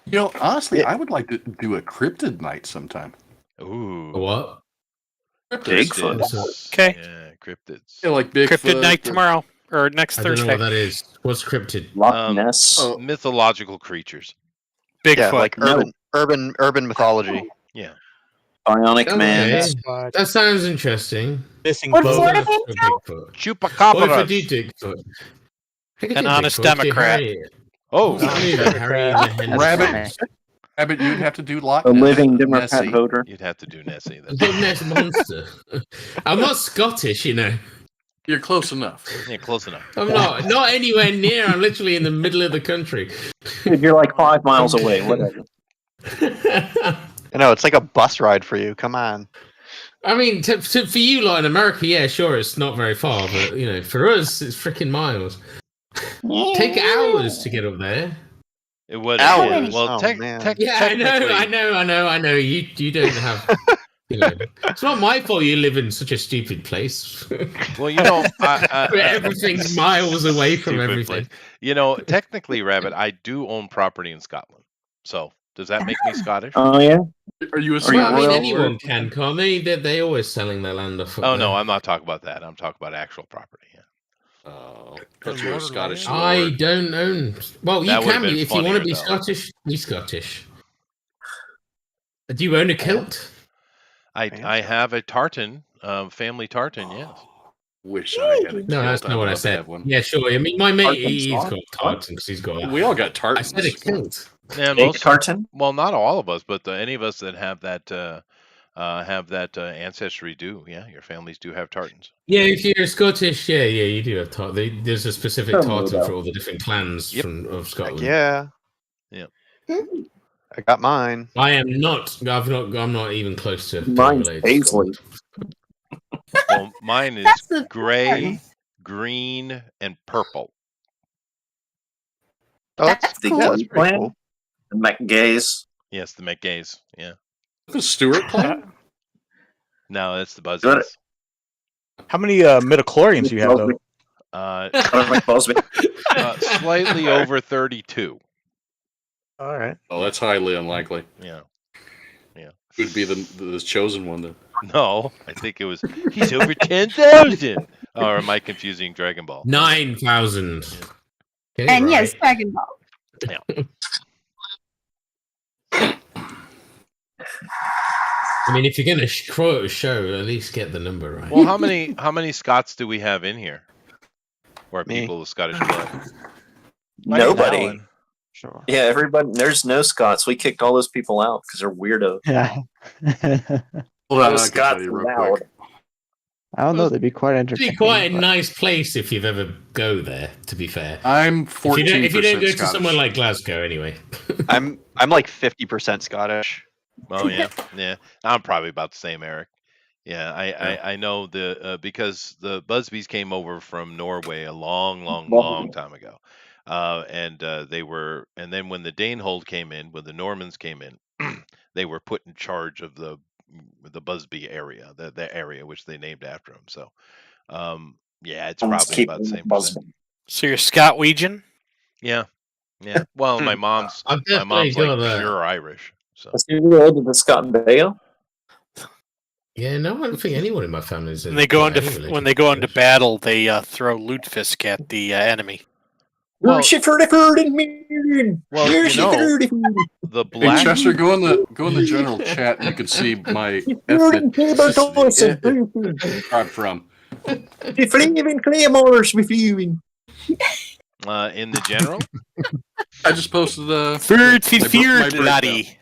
You know, honestly, I would like to do a cryptid night sometime. Ooh. What? Bigfoot. Okay. Yeah, cryptids. Yeah, like Bigfoot. Cryptid night tomorrow or next Thursday. I don't know what that is. What's cryptid? Loch Ness. Mythological creatures. Bigfoot. Yeah, like urban mythology. Yeah. Bionic Man. That sounds interesting. Missing What boat. Florida name tell? Chupacabra. What if I do Bigfoot? An honest Democrat. Oh. Rabbit, you'd have to do Loch A Ness. living Democrat Nessie. voter. You'd have to do Nessie. Loch Ness monster. I'm not Scottish, you know. You're close enough. Yeah, close enough. I'm not anywhere near. I'm literally in the middle of the country. Dude, you're like 5 miles away. Whatever. I know, it's like a bus ride for you. Come on. I mean, for you lot in America, yeah, sure, it's not very far, but you know, for us, it's freaking miles. Take hours to get up there. It would. Hours. Well, Yeah, I know. You don't have. You know, it's not my fault you live in such a stupid place. Well, you know, where everything's miles away from everything. Place. You know, technically, Rabbit, I do own property in Scotland. So, does that make me Scottish? Oh yeah. Are you a I mean, anyone can, can't they? They're always selling their land off. Oh no, I'm not talking about that. I'm talking about actual property. Yeah. Oh, but you're a Scottish. I don't own. Well, you That can would've be been if you want to be funnier, though. Scottish. Be Scottish. Do you own a kilt? I have a tartan, family tartan. Yes. Wish I had a No, that's kilt. not what I I'd love to said. have one. Yeah, sure. I mean, my mate, Tartan he's sock? got tartan because he's got. We all got I tartans. said a kilt. And Big most tartan. Well, not all of us, but any of us that have that ancestry do. Yeah, your families do have tartans. Yeah, if you're Scottish, yeah, you do have tartan. There's a specific Totally tartan though. for all the different clans of Scotland. Yeah. Yeah. I got mine. I am not. I'm not even close to. Mine's related. paisley. Well, mine is That's the gray, green, and purple. Oh, That's cool. Yeah, that's pretty cool. The McGays. Yes, the McGays. Yeah. The Stewart clan? No, that's the Good. Buzzies. How many midichlorians do you have though? Slightly over 32. All right. Oh, that's highly unlikely. Yeah. Yeah. Who'd be the chosen one then? No, I think it was. He's over 10,000. Or am I confusing Dragon Ball? 9,000. Okay, And right. yes, Dragon Ball. Yeah. I mean, if you're going to quote a show, at least get the number right. Well, how many Scots do we have in here? Or Me. people with Scottish blood? Nobody. Sure. Yeah, everybody. There's no Scots. We kicked all those people out because they're weirdos. Yeah. Hold on, No I can Scots tell you real allowed. quick. I don't know. They'd be quite It's entertaining. actually quite a but- nice place if you've ever go there, to be fair. I'm If 14% you don't go to Scottish. somewhere like Glasgow, anyway. I'm like 50% Scottish. Oh yeah, yeah. I'm probably about the same, Eric. Yeah, I know because the Busbys came over from Norway a long, long, long time ago, and then when the Danehold came in, when the Normans came in, they were put in charge of the Busby area, the area which they named after them. So, yeah, it's probably about the same percent. So you're Scotwegian? Yeah, yeah. Well, my mom's I've my definitely mom's like got a. pure Irish. So Is he related to Scott Baio? Yeah, no, I don't think anyone in my family is. When they go into battle, they throw lutefisk at the enemy. Well, well, you know, the Hey black. Chester, go in the general chat, and you can see my Jordan ethnicity. Where I'm from. The flaming claymores with you. In the general. I just posted the laddie.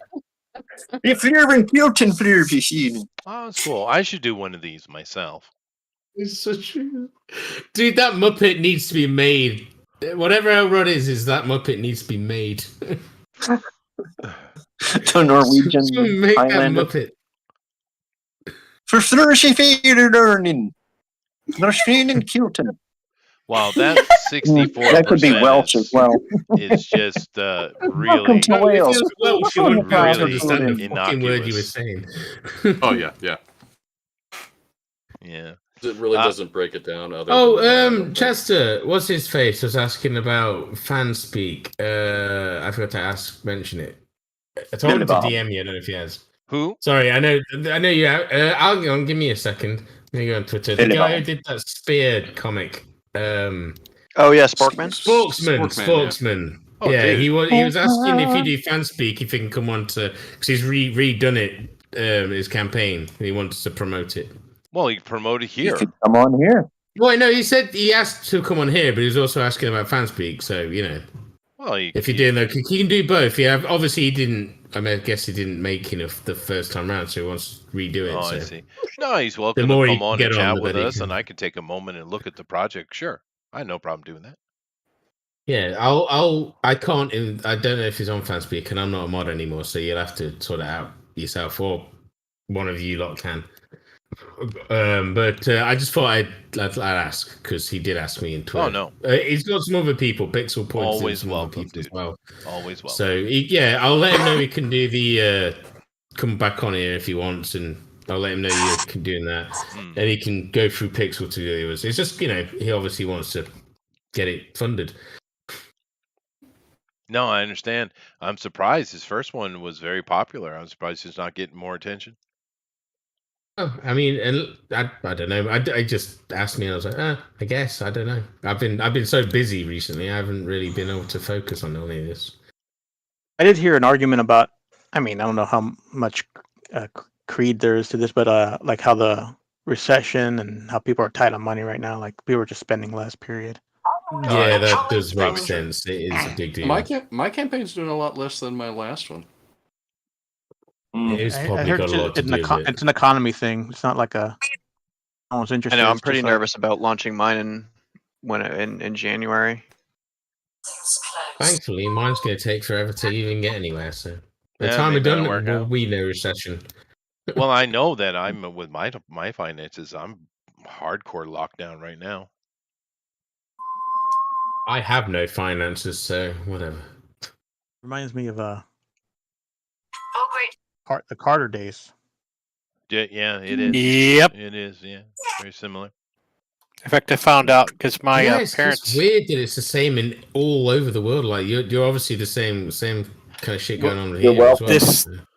The flaming Kilton flare machine. Oh, that's cool. I should do one of these myself. It's such dude. That Muppet needs to be made. Whatever Elrod is that Muppet needs to be made. The Norwegian Make that Highlander. Muppet. For Thursday fair learning. Northfield and Kilton. Wow, that 64%. That could be Welsh as well. Is just really. Welcome to Wales. Welsh, you wouldn't Really understand the fucking word you were innocuous. saying. Oh yeah. Yeah. It really doesn't break it down. Chester, what's his face? Was asking about fan speak. I forgot to mention it. I told him to DM you. I don't know if he has. Who? Sorry, I know you. Hang on, give me a second. Let me go on Twitter. The guy who did that Spear comic. Oh yeah, Sporkman. Sporksman. Oh, yeah, dude. he was asking if you do fan speak, if he can come on to because he's redone it. His campaign. He wanted to promote it. Well, he promoted here. You could come on here. Well, no, he said he asked to come on here, but he was also asking about fanspeak. So Well, if you're doing that, he can do both. Yeah, obviously he didn't. I mean, I guess he didn't make enough the first time round, so he wants to redo it. Oh, so. I see. No, he's welcome The to more come he on can and get on, chat the with better he us, can. and I could take a moment and look at the project. Sure, I have no problem doing that. Yeah, I can't. I don't know if he's on fanspeak, and I'm not a mod anymore, so you'll have to sort it out yourself, or one of you lot can. But I just thought I'd ask because he did ask me in Twitter. Oh no, he's got some other people. Pixel points always some welcome, other people dude. as well. Always welcome. So yeah, I'll let him know he can do the come back on here if he wants, and I'll let him know you can do that, and he can go through Pixel to the others. It's just he obviously wants to get it funded. No, I understand. I'm surprised. His first one was very popular. I'm surprised he's not getting more attention. Oh, I mean, and I don't know. I just asked me, and I was like, I guess I don't know. I've been so busy recently. I haven't really been able to focus on any of this. I did hear an argument about. I mean, I don't know how much creed there is to this, but like how the recession and how people are tight on money right now. Like people are just spending less. Period. Yeah, that does make sense. It is a big deal. My campaign's doing a lot less than my last one. It's I probably heard got a lot to do with it. it's an economy thing. It's not like a. I was I interested. know. I'm It's pretty just like- nervous about launching mine in January. Thankfully, mine's going to take forever to even get anywhere. So by the Yeah, time we're maybe that'll done, work will out. we know recession? Well, I know that I'm with my finances. I'm hardcore lockdown right now. I have no finances, so whatever. Reminds me of the Carter days. Yeah, it is. Yep. It is. Yeah, very similar. In fact, I found out because my It's parents. weird that it's the same in all over the world. Like you're obviously the same kind of shit going on You're here as well.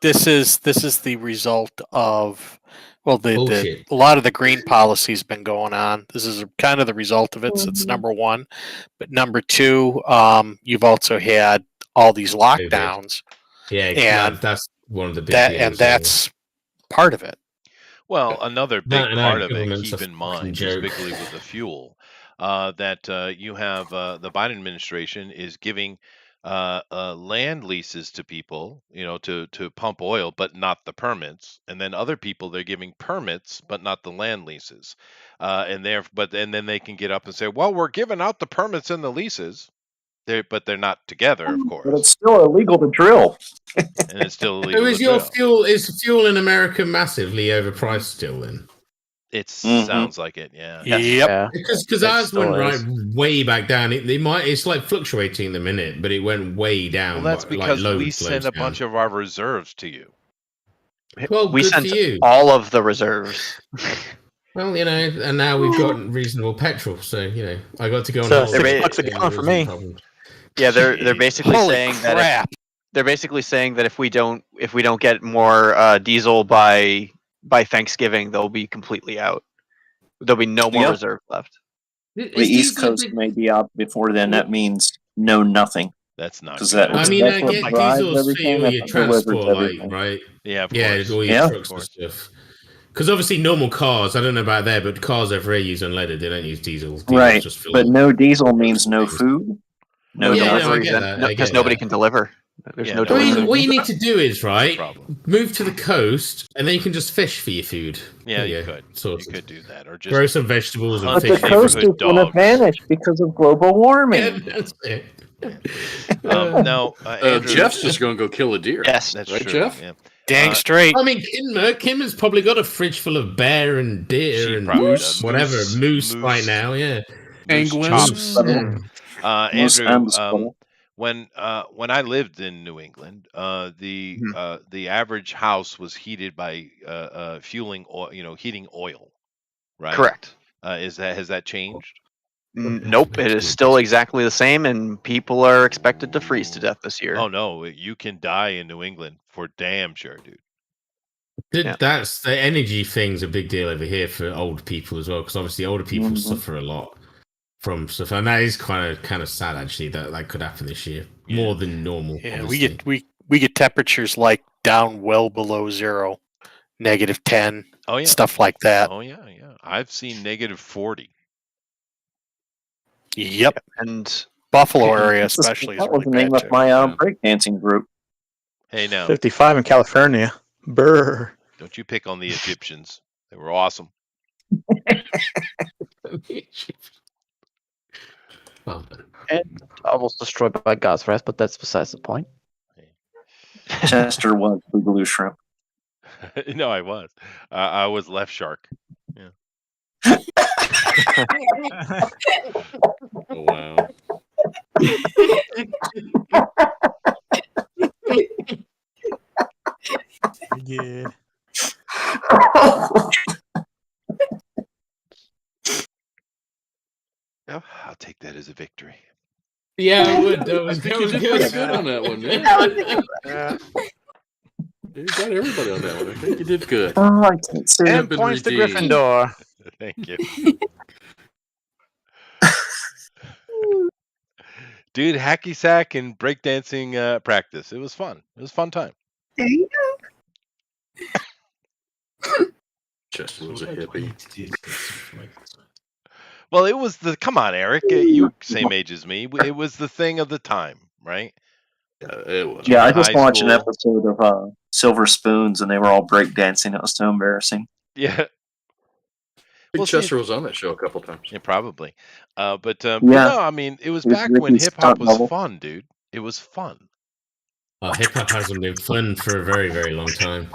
This is the result of a Bullshit. lot of the green policy's been going on. This is kind of the result of it. So it's number one, but number two, you've also had all these lockdowns. Yeah, and that's one of the big and that's part of it. Well, another big That and our part of it, government's keep a in mind, fucking joke. particularly with the fuel, that you have the Biden administration is giving land leases to people, to pump oil, but not the permits, and then other people they're giving permits, but not the land leases, and then they can get up and say, well, we're giving out the permits and the leases, but they're not together, of course, But it's still illegal to drill. and it's still illegal. So is to your drill. fuel in America massively overpriced still then? It sounds like it, yeah. Yep. Because ours went right way back down. It's like fluctuating in the minute, but it went way down. Well, that's because like we sent a bunch of our reserves to you. Well, we good sent for you. all of the reserves. Well, and now we've got reasonable petrol, so I got to go on. So holiday. $6 a gallon for me. Yeah, they're basically Holy saying crap. they're basically saying that if we don't get more diesel by Thanksgiving, they'll be completely out. There'll be no more reserve left. The East Coast may be out before then. That means nothing. That's not good. That, I mean, I get diesel's for your transport, right? Yeah, of yeah, course. all your trucks and stuff. Because obviously, normal cars, I don't know about there, but cars over here use unleaded. They don't use diesel. Diesel's Right, just but no diesel means no food, no deliveries, I get because nobody can deliver. There's no I delivery. mean, what you need to do is move to the coast, and then you can just fish for your food. Yeah, you could. You could do that, or just grow some vegetables and But fish. the coast is going to vanish because of global warming. That's it. No, Andrew, Jeff's just going to go kill a deer. Yes, that's right, true. Jeff? Yeah. Dang straight. I mean, Kim has probably got a fridge full of bear and deer and does. moose right now. Yeah, Penguins. Andrew, when I lived in New England, the average house was heated by heating oil, right? Correct. Has that changed? Nope, it is still exactly the same, and people are expected to freeze to death this year. Oh no, you can die in New England for damn sure, dude. That's the energy thing's a big deal over here for old people as well, because obviously older people suffer a lot from stuff, and that is kind of sad actually that could happen this year more than normal. Yeah, obviously. we get temperatures like down well below zero, -10. Oh yeah, stuff like that. Oh yeah. I've seen -40. Yep, and Buffalo area especially. That was the name of my breakdancing group. Hey now, 55 in California. Brr. don't you pick on the Egyptians? They were awesome. And almost destroyed by God's wrath, but that's besides the point. Chester was Boogaloo Shrimp. No, I was. I was Left Shark. Yeah. Oh, wow. Yeah. Oh, I'll take that as a victory. Yeah, I would. That was You did pretty good on that one, man. You got everybody on that one. I think you did good. Oh, I can't see. And points to Gryffindor. Thank you. Dude, hacky sack and breakdancing practice. It was fun. It was a fun time. There you go. Chester was a hippie. Well, it was come on, Eric. You same age as me. It was the thing of the time, right? It was. Yeah, I just High watched an school. episode of Silver Spoons, and they were all breakdancing. It was so embarrassing. Yeah. I think Chester was on that show a couple times. Yeah, probably. But Yeah. no, I mean, it was It was back when Ricky's hip hop stunt was double. fun, dude. It was fun. Hip hop hasn't been fun for a very, very long time.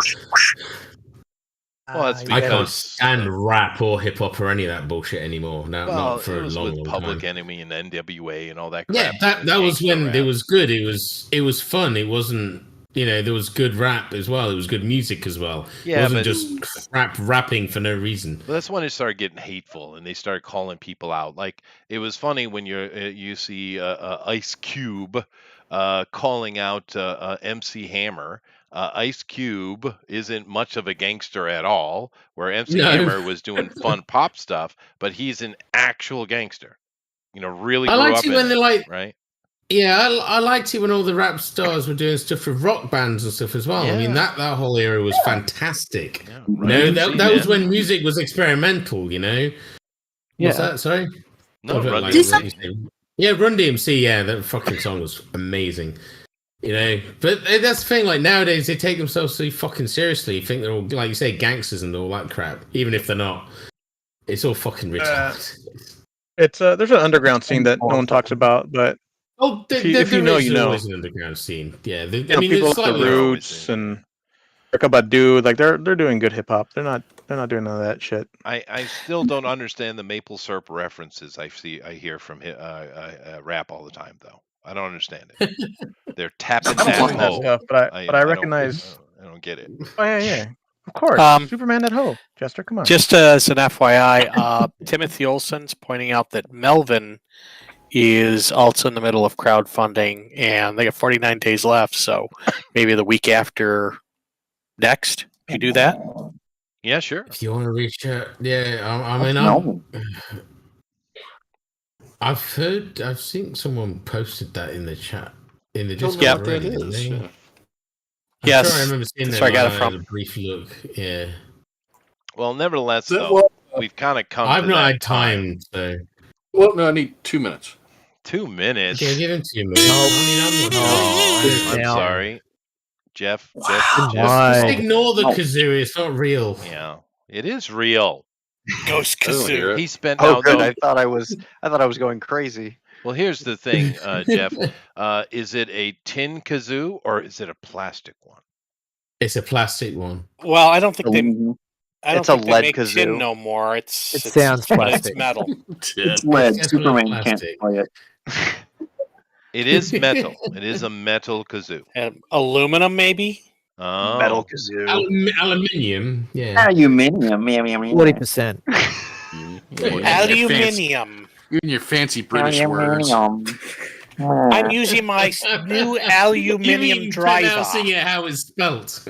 Well, it's I can't because stand rap or hip hop or any of that bullshit anymore. No, well, not for it a was long, with long Public time. Enemy and NWA and all that Yeah, crap. that was when Gangsta it rap. was good. It was fun. It wasn't, there was good rap as well. It was good music as well. Yeah, it wasn't but- just rapping for no reason. Well, that's when it started getting hateful, and they started calling people out. Like it was funny when you see Ice Cube calling out MC Hammer. Ice Cube isn't much of a gangster at all, where MC No. Hammer was doing fun pop stuff, but he's an actual gangster. Really I grew liked up it in when it, they right? Yeah, I liked it when all the rap stars were doing stuff with rock bands and stuff as well. I mean, that whole era was fantastic. Right. That was when music was experimental, What's that? Sorry? No, I Run like DMC. what you said. Yeah, Run DMC, yeah, that fucking song was amazing. But that's the thing, like nowadays they take themselves so fucking seriously. You think they're all, like you say, gangsters and all that crap, even if they're not. It's all fucking retarded. It's there's an underground scene that no one talks about, but Oh, if you know, you know. Always an underground scene. Yeah, I You know, mean, people it's like the slightly Roots and Erykah Badu, like they're doing good hip hop. They're not They're not doing none of that shit. I still don't understand the maple syrup references I hear from rap all the time though. I don't understand it. They're tapping I've that seen that hoe. stuff, but I recognize. I don't get it. Oh yeah, of course. Superman that hoe, Jester. Come on. Just as an FYI, Timothy Olsen's pointing out that Melvin is also in the middle of crowdfunding, and they got 49 days left. So maybe the week after next, you do that. Yeah, sure. If you want to reach out, I mean, I've seen someone posted that in the chat in the Don't know Discord what that already, didn't is, they? yeah. I'm Yes, sure I remember seeing that's that. where I got it when from. had a brief look, yeah. Well, nevertheless, That though, was- we've kind of come. I've to not that had time, so. Well, no, I need 2 minutes. 2 minutes. Okay, give him 2 minutes. I mean, I'm down. sorry, Jeff. Just ignore the kazoo. It's not real. Yeah, it is real. Ghost kazoo. He spent Oh, no, good. no. I thought I was going crazy. Well, here's the thing, Jeff. Is it a tin kazoo or is it a plastic one? It's a plastic one. Well, I don't think they. I don't It's a think they lead make kazoo. tin no more. It sounds but plastic. it's metal. It's lead. It's Superman definitely can't plastic. play it. It is metal. It is a metal kazoo. Aluminum, maybe. Oh. Metal kazoo. Aluminium. Yeah. Aluminium. 40%. Aluminium. You and your fancy British words. I'm using my new aluminium You mean driver. pronouncing it how it's spelt.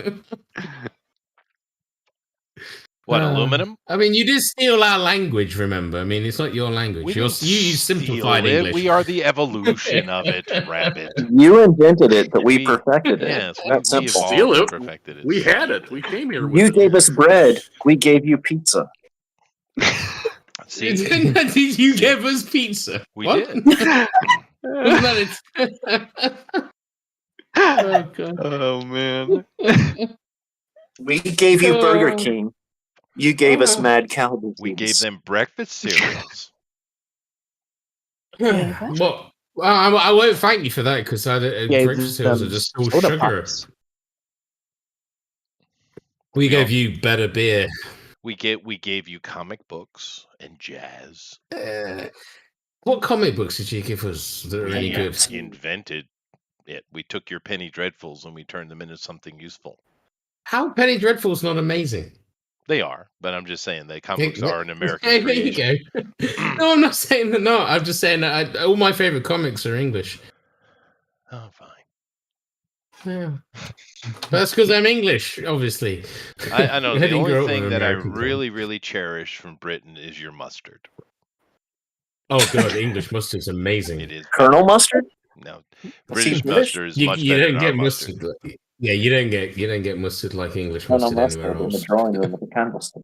What, aluminum? I mean, you did steal our language, remember? I mean, it's not your language. You use simplified Steal it. English. We are the evolution of it, Rabbit. You invented it, but we perfected it. Yes, That's we simple. evolved Steal and it. perfected it. We had it. We came here with You it. gave us bread. We gave you pizza. See, Did you give us pizza? we What? did. Wasn't that it? Oh, God. Oh man. We gave you Burger King. You gave us Mad Cow disease. We gave them breakfast cereals. Well, I won't thank you for that because breakfast cereals are just all soda sugar. pops. We gave you better beer. We gave you comic books and jazz. What comic books did you give us that are any good? We invented it. We took your penny dreadfuls and we turned them into something useful. How Penny Dreadful's not amazing? They are, but I'm just saying the comic books are an American Okay, there you creation. go. No, I'm not saying that. No, I'm just saying that all my favorite comics are English. Oh, fine. Yeah. That's because I'm English, obviously. I know I the didn't grow only up thing with that I American really, really cherish from Britain is your mustard. Oh god, English mustard's amazing. It is. Colonel Mustard? No, British? British mustard is much You better don't than our get mustard. mustard. Yeah, you don't get mustard like English Colonel mustard Mustard anywhere in the else. drawing room with a candlestick.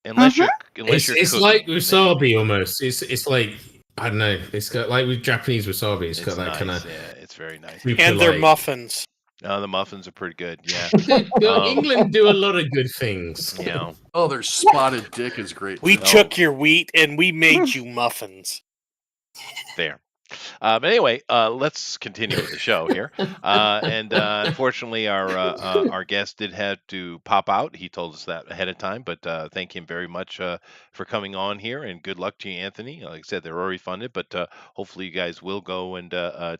Unless you're It's cooking, like then wasabi almost. It's like I don't know. It's got like with Japanese wasabi. It's got that nice. kind of. Yeah, it's very nice. And their muffins. Oh, the muffins are pretty good. Yeah. England do a lot of good things. Yeah. Oh, their spotted dick is great. We too. took your wheat and we made you muffins. Fair. But anyway, let's continue with the show here. Unfortunately, our guest did have to pop out. He told us that ahead of time, but thank him very much for coming on here, and good luck to you, Anthony. Like I said, they're already funded, but hopefully you guys will go and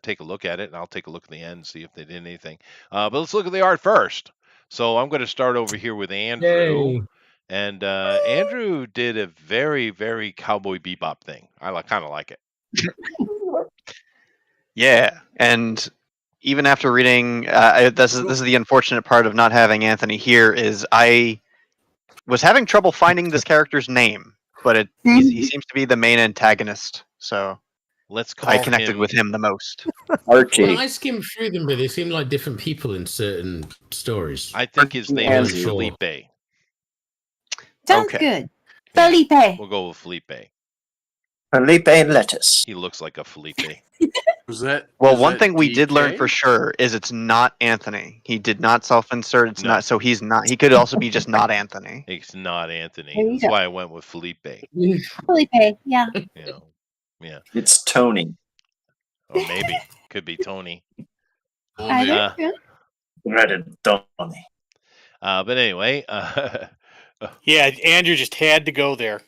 take a look at it, and I'll take a look at the end and see if they did anything. But let's look at the art first. So I'm going to start over here with Andrew. Yay. And Andrew did a very, very Cowboy Bebop thing. I kind of like it. Yeah, and even after reading, this is the unfortunate part of not having Anthony here is I was having trouble finding this character's name, but he seems to be the main antagonist, so I connected with him the most. Archie. Well, I skimmed through them, but they seem like different people in certain stories. I think his name is Felipe. Sounds good. Felipe. We'll go with Felipe. Felipe Lettuce. He looks like a Felipe. Was that? Well, one thing we did learn for sure is it's not Anthony. He did not self-insert. It's not, so he's not. He could also be just not Anthony. It's not Anthony. There you That's go. why I went with Felipe. Felipe, yeah. You know, yeah. It's Tony. Or maybe could be Tony. Dreaded Tony. But anyway, Yeah, Andrew just had to go there.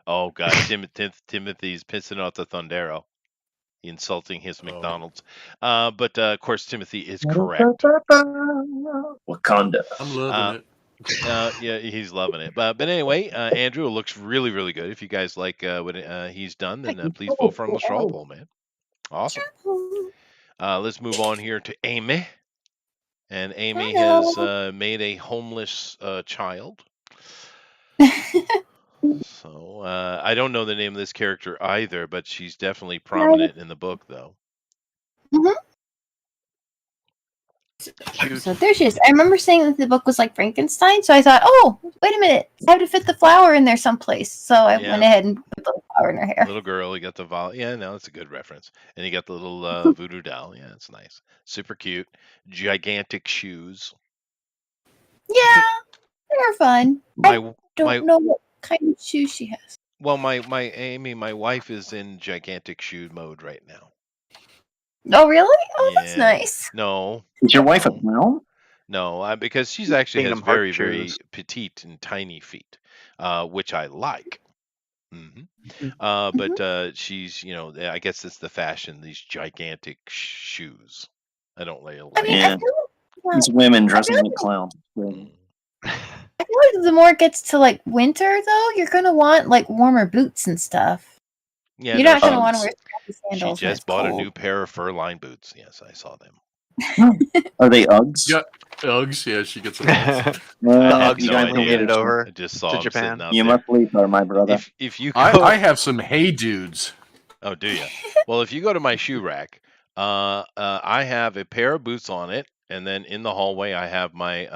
Oh God, Timothy's pissing out the Thundero, insulting his McDonald's. But of course, Timothy is correct. Wakanda. I'm loving it. Yeah, he's loving it. But anyway, Andrew, it looks really, really good. If you guys like what he's done, then please vote for him on the straw poll, man. Awesome. Let's move on here to Amy. And Amy has made a homeless child. So I don't know the name of this character either, but she's definitely prominent in the book, though. So there she is. I remember saying that the book was like Frankenstein, so I thought, oh, wait a minute, I have to fit the flower in there someplace. So I went ahead and put the flower in her hair. Little girl, you got the Yeah, no, that's a good reference. And you got the little voodoo doll. Yeah, it's nice. Super cute. Gigantic shoes. Yeah, they're fun. I don't my- know what kind of shoes she has. Well, my Amy, my wife is in gigantic shoe mode right now. Oh, really? Oh, that's nice. No. Is your wife a clown? No, because she's actually has Kingdom Hearts very, very shoes. petite and tiny feet, which I like. But she's, I guess it's the fashion, these gigantic shoes. I don't like it. Yeah. These women dressing like clowns. I feel like the more it gets to like winter, though, you're gonna want like warmer boots and stuff. Yeah, you're not gonna want to wear strappy She sandals. when just it's bought a cold. new pair of fur-lined boots. Yes, I saw them. Are they Uggs? Yeah, Uggs. Yeah, she gets some Uggs. The Uggs you finally made it over I just saw to them Japan. sitting out You there. must leave her, my brother. If you go, I have some Hey Dudes. Oh, do you? Well, if you go to my shoe rack, I have a pair of boots on it, and then in the hallway I have my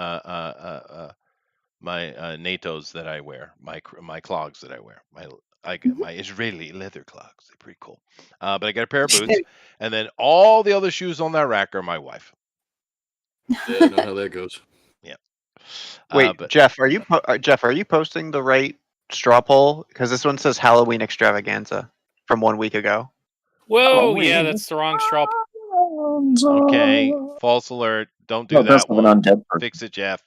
NATOs that I wear, my clogs that I wear, my Israeli leather clogs. They're pretty cool. But I got a pair of boots, and then all the other shoes on that rack are my wife. Yeah, I know how that goes. Yeah. Wait, but Jeff, are you posting the right straw poll? Because this one says Halloween extravaganza from 1 week ago. Whoa, yeah, that's the wrong straw. Okay, false alert. Don't do No, that's that of an one. undead person. Fix it, Jeff.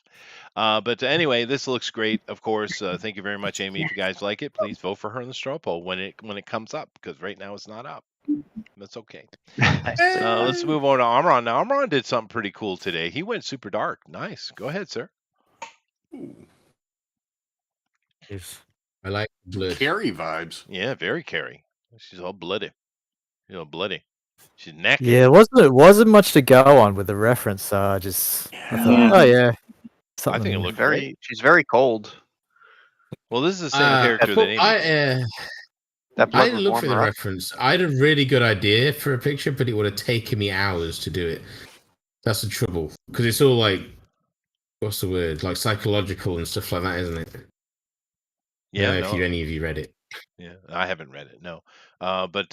But anyway, this looks great. Of course, thank you very much, Amy. If you guys like it, please vote for her in the straw poll when it comes up, because right now it's not up. That's okay. Let's move on to Amron. Now, Amron did something pretty cool today. He went super dark. Nice. Go ahead, sir. I like blood. Carrie vibes. Yeah, very Carrie. She's all bloody. Bloody. She's naked. Yeah, wasn't much to go on with the reference. So I just I thought, oh yeah, I think it looked very. great. She's very cold. Well, this is the same character that Amy. That I blood didn't would look for warm the her up. reference. I had a really good idea for a picture, but it would have taken me hours to do it. That's the trouble, because it's all like, what's the word? Like psychological and stuff like that, isn't it? Yeah, If any of you read it. Yeah, I haven't read it. No, but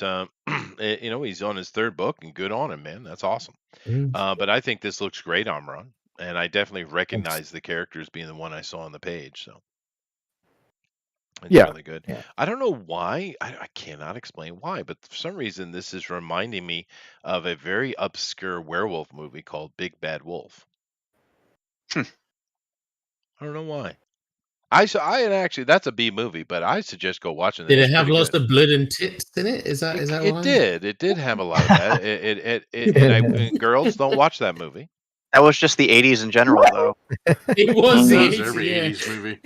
he's on his third book, and good on him, man. That's awesome. But I think this looks great, Amron, and I definitely recognize the character as being the one I saw on the page. So it's really good. Yeah. I don't know why. I cannot explain why, but for some reason, this is reminding me of a very obscure werewolf movie called Big Bad Wolf. I don't know why. I actually, that's a B movie, but I suggest go watching it. Did It's it have pretty lots good. of blood and tits in it? Is that It why? did. It did have a lot of that. And girls, don't watch that movie. That was just the 80s in general, though. It was the That was 80s, every yeah. 80s movie.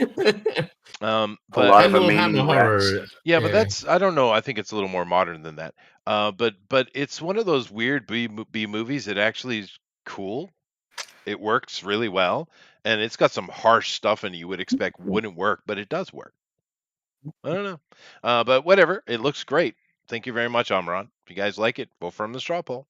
But lot of Kendall amazing Hammer horror. yeah, but that's, I don't know. I think it's a little more modern than that. But it's one of those weird B movies that actually is cool. It works really well, and it's got some harsh stuff in it you would expect wouldn't work, but it does work. I don't know. But whatever. It looks great. Thank you very much, Amron. If you guys like it, vote for him in the straw poll.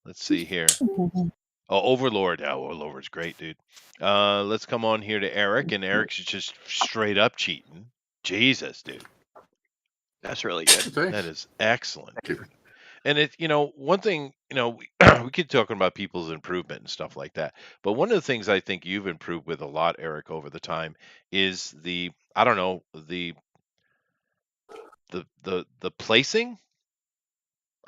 Let's see here. Oh, Overlord. Oh, Overlord's great, dude. Let's come on here to Eric, and Eric's just straight up cheating. Jesus, dude. That's really good. That is excellent, dude. And it, one thing, we keep talking about people's improvement and stuff like that. But one of the things I think you've improved with a lot, Eric, over the time is the placing.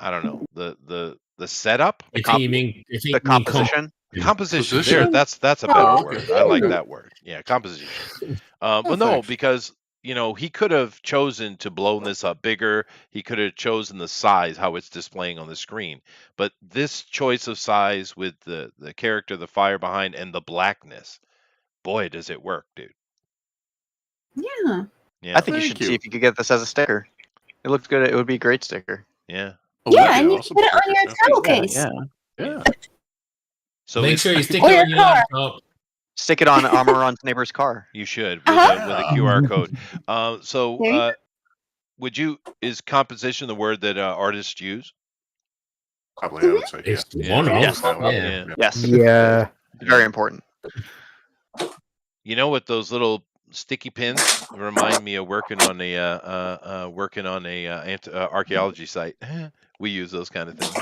I don't know, the setup, The composition. Composition. Position. There, that's a better word. I like that word. Yeah, composition. But no, thanks. because he could have chosen to blow this up bigger. He could have chosen the size, how it's displaying on the screen. But this choice of size with the character, the fire behind, and the blackness, boy, does it work, dude. Yeah. Yeah. I think you should see if you could get this as a sticker. It looks good. It would be a great sticker. Yeah. Oh, Yeah, that'd be and you awesome can put it on sticker, your travel case. Yeah. Yeah. So Make it's, sure you stick Or it your on your car. laptop. Stick it on Amaranth's neighbor's car. you should Uh-huh. with a QR code. There you Is composition the word that artists use? Probably, I would say. It's Yeah. one Yeah. of. Yeah. Yeah. Yes. Yeah. Very important. You know what? Those little sticky pins remind me of working on a archaeology site. We use those kind of things.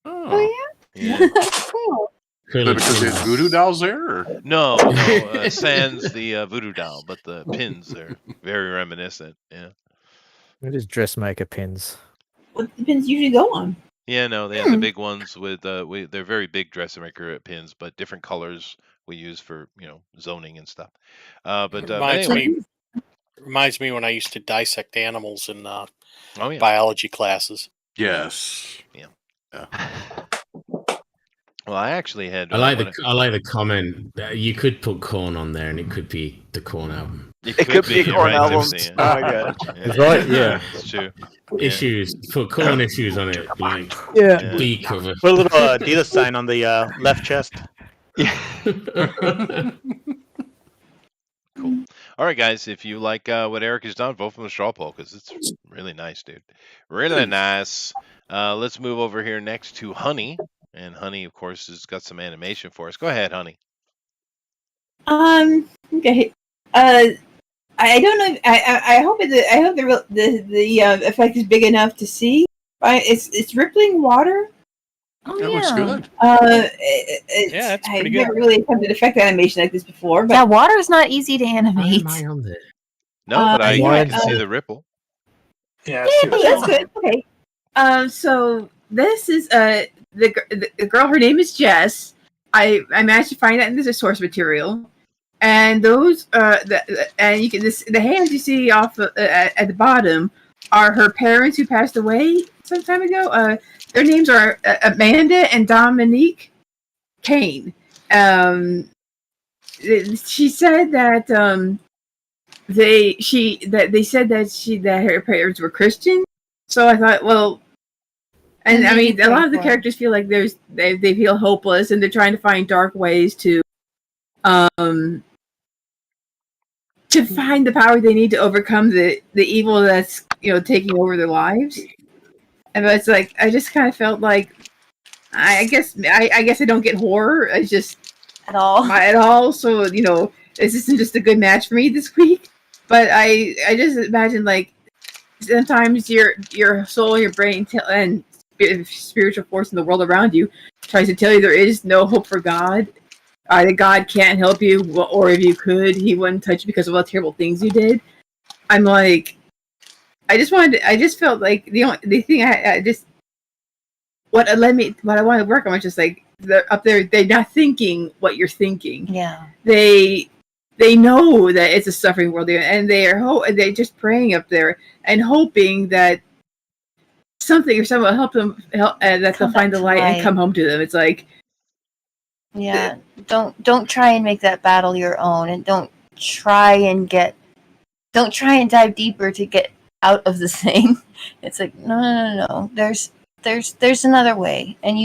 Oh. Yeah. Cool. But because there's voodoo dolls there? Or? No, sans the voodoo doll, but the pins are very reminiscent. Yeah. It is dressmaker pins. What the pins usually go on? Yeah, no, they have the big ones with they're very big dressmaker pins, but different colors we use for zoning and stuff. But anyway, Reminds me when I used to dissect animals in oh yeah, biology classes. Yes. Yeah. Yeah. Well, I actually had. I like the comment that you could put corn on there, and it could be the corn album. It could be a corn right, album. Tipsy, Oh my god. That's right, yeah. It's true. Issues. Put corn issues on it. Like Yeah. B cover. Put a little Adidas sign on the left chest. Cool. All right, guys. If you like what Eric has done, vote for the straw poll because it's really nice, dude. Really nice. Let's move over here next to Honey, and Honey, of course, has got some animation for us. Go ahead, Honey. Okay. I don't know. I hope the effect is big enough to see. It's rippling water. Oh, That looks good. Yeah, that's pretty I've good. never really attempted effect animation like this before. But Yeah, water is not easy to animate. Why am I on there? No, but I yeah, can see the ripple. Yeah, yeah, that's good. Okay. So this is the girl. Her name is Jess. I managed to find that in the source material, and those and you can the hands you see off at the bottom are her parents who passed away some time ago. Their names are Amanda and Dominique Kane. She said that they said that her parents were Christian. So I thought, well, and I mean, a lot of the characters feel like they feel hopeless, and they're trying to find dark ways to find the power they need to overcome the evil that's taking over their lives. And it's like I just kind of felt like I guess I don't get horror. I just At all. So this isn't just a good match for me this week. But I just imagine like sometimes your soul, your brain, and spiritual force in the world around you tries to tell you there is no hope for God. That God can't help you, or if you could, He wouldn't touch you because of all the terrible things you did. I'm like, I just felt like the thing what I wanted to work on was just like they're up there. They're not thinking what you're thinking. Yeah. They know that it's a suffering world, and they're just praying up there and hoping that something or someone will help them that they'll find the light and come home to them. It's like, yeah, don't try and make that battle your own, and don't try and dive deeper to get out of the thing. It's like no. There's another way, and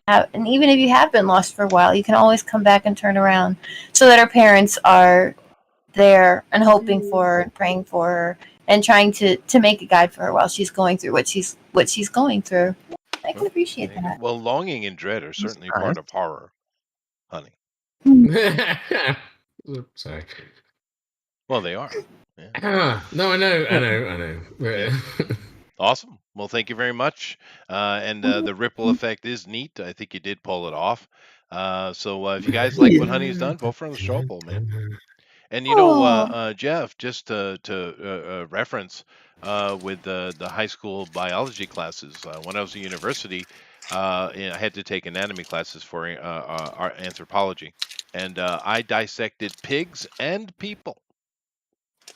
and even if you have been lost for a while, you can always come back and turn around, so that our parents are there and hoping for her and praying for her and trying to make a guide for her while she's going through what she's going through. I can appreciate that. Well, longing and dread are certainly part of horror, Honey. Sorry. Well, they are. Yeah. No, I know. Awesome. Well, thank you very much. And the ripple effect is neat. I think you did pull it off. So if you guys like what Honey's done, vote for the straw poll, man. And Jeff, just to reference with the high school biology classes, when I was at university, I had to take anatomy classes for art anthropology, and I dissected pigs and people.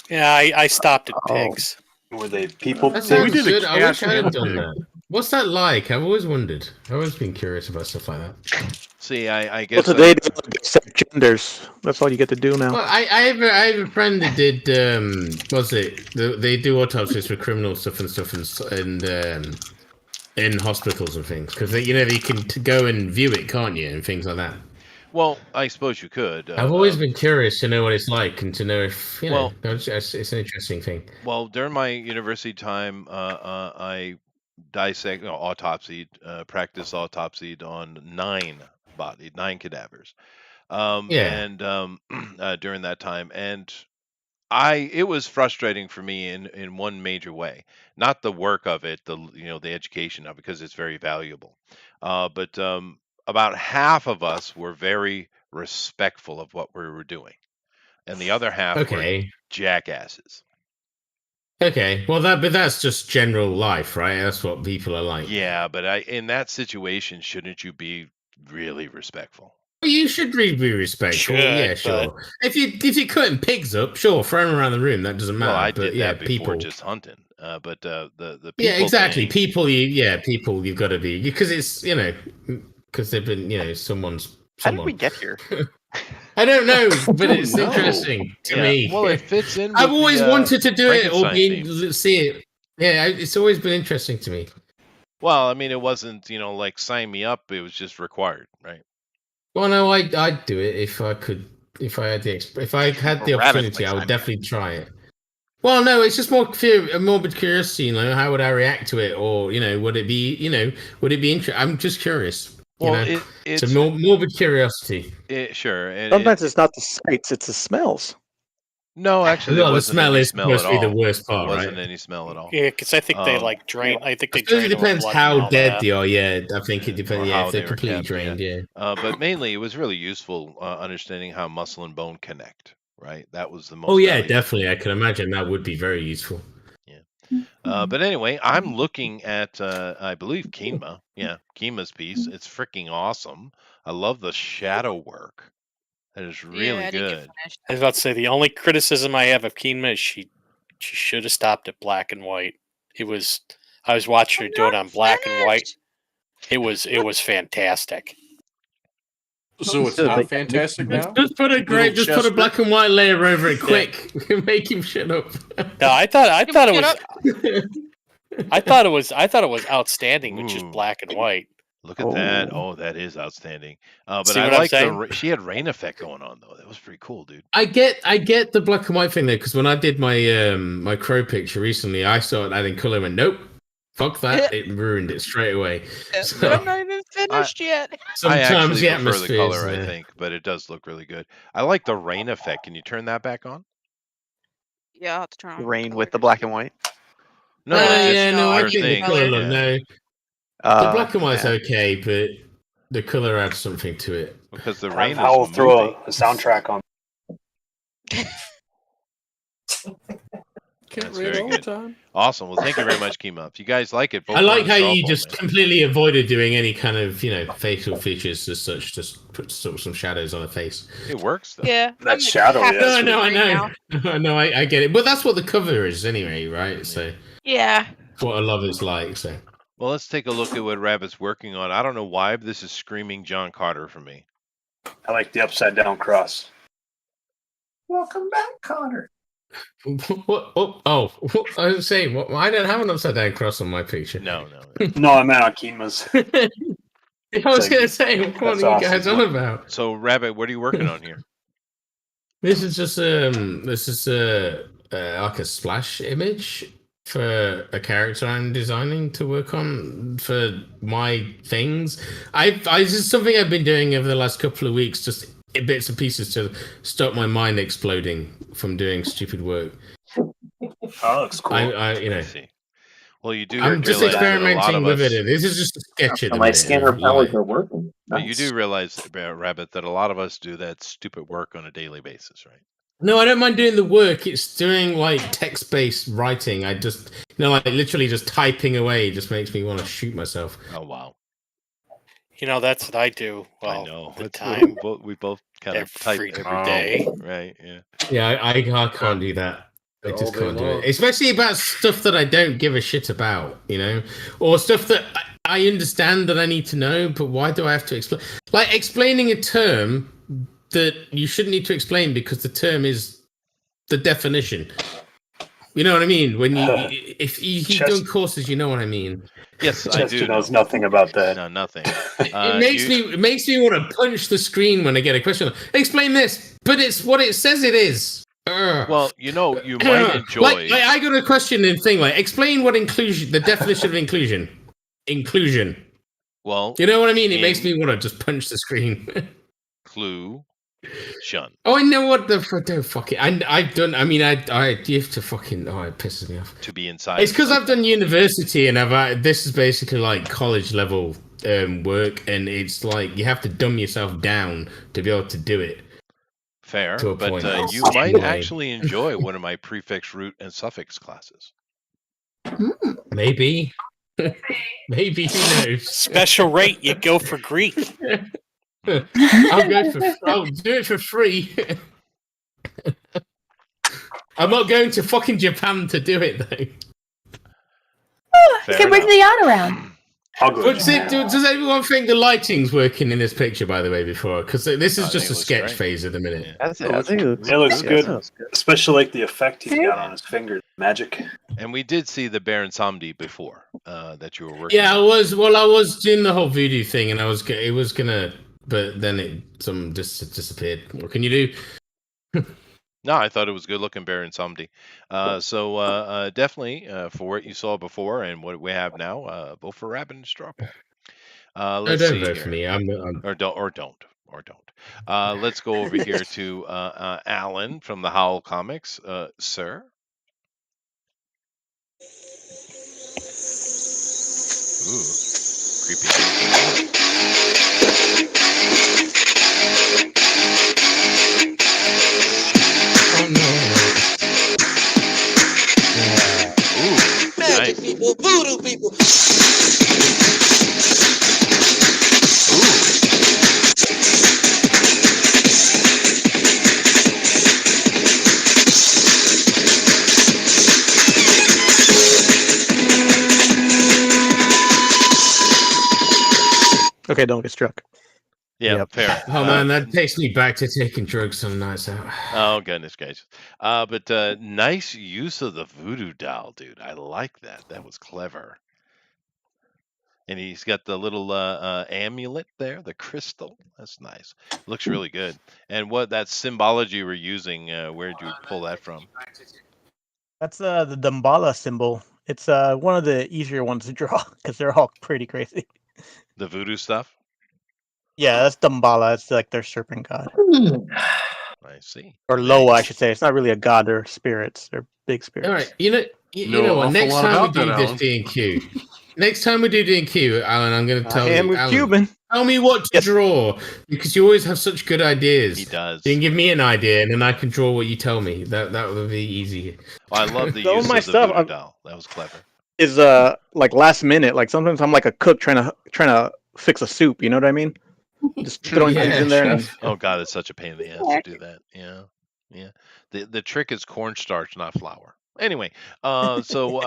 Yeah, I stopped at pigs. Were they people? That pigs? sounds We did a good. I wish cat I had and done pig. that. What's that like? I've always wondered. I've always been curious about stuff like that. See, I Well, guess today they accept genders. That's all you get to do now. Well, I have a friend that did what's it? They do autopsies for criminal stuff and in hospitals and things because you know you can go and view it, can't you, and things like that. Well, I suppose you could. I've always been curious to know what it's like and to know if you know. Well- It's an interesting thing. Well, during my university time, I practiced autopsied on 9 cadavers. Yeah. And during that time, and it was frustrating for me in one major way. Not the work of it, the education of it, because it's very valuable. But about half of us were very respectful of what we were doing, and the other half were Okay. jackasses. Okay. Well, that's just general life, right? That's what people are like. Yeah, but in that situation, shouldn't you be really respectful? Well, you should be respectful. Yeah, sure. If you're cutting pigs up, sure, throw them around the room. That doesn't matter. Well, I but did yeah, that before people. just hunting. But the people Yeah, exactly. thing- People, people. You've got to be because it's because they've been someone's. How did we get here? I don't know, but don't it's know. interesting to Yeah, me. well, it fits in I've with always the, wanted to do it or Frankenstein see it. Yeah, it's always been interesting to me. Well, I mean, it wasn't, like sign me up. It was just required, right? Well, no, I'd do it if I could. If I had the opportunity, I would definitely try it. Well, no, it's just a morbid curiosity. How would I react to it, or would it be, would it be interesting? I'm just curious. Well, it's a morbid curiosity. Sure. Sometimes it's not the sights; it's the smells. No, actually, Well, there the wasn't smell any is smell supposed at to be all. the worst part, There wasn't right? any smell at all. Yeah, because I think they drain. I think they I suppose drain. it depends blood how and all dead that. they are. Yeah, I think it depends. Or Yeah, how if they're they were completely kept, drained. Yeah. But mainly, it was really useful understanding how muscle and bone connect. Right, that was the most. Oh yeah, valuable. definitely. I can imagine that would be very useful. But anyway, I'm looking at, I believe Kima. Yeah, Kima's piece. It's freaking awesome. I love the shadow work. That is really good. I was about to say the only criticism I have of Keenma is she should have stopped at black and white. I was watching her do it on black and white. It was fantastic. So it's not fantastic now. Just put a Chester? black and white layer over it, quick. Make him shut up. No, I thought it was outstanding with just black and white. Look at that. Oh, that is outstanding. But See I what I'm like saying? she had rain effect going on though. That was pretty cool, dude. I get the black and white thing there because when I did my my crow picture recently, I started adding color and went, nope, fuck that. It ruined it straight away. But I'm not even finished yet. I Sometimes actually the prefer the atmosphere color, I think, but it does look really good. I like the rain effect. Can you turn that back on? Yeah, I'll have to turn on Rain with the black and white. No, I her think thing. the color look Yeah. no. The black and white's okay, but the color adds something to it. Because the Have rain Howell is throw moving. a soundtrack on. Can't That's read very all good. the time. Awesome. Well, thank you very much, Kima. If you guys like it, I like how you softball, just man. completely avoided doing any kind of facial features as such. Just put some shadows on the face. It works though. Yeah. That I'm shadow, happy yeah. No, I right know. now. No, I get it. But that's what the cover is anyway, right? So Yeah. what a love is like. So Well, let's take a look at what Rabbit's working on. I don't know why, but this is screaming John Carter for me. I like the upside down cross. Welcome back, Connor. what? I was saying, I don't have an upside down cross on my picture. No. No, I meant on Keenma's. I was going to say, what are you guys on about? So, Rabbit, what are you working on here? This is just like a splash image for a character I'm designing to work on for my things. This is something I've been doing over the last couple of weeks, just bits and pieces to stop my mind exploding from doing stupid work. Oh, looks cool. I see. Well, you do. I'm just realize that a lot experimenting of with us, it. This is just a sketch at the My minute. scanner powers are working. But you Nice. do realize, Rabbit, that a lot of us do that stupid work on a daily basis, right? No, I don't mind doing the work. It's doing like text-based writing. I just, like literally just typing away just makes me want to shoot myself. Oh wow! You know, that's what I do. Well, I know. the It's, time we both kind of type every every day. day, right? Yeah. Yeah, I can't do that. I just can't do it. Especially about stuff that I don't give a shit about, you know? Or stuff that I understand that I need to know, but why do I have to explain? Like explaining a term that you shouldn't need to explain because the term is the definition. You know what I mean? When if you've done courses, you know what I mean. Yes, I Chester do knows know. nothing about that. No, nothing. It makes me want to punch the screen when I get a question. Explain this, but it's what it says it is. Well, you know, you might enjoy. Like I got a question in thing like explain what inclusion, the definition of inclusion. Inclusion. Well, you know what I mean. It makes me want to just punch the screen. Clue. Shun. Oh, I know what the don't fuck it. I've done. I mean, I you have to fucking. Oh, it pisses me off. To be inside. It's because I've done university and this is basically like college level work, and it's like you have to dumb yourself down to be able to do it. Fair, to a but point. you might actually enjoy one of my prefix, root, and suffix classes. Maybe. Maybe, who knows? Special rate, you go for Greek. I'll do it for free. I'm not going to fucking Japan to do it though. You can bring the yacht around. Does everyone think the lighting's working in this picture, by the way, before? Because this is just a sketch phase at the minute. It looks good, especially like the effect he's got on his finger, magic. And we did see the Baron Samedi before that you were working. Yeah, I was doing the whole voodoo thing, and it was gonna, but then it just disappeared. What can you do? No, I thought it was good looking Baron Samedi. So definitely for what you saw before and what we have now, vote for Rabbit and Straw Poll. Let's don't see vote here. for me. I'm... Or don't. Let's go over here to Alan from the Howl Comics, sir. Ooh, creepy. Magic people, voodoo people. Okay, don't get struck. Yeah, fair. Oh man, that takes me back to taking drugs some nights out. Oh goodness gracious! But nice use of the voodoo doll, dude. I like that. That was clever. And he's got the little amulet there, the crystal. That's nice. Looks really good. And what that symbology we're using? Where did you pull that from? That's the Damballa symbol. It's one of the easier ones to draw because they're all pretty crazy. The voodoo stuff. Yeah, that's Damballa. It's like their serpent god. I see. Or Loa, I should say. It's not really a god. They're spirits. They're big spirits. All right, you know what? Next time we do this D&Q, next time we do D&Q, Alan, I'm going to tell you. with Alan, Cuban. Tell me what to draw because you always have such good ideas. He does. You can give me an idea, and then I can draw what you tell me. That would be easy. Well, I love the Some use of my of the stuff, voodoo doll. That was clever. Is like last minute. Like sometimes I'm like a cook trying to fix a soup. You know what I mean? Just throwing things in there. And... Oh god, it's such a pain in the ass to do that. Yeah. The trick is cornstarch, not flour. Anyway, That's true.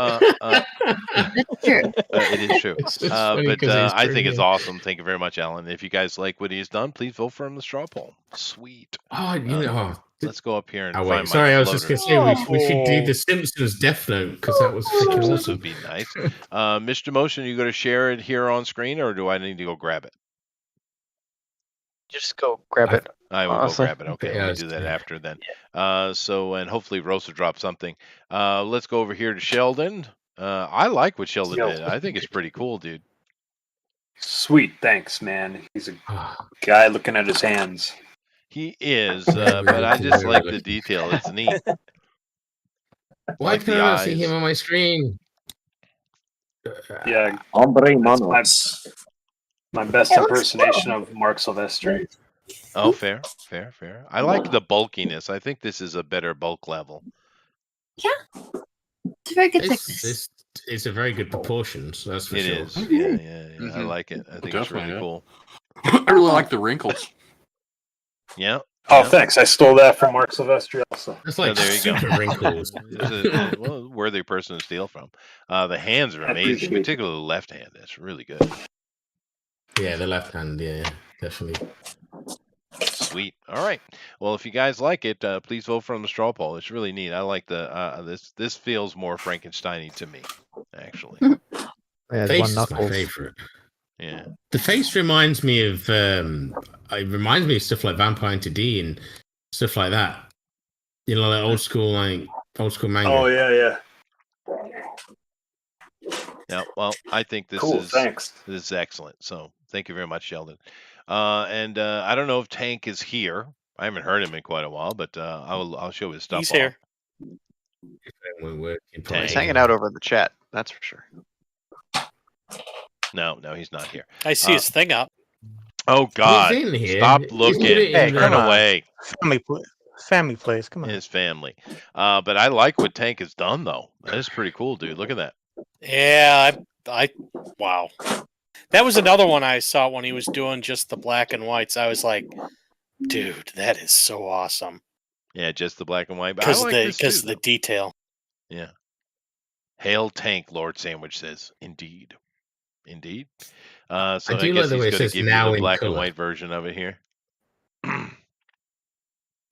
it is true. But I think it's yeah. awesome. Thank you very much, Alan. If you guys like what he's done, please vote for him in the straw poll. Sweet. Oh, Let's go up here and Oh find wait, my sorry, I was just floater. gonna say we should do the Simpsons Death Note because that was freaking This awesome. would be nice. Mr. Motion, you going to share it here on screen, or do I need to go grab it? Just go grab it. I will honestly. go grab it. Okay, Yeah, let me do that after then. And hopefully Rose will drop something. Let's go over here to Sheldon. I like what Sheldon did. I think it's pretty cool, dude. Sweet, thanks, man. He's a guy looking at his hands. He is, but I just like the detail. It's neat. Why Like can the I not see eyes. him on my screen? Yeah, Hombre that's manos. my best It looks impersonation of Mark Silvestri. Oh, fair. I like the bulkiness. I think this is a better bulk level. Yeah. It's a very good This, thickness. this it's a very good proportions. That's for It sure. is. Yeah. I like it. I think it's Definitely, really yeah. cool. I really like the wrinkles. Yeah. Oh, thanks. I stole that from Mark Silvestri also. That's like there you super go. wrinkles. It's a worthy person to steal from. The hands are I amazing, appreciate it. particularly the left hand. That's really good. Yeah, the left hand. Yeah, definitely. Sweet. All right. Well, if you guys like it, please vote for the straw poll. It's really neat. I like the this feels more Frankenstein-y to me, actually. Yeah, Face one is my knuckles. favorite. Yeah. The face reminds me of it reminds me of stuff like Vampire Hunter D and stuff like that. You know, like old school manga. Oh yeah. Yeah. Well, I think this Cool. is Thanks. this is excellent. So thank you very much, Sheldon. And I don't know if Tank is here. I haven't heard him in quite a while, but I'll show his stuff. He's here. Tank. He's hanging out over in the chat. That's for sure. No, he's not here. I see his thing up. Oh God! He's in here. Stop He's looking. Hey, Turn come on. away. Family place. Come on. His family. But I like what Tank has done, though. That is pretty cool, dude. Look at that. Yeah, I wow. That was another one I saw when he was doing just the black and whites. I was like, dude, that is so awesome. Yeah, just the black and white. But I like this too, the detail. Yeah. Hail Tank, Lord Sandwich says. Indeed. So I do guess like the way he's it going to says give you now the in black and color. white version of it here.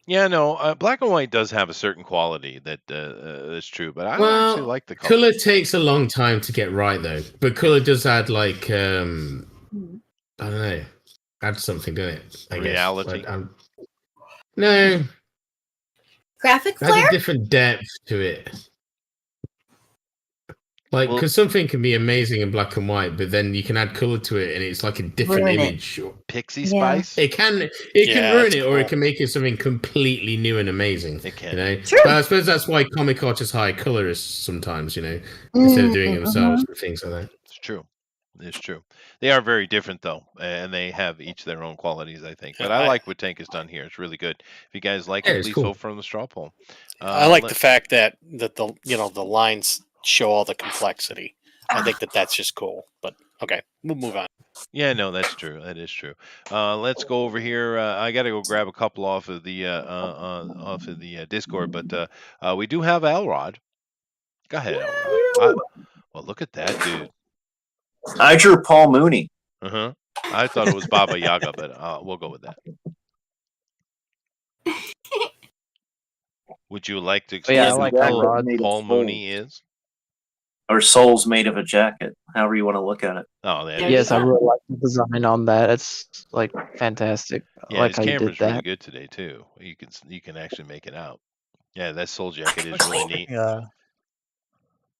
Yeah, no, black and white does have a certain quality that's true, but I actually like the color. Color takes a long time to get right, though. But color does add like I don't know, add something, doesn't it? I guess. Reality. But, no, Graphic adds flair? a different depth to it. Like, because something can be amazing in black and white, but then you can add color to it, and it's like a different Ruin it. image. Pixie Yeah. spice. It can ruin that's it, or it cool. can make it something completely new and amazing. It can. You know, True. but I suppose that's why comic artists hire colorists sometimes. You know, instead of doing it themselves and things like that. It's true. It's true. They are very different, though, and they have each their own qualities, I think. But I like what Tank has done here. It's really good. If you guys like Yeah, it, it's please cool. vote for the straw poll. I like the fact that the lines show all the complexity. I think that's just cool. But okay, we'll move on. Yeah, no, that's true. That is true. Let's go over here. I got to go grab a couple off of the Discord, but we do have Elrod. Go ahead, Elrod. Well, look at that, dude. I drew Paul Mooney. I thought it was Baba Yaga, but we'll go with that. Would you like to explain yeah, I who like Paul Mooney is? Or souls made of a jacket, however you want to look at it. Oh, Yes, I really like the design on that. It's like fantastic. I Yeah, like his how you did camera's that. really good today too. You can actually make it out. Yeah, that soul jacket is really neat. Yeah.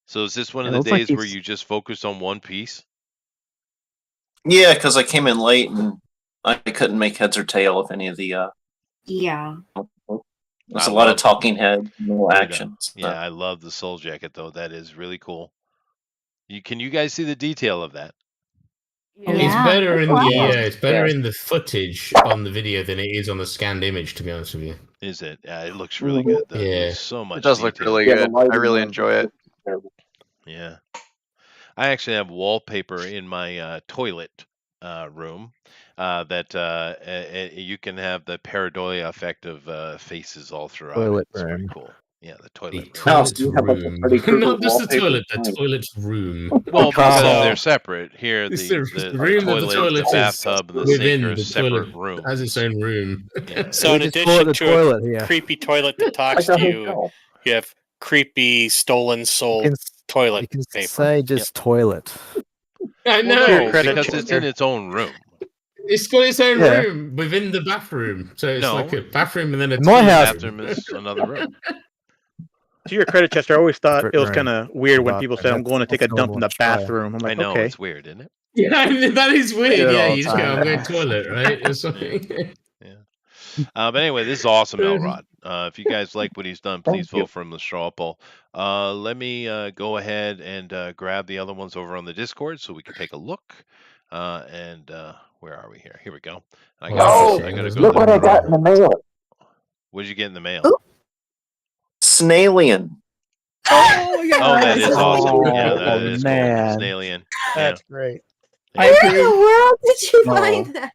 So is this one of It the looks like days where he's- you just focused on one piece? Yeah, because I came in late and I couldn't make heads or tail of any of the. Yeah. There's a lot of talking head, no action. Yeah, I love the soul jacket though. That is really cool. Can you guys see the detail of that? It's better in the Wow. it's better in the footage on the video than it is on the scanned image. To be honest with you, Is it? Yeah, it looks really good. Though. Yeah. There's so much. It does look detail. really good. I really enjoy it. Yeah. I actually have wallpaper in my toilet room that you can have the pareidolia effect of faces all throughout. Toilet It's pretty room. cool. Yeah, the toilet toilet's you have, like, a room. pretty cool Not just the wallpaper toilet. The thing. toilet's room. Well, because So- they're separate. Here, It's the room that toilet, the is bathtub, and the within sink are the separate toilet rooms. has its own room. So in We just call it addition the to toilet a here. creepy toilet that talks Like a to you, hotel. you have creepy stolen soul You can- toilet You can paper. say just toilet. I know. Well, no, credit because it's in its own room. It's got its own Yeah. room within the bathroom. So it's No. like a bathroom and then a In my toilet. house- Bathroom is another room. To your credit, Chester, I always thought Different it was room. kind of weird when But people said, "I'm going to take a that's dump in the normal Australia. bathroom." I'm I like, know okay. it's weird, isn't it? Yeah, that is weird. do it Yeah, all you the just go, time. I'm going toilet, right? Or something. But anyway, this is awesome, Elrod. If you guys like what he's done, please Thank you. vote for him the straw poll. Let me go ahead and grab the other ones over on the Discord so we can take a look. Where are we here? Here we go. I Oh, I gotta go Look there. what I got in the mail. What did you get in the mail? Snalian. Oh my Oh, that is awesome. Oh, Yeah, that is cool. man. It's an alien. Yeah. That's great. I Where in the world did you Oh. find that?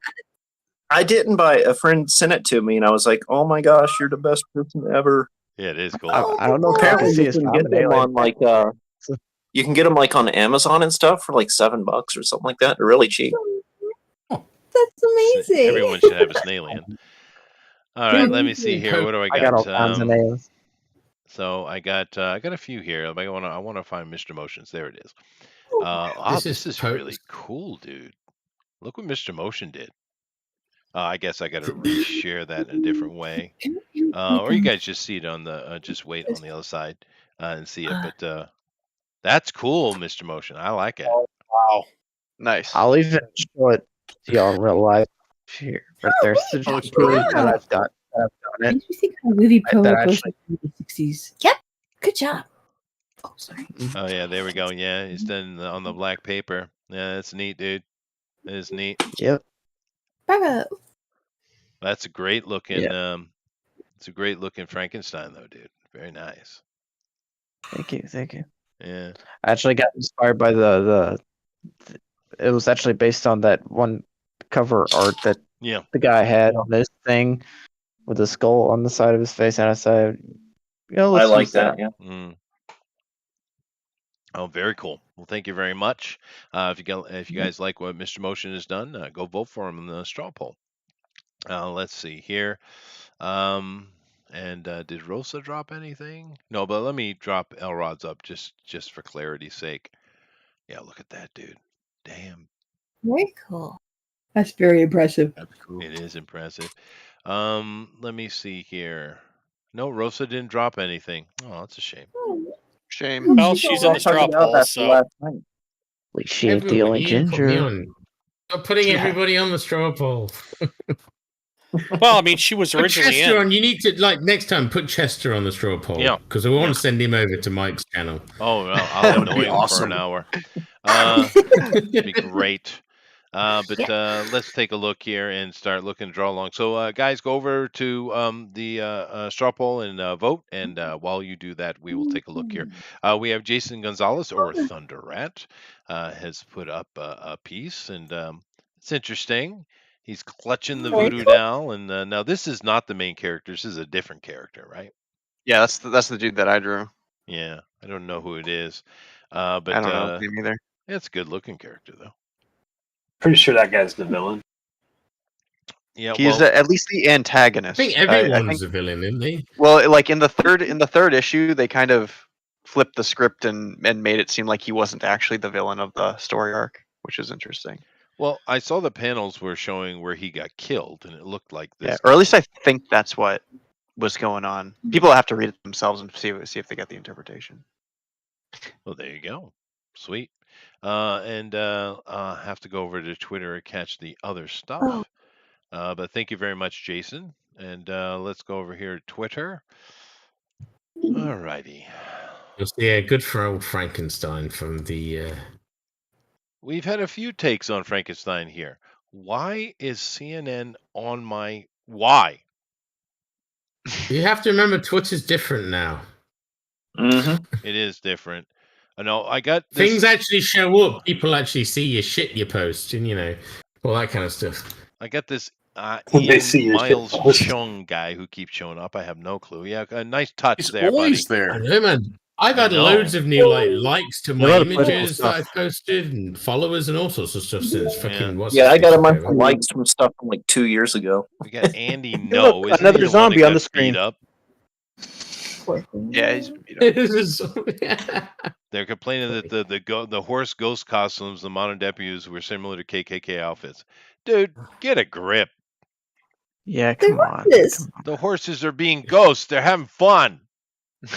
I didn't buy it. A friend sent it to me, and I was like, "Oh my gosh, you're the best person ever." Yeah, it is cool. I don't know if Apparently, fantasy you is can found get an them alien. on like you can get them like on Amazon and stuff for like $7 or something like that. They're really cheap. That's amazing. Everyone should have a Snalian. All right, let me see here. What do I I got all got? kinds of nails. So I got a few here. I want to find Mr. Motions. There it is. This This is is really cool, dude. Look what Mr. Motion did. I guess I got to reshare that in a different way, or you guys just see it on the just wait on the other side and see it. But that's cool, Mr. Motion. I like it. Wow. Nice. I'll even show it to y'all in real life here, right there. So Oh, just that I've done it. Didn't you think how Lily That Pillow actually- goes like in the 60s? Yep. Good job. Oh, sorry. Oh yeah, there we go. Yeah, it's done on the black paper. Yeah, that's neat, dude. That is neat. Yep. Bravo. That's a great looking. Yeah. It's a great looking Frankenstein, though, dude. Very nice. Thank you. Thank you. Yeah. I actually got inspired by the it was actually based on that one cover art that Yeah. the guy had on this thing with the skull on the side of his face, and I said, let's I like use that. Yeah. Mm. Oh, very cool. Well, thank you very much. If you guys like what Mr. Motion has done, go vote for him in the straw poll. Let's see here. And did Rosa drop anything? No, but let me drop Elrod's up just for clarity's sake. Yeah, look at that, dude. Damn, Very cool. That's very impressive. it is impressive. Let me see here. No, Rosa didn't drop anything. Oh, that's a shame. Shame. Well, she's in the straw poll, so At least she ain't the only Everybody, put me ginger. on. Stop putting everybody on the straw poll. well, I mean, she was Put originally Chester in. on. You need to next time put Chester on the straw poll. Yeah. Because I want to send him over to Mike's channel. Oh, well, I'll would annoy be him awesome. for an hour. It'd be great. But let's take a look here and start looking to draw along. So, guys, go over to the straw poll and vote. And while you do that, we will take a look here. We have Jason Gonzalez, or Thunder Rat, has put up a piece, and it's interesting. He's clutching the voodoo doll, and now this is not the main character. This is a different character, right? Yeah, that's the dude that I drew. Yeah, I don't know who it is, but I don't know his name either. it's a good-looking character, though. Pretty sure that guy's the villain. Yeah, He's well, at least the I antagonist. think everyone's a villain, isn't he? Well, like in the third issue, they kind of flipped the script and made it seem like he wasn't actually the villain of the story arc, which is interesting. well, I saw the panels were showing where he got killed, and it looked like this. Yeah, or at least I think that's what was going on. People have to read it themselves and see if they get the interpretation. Well, there you go. Sweet. And have to go over to Twitter and catch the other stuff. But thank you very much, Jason. And let's go over here to Twitter. All righty. Yeah, good for old Frankenstein from the. We've had a few takes on Frankenstein here. Why is CNN on my... Why? You have to remember, Twitter's different now. Mm-hmm. It is different. I know. I got this... Things actually show up. People actually see your shit you post, and all that kind of stuff. I got this They see Ian your shit Miles post. Chung guy who keeps showing up. I have no clue. Yeah, a nice touch He's there, buddy. always I there. know, man. I've had I know. loads of new likes to my lot of political images that stuff. I've posted and followers and all sorts of stuff since fucking what's Yeah, I got a bunch bunch of likes from stuff from like 2 years ago. We got Andy No. look, Isn't he another the one zombie that on the got screen. beat up? Yeah, he's beat up. They're complaining that the horse ghost costumes, the modern deputies, were similar to KKK outfits. Dude, get a grip. Yeah, come on. This. The horses are being ghosts. They're having fun.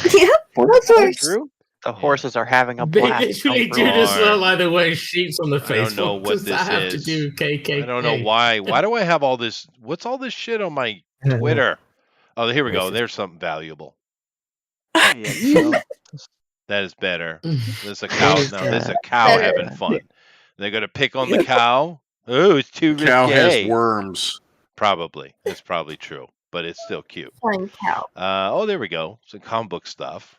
Yep. That's what True. The horses are having a They blast. literally do just look like they're wearing sheets on the I face. don't know What what does that this have to is. do with KKK? I don't know why. Why do I have all this? What's all this shit on my Twitter? Oh, here we go. There's something valuable. That is better. There's a cow. No, there's a cow Better. having fun. They're gonna pick on the cow. Oh, it's too risque. Cow has worms. Probably. It's probably true, but it's still cute. Flying cow. Oh, there we go. Some comic book stuff.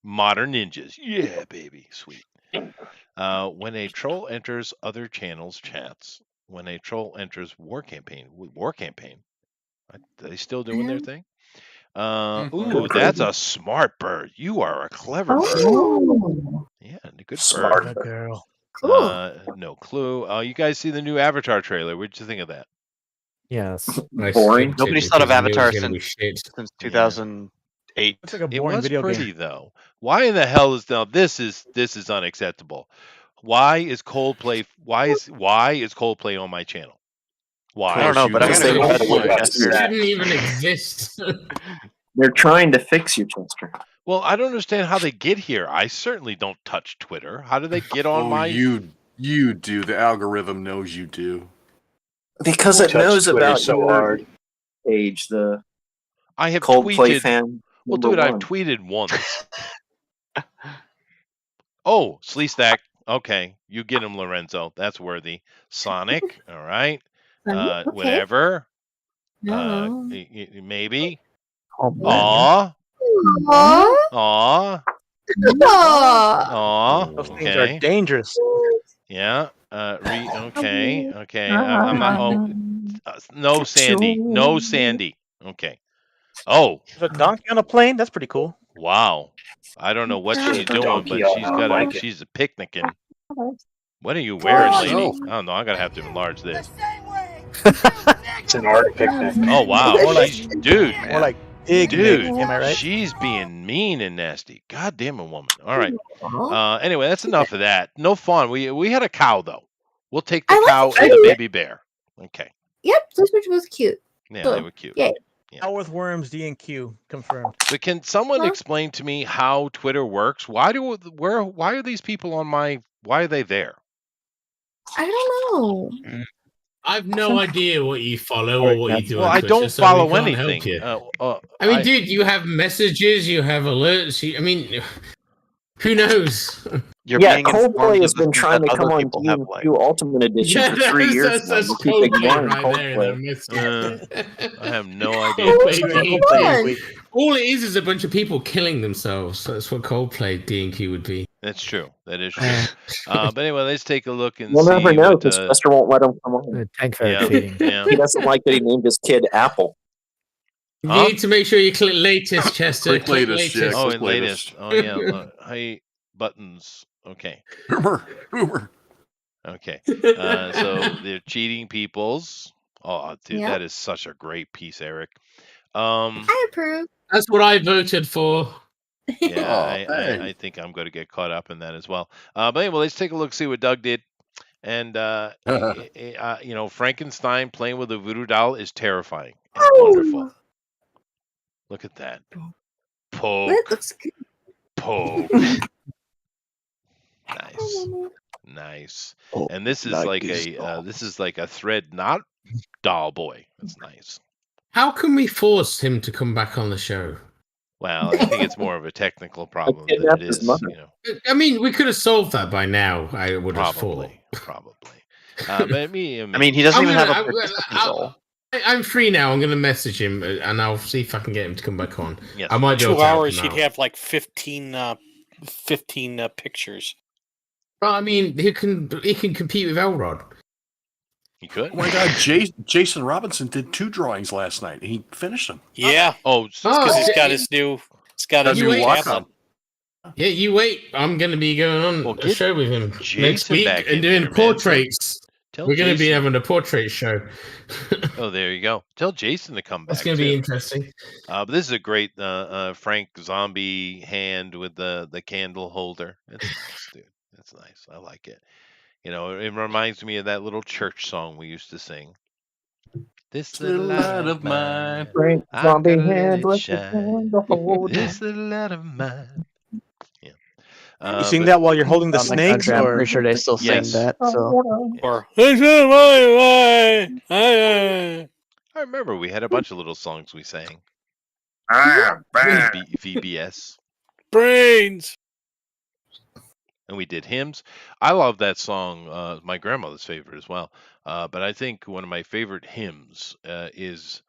Modern ninjas. Yeah, baby. Sweet. When a troll enters other channels' chats, when a troll enters War Campaign, are they still doing their thing? Ooh, that's a smart bird. You are a clever bird. Oh, Yeah, a good Smart bird. bird. girl. cool. No clue. You guys see the new Avatar trailer? What'd you think of that? Yes. I Boring. skipped it Nobody's thought of because I knew it was Avatar going to be since shit. 2008. It's like a It boring was video pretty game. though. Why in the hell is now this is unacceptable? Why is Coldplay on my channel? Why? I don't know, but I'm Because gonna they go want with you you, to It Chester. upset. shouldn't even exist. They're trying to fix you, Chester. Well, I don't understand how they get here. I certainly don't touch Twitter. How do they get on Oh, my? you do. The algorithm knows you do. Because it Touch knows Twitter about so your hard. page, the I have Coldplay tweeted. fan. Well, number dude, I've one. tweeted once. Oh, Sleestack. Okay, you get him, Lorenzo. That's worthy. Sonic. All right. Okay. Whatever. No. Maybe. Oh man. Aw. Aw. Aw. Aw. Aw. Those things are Okay. dangerous. Yeah. Okay. Okay. I'm not. Oh, no, Sandy. No, Sandy. Okay. Oh, There's a donkey on a plane. That's pretty cool. wow. I don't know what There's she's a doing, donkey but on she's a got blanket. she's a picnicking. What are you wearing, How lady? so? I don't know. I'm gonna have to enlarge this. It's an art picnic. Oh wow, More like- she's dude. More like big Dude, Nick, am I right? she's being mean and nasty. God damn a woman. All right. Anyway, that's enough of that. No fun. We had a cow though. We'll take the I like cow the and the tree. baby bear. Okay. Yep, this picture was cute. Yeah, Cool. they were cute. Yay. Out with worms, D and Q confirmed. But can someone Huh? explain to me how Twitter works? Why are these people on my? Why are they there? I don't know. I've no idea what you follow or what you do Well, on I Twitter, don't so we follow can't anything. help you. I mean, dude, you have messages, you have alerts. I mean, who knows? You're Yeah, being Coldplay informed has of the been things trying that to other come on people have liked. DQ Ultimate Edition Yeah, for 3 years that's now. You keep Coldplay ignoring right there. Coldplay. That message. I have no idea. Coldplay. All it is a bunch of people killing themselves. That's what Coldplay D&Q would be. That's true. That is true. But anyway, let's take a look and We'll see never know what. because Chester won't let him come on. Tank for Yeah, cheating. yeah. He doesn't like that he named his kid Apple. You need to make sure you click latest, Chester. Click latest, yeah, Oh, click and latest. Oh yeah. Hey, buttons. Okay. Hoomer. Okay. So they're cheating peoples. Oh, dude, Yeah. that is such a great piece, Eric. I approve. That's what I voted for. Yeah, Oh, I think I'm going to get caught up in that as well. But anyway, let's take a look, see what Doug did. And Frankenstein playing with a voodoo doll is terrifying. It's wonderful. Look at that. Poke. That looks good. Poke. Nice. Oh, And this is like like a thread not doll boy. That's nice. How can we force him to come back on the show? Well, I think it's more of a technical problem than kidnapped it his is, mother. I mean, we could have solved that by now. I would have thought. Probably. But I mean, he doesn't even have a participant role. I'm free now. I'm going to message him, and I'll see if I can get him to come back on. Yes. I might be able 2 to help hours, him he'd out. have like 15 pictures. Well, I mean, he can compete with Elrod. He could. Oh my God, Jason Robinson did 2 drawings last night. And he finished them. Yeah. Oh, because he's got his new. He's got his You new wait. tablet. Yeah, you wait. I'm going to be going on a show with him next Jason week back in and doing here, man. portraits. Tell We're going to be Jason. having a portrait show. Oh, there you go. Tell Jason to come back. That's going to be too. interesting. But this is a great Frank zombie hand with the candle holder. That's nice, dude. That's nice. I like it. It reminds me of that little church song we used to sing. This little light of mine, Frank I'm zombie gonna let hand it with the shine. candle holder. This little light of mine. Yeah. You sing but- that while you're holding the Found my snakes, country, I'm or pretty sure they still sing Yes. that. So or I remember we had a bunch of little songs we sang. VBS. brains. And we did hymns. I love that song. My grandmother's favorite as well. But I think one of my favorite hymns is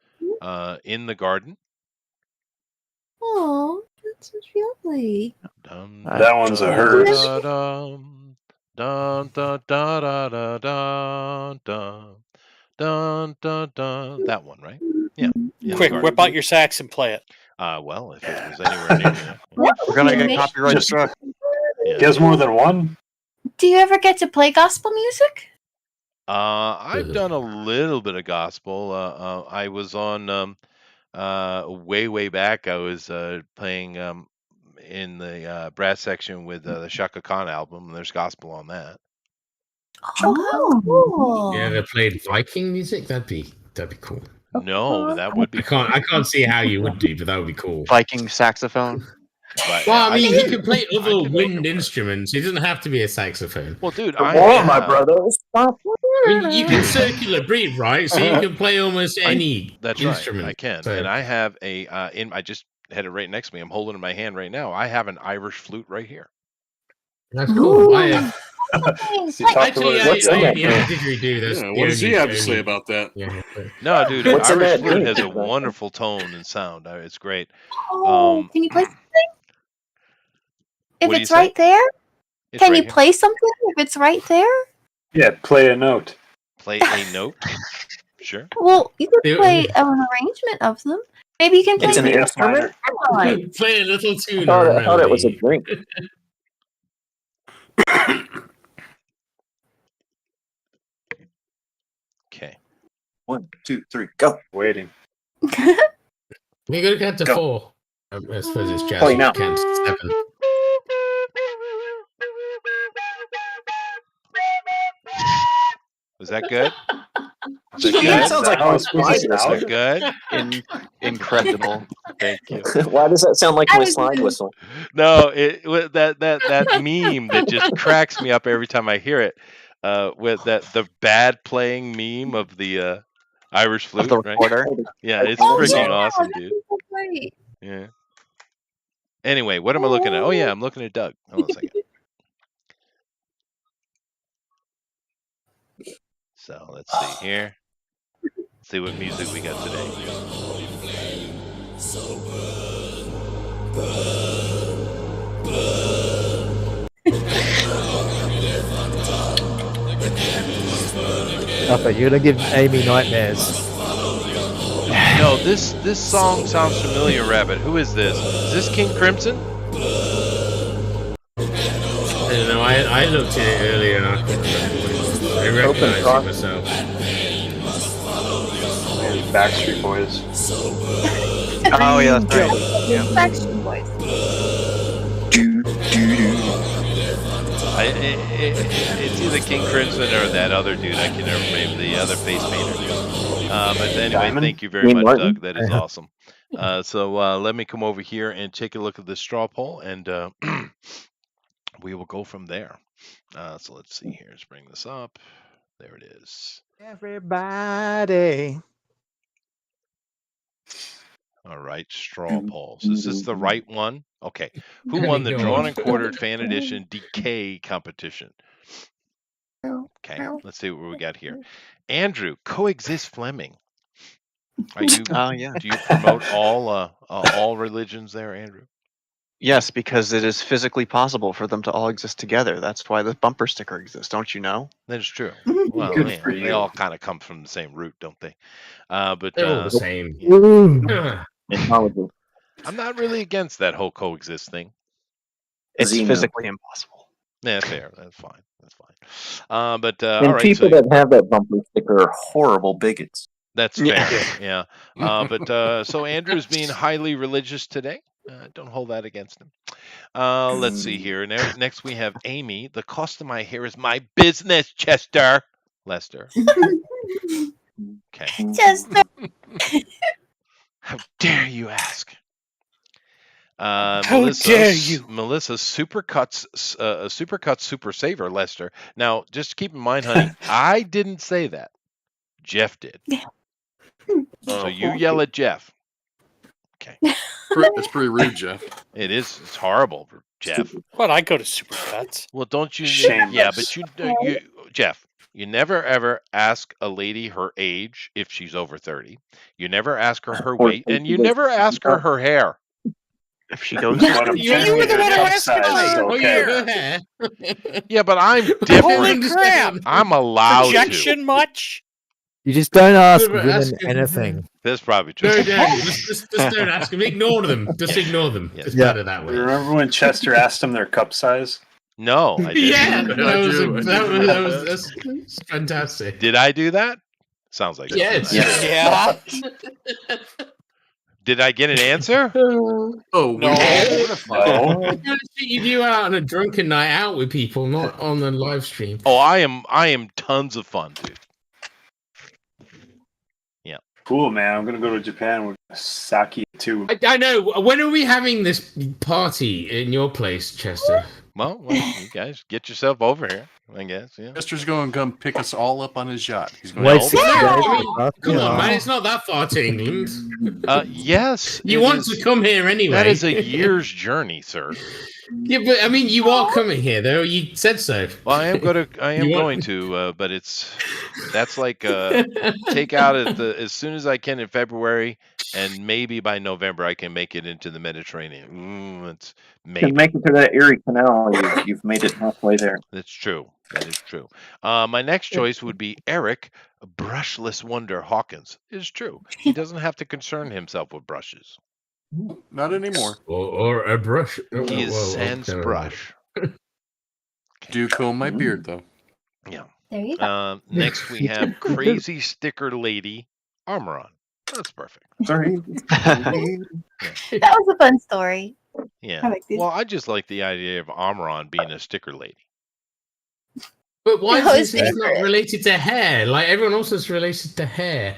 "In the Garden." Oh, Sounds lovely. That one's a hearse. Dun dun dun dun dun dun dun dun dun dun. That one, right? Yeah. Quick, whip out your sax and play it. Well, if it was anywhere near me. We're gonna get copyright struck. Yeah. He has more than one. Do you ever get to play gospel music? I've done a little bit of gospel. I was on way back. I was playing in the brass section with the Shaka Khan album. There's gospel on that. Oh, cool. You ever played Viking music? That'd be cool. No, that would be. I can't see how you would do, but that would be cool. Viking saxophone. But, Well, I mean, he can play other wind instruments. He doesn't have to be a saxophone. Well, dude, my brothers. I mean, you can circular breathe, right? So you can play almost any That's instrument. right, I can. So- And I have a I just had it right next to me. I'm holding it in my hand right now. I have an Irish flute right here. That's cool. I have. Actually, what's in that? What does he have to say about that? No, dude, What's in Irish that flute drink? has a wonderful tone and sound. It's great. Oh, can you play something? If What do it's you say? right there? It's Can right you here. play something if it's right there? Yeah, play a note. Play a note. Sure. Well, you could It- play an arrangement of them. Maybe you can play It's an the instrument? Right. Play a little tune. I thought it was a drink. Okay. 1, 2, 3, go. Waiting. We go to count to Go. 4. I suppose it's jazz. Play You now. count to 7. Was that good? Was That that good? sounds like my slide Was whistle. that good? Incredible. Thank you. Why does that sound like my slide whistle? No, that meme that just cracks me up every time I hear it. With the bad playing meme of the Irish flute, the right? recorder? Yeah, it's Oh, freaking yeah, awesome, that'd dude. be so great. Yeah. Anyway, what am I looking at? Oh yeah, I'm looking at Doug. Hold on a second. So let's see here. See what music we got today. Okay, you're gonna give Amy nightmares. No, this song sounds familiar, Rabbit. Who is this? Is this King Crimson? I don't know. I looked at it earlier and I couldn't remember what it was. I recognized it myself. Backstreet Boys. Oh yeah, that's right. Yeah. Backstreet Boys. It's either King Crimson or that other dude. I can never remember the other face painter dude. But anyway, Diamond? thank you very Dean much, Martin? Doug. That is awesome. So let me come over here and take a look at the straw poll, and we will go from there. So let's see here. Let's bring this up. There it is. Everybody. All right, straw polls. Is this the right one? Okay. Who There won we the go. drawn and quartered fan edition Decay competition? Okay, let's see what we got here. Andrew, coexist Fleming. Are you? Oh yeah. Do you promote all religions there, Andrew? Yes, because it is physically possible for them to all exist together. That's why the bumper sticker exists. Don't you know? That is true. Well, Good yeah, for they you. all kind of come from the same root, don't they? But They're all the same. Mythology. I'm not really against that whole coexist thing. It's Xeno. physically impossible. Yeah, fair. That's fine. That's fine. But And all right. people So that have that bumper sticker are horrible bigots. that's Yeah. fair. Yeah. But so Andrew's being highly religious today. Don't hold that against him. Let's see here. Next we have Amy. The cost of my hair is my business, Chester. Lester. Okay. Just How dare you ask? How Melissa, dare you? Melissa Supercuts Super Saver, Lester. Now, just keep in mind, honey, I didn't say that. Jeff did. So you yell at Jeff. Okay. That's pretty rude, Jeff. It is. It's horrible, Jeff. What? I go to Supercuts. Well, don't you? Shameless. Yeah, but you, Jeff. You never ever ask a lady her age if she's over 30. You never ask her her weight, and you never ask her her hair. If she goes, you were the one who asked me. Oh, yeah, go ahead. Yeah, but I'm Holy different. crap! I'm allowed Projection much? You just don't ask but women ask him- anything. That's probably true. No, just don't ask them. Ignore them. Just ignore them. Yeah. It's Yeah. better that way. Remember when Chester asked them their cup size? No, I didn't. Yeah, that was do. that's fantastic. Did I do that? Sounds like Yes. something I did. Yeah. Did I get an answer? Oh, No. You do out on a drunken night out with people, not on the live stream. Oh, I am tons of fun, dude. Yeah. Cool, man. I'm gonna go to Japan with sake too. I know. When are we having this party in your place, Chester? Well, you guys get yourself over here, I guess. Yeah. Chester's going to come pick us all up on his yacht. He's going Wait, to 6 days. Come on, man. It's not that far to England. Yes. You it want is- to come here anyway. That is a year's journey, sir. Yeah, but I mean, you are coming here, though. You said so. Well, I am You want- going to, but that's like take out as soon as I can in February, and maybe by November I can make it into the Mediterranean. It's You maybe. can make it to that Erie Canal. You've made it halfway there. That's true. That is true. My next choice would be Eric Brushless Wonder Hawkins. It is true. He doesn't have to concern himself with brushes. Not anymore. Or a brush. He is sans brush. Do comb my beard, though. Yeah. There you go. Next we have Crazy Sticker Lady Armoron. That's perfect. Sorry. That was a fun story. Yeah. I like these. Well, I just like the idea of Armoron being a sticker lady. But why No, is it's this not favorite. related to hair? Like everyone else is related to hair.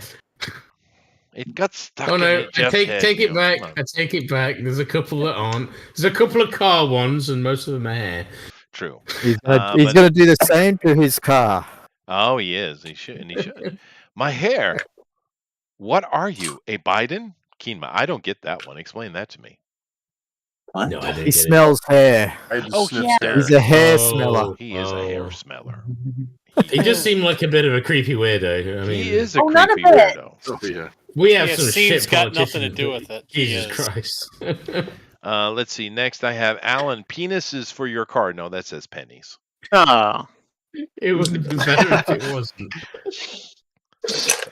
It got stuck. Oh in no! the I Jeff's take head, it Neil. back. Come on. I take it back. There's a couple that aren't. There's a couple of car ones, and most of them are hair. True. He's But- gonna do the same to his car. Oh, he is. He should. And he should. My hair. What are you? A Biden? Keenma, I don't get that one. Explain that to me. What? No, I didn't He get smells hair. I just Oh, sniffed yeah. hair. He's a hair Oh. smeller. He is a hair smeller. it. He just seemed like a bit of a creepy weirdo. I mean, He is a Oh, not a creepy bit. weirdo. Oh, yeah. We have Yeah, some scene's shit got nothing to politicians, do but with it. He Jesus is. Christ. Let's see. Next, I have Alan. Penises for your car. No, that says pennies. Oh, It would have been better if it wasn't.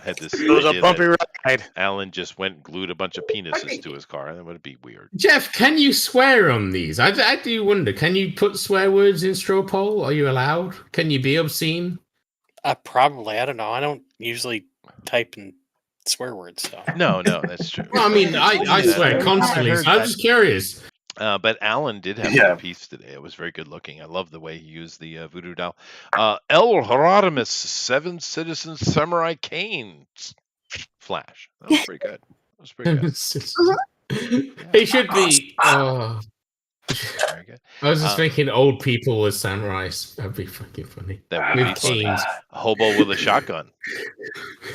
I had this. it was a idea bumpy that ride. Alan just went and glued a bunch of penises to his car. That would be weird. Jeff, can you swear on these? I do wonder. Can you put swear words in straw poll? Are you allowed? Can you be obscene? Probably. I don't know. I don't usually type in swear words. So. No, that's true. Well, I mean, I swear Yeah. constantly. I heard So I'm that. just curious. But Alan did have Yeah. a piece today. It was very good looking. I love the way he used the voodoo doll. El Hieronymus, 7 Citizens Samurai Kane Flash. That was pretty good. That was pretty good. It should be. Very good. I was just thinking old people as samurais. That'd be fucking funny. That would With be funny. canes. A hobo with a shotgun.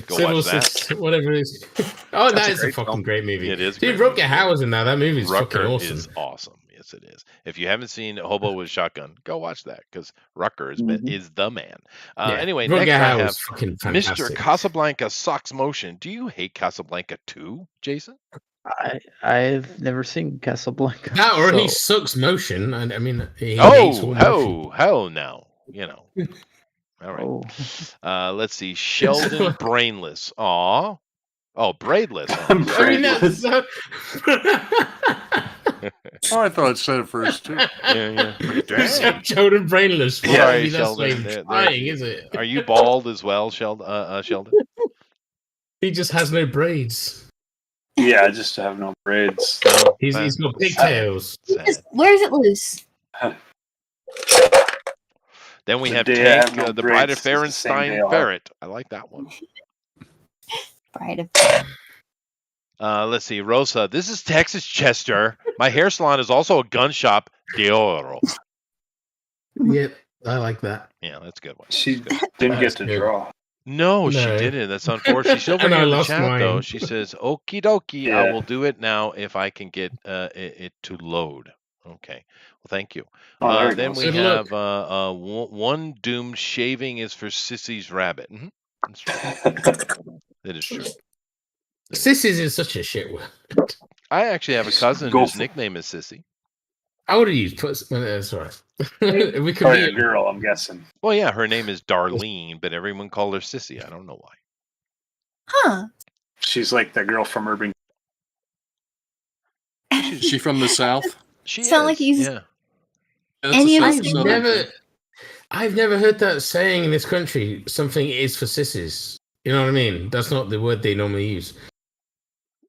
Go Civil watch that. whatever it is. Oh, That's that a is a great fucking film. great movie. It is a Dude, great Rutger Hauer's in that. That movie is fucking Rucker awesome. is awesome. Yes, it is. If you haven't seen Hobo with a Shotgun, go watch that because Rucker is the man. Yeah, Anyway, Rutger next I Hauer have is fucking Mr. fantastic. Casablanca Sucks Motion. Do you hate Casablanca too, Jason? I've never seen Casablanca. That or he so- sucks motion. And I mean, he hates Oh, all motion. hell no. You know. All right. Oh. Let's see. Sheldon Brainless. Aw. Oh, Braidless. I mean, that's Oh, I thought it said it first, too. Yeah. Dang. Sheldon Brainless. Well, Sorry, I mean, that's Sheldon. not even There- trying, is it? Are you bald as well, Sheldon? Sheldon? He just has no braids. Yeah, I just have no braids. He's got pigtails. Where's it loose? Then we The have day I have Tank, no the Bride of braids is the same day Ferenstein I'll have- Ferret. I like that one. Bride of. Let's see, Rosa. This is Texas Chester. My hair salon is also a gun shop. De Oro. Yep, I like that. Yeah, that's a good one. She That's good. didn't That's get to good. draw. No, she No. didn't. That's unfortunate. She's over And here I in the lost chat though. mine. She says, "Okie dokie, I Yeah. will do it now if I can get it to load." Okay. Well, thank you. Oh, there it Then goes. we Good have luck. one doomed shaving is for Sissy's rabbit. That's true. That is true. Sissies is such a shit word. I actually have a cousin whose nickname is Sissy. I would have used puss. That's all right. We could Probably be a girl, I'm guessing. Well, yeah, her name is Darlene, but everyone called her Sissy. I don't know why. Huh. She's like the girl from Urban. Is she from the South? She Sound like he's yeah. any of us. I've never heard that saying in this country. Something is for sissies. You know what I mean? That's not the word they normally use.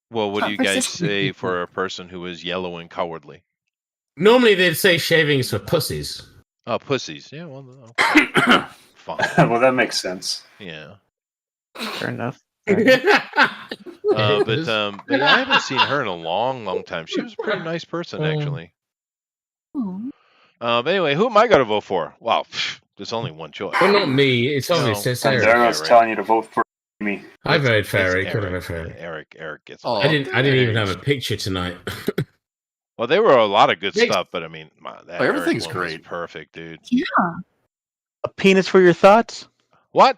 Well, what do you guys say for a person who is yellow and cowardly? Normally they'd say shaving is for pussies. Oh, pussies. Yeah, well, okay. Fine. Well, that makes sense. Yeah. Fair enough. But yeah, I haven't seen her in a long time. She was a pretty nice person, actually. But anyway, who am I going to vote for? Well, there's only one choice. Well, not me. It's obvious. No. It's Eric. Darren's telling you to vote for me. I voted for It's Eric. Eric gets. I didn't even have a picture tonight. Well, there were a lot of good stuff, but I mean, that everything's Eric one was great. perfect, dude. Yeah. A penis for your thoughts? What?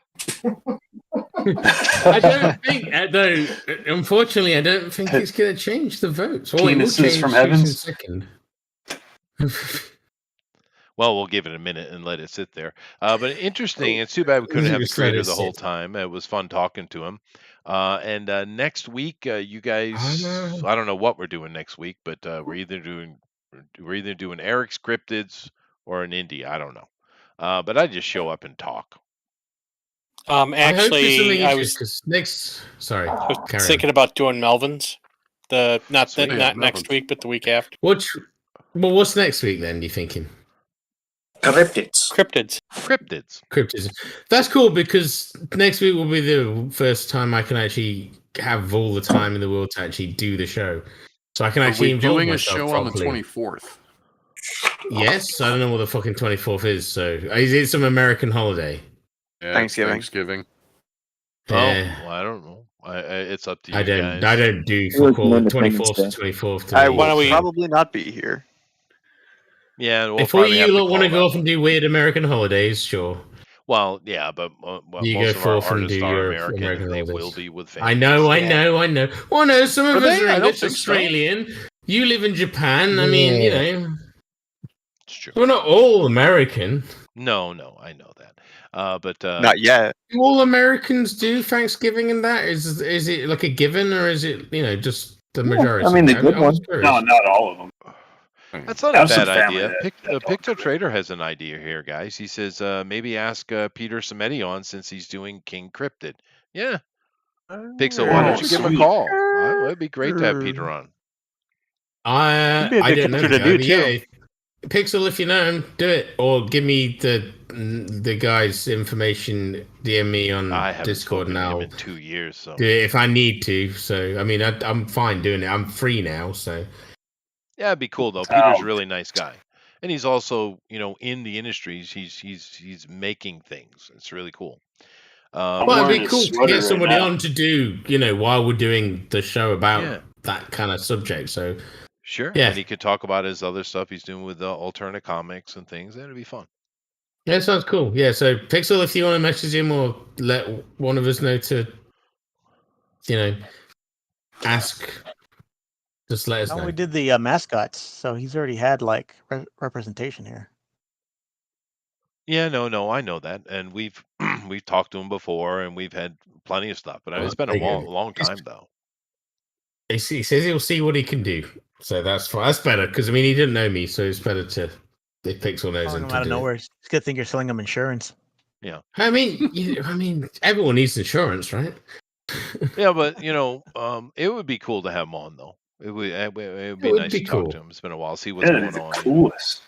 I don't think. No, unfortunately, I don't think it's going to change the votes. Well, it will Penises change from in a heavens? second. Well, we'll give it a minute and let it sit there. But interesting. It's too bad we couldn't have the Just let creator it the whole sit. time. It was fun talking to him. And next week, you guys, I don't know what we're doing next week, but we're either doing Eric's cryptids or an indie. I don't know. But I just show up and talk. Actually, I was Sorry, I was carry on. thinking about doing Melvin's. Not Sweet. not next week, but the week after. What's next week then? You thinking? Cryptids. That's cool because next week will be the first time I can actually have all the time in the world to actually do the show, so I can actually Are we involve doing a myself show properly. on the 24th? Yes, I don't know what the fucking 24th is. So is it some American holiday? Yeah, Thanksgiving. Yeah. Oh, well, I don't know. It's up to you I guys. don't do fuck all. 24th to 24th. To I me. will probably not be here. Yeah, we'll If all probably have you to lot want to call go that off and do weird American holidays, sure. Well, yeah, but You most go of our forth and artists do are your American, American and they holidays. will be with families. I know. Well, no, some of Are us they? are I don't English, think so. Australian. You live in Japan. I mean, you know, It's true. we're not all American. No, I know that. But Not yet. Do all Americans do Thanksgiving and that? Is it like a given or is it just the majority? I mean, the good I was one. curious. No, not all of them. that's not a Have some bad family idea. that Picto Trader has an idea here, guys. He says maybe ask Peter Samedi on since he's doing King Cryptid. Yeah. Pixel, why don't you give him a sweet. call? It'd be great to have Peter on. I It'd be a good don't know. picture to the do, guy, but too. yeah, Pixel, if you know him, do it, or give me the guy's information. DM me on I haven't Discord spoken to him now. in 2 years, so Do it if I need to. So I mean, I'm fine doing it. I'm free now. So yeah, it'd be cool though. Peter's a really nice guy, and he's also in the industries. He's making things. It's really cool. well, it'd be cool to get somebody on to do while we're doing the show about that kind of subject. So Sure. Yeah. And he could talk about his other stuff he's doing with alternate comics and things. That'd be fun. yeah, sounds cool. Yeah, so Pixel, if you want to message him or let one of us know to, ask, just let us Oh, know. we did the mascots, so he's already had like representation here. Yeah, no, I know that, and we've we've talked to him before, and we've had plenty of stuff. But it's been a there you go. long time though. He says he'll see what he can do. So that's fine. That's better because he didn't know me, so it's better to if Pixel knows Calling him him out to of do it. nowhere. It's a good thing you're selling him insurance. Yeah. I mean, everyone needs insurance, right? Yeah, but it would be cool to have him on though. It would be would nice be to cool. talk to him. It's been a while. See what's Yeah, going the on. coolest.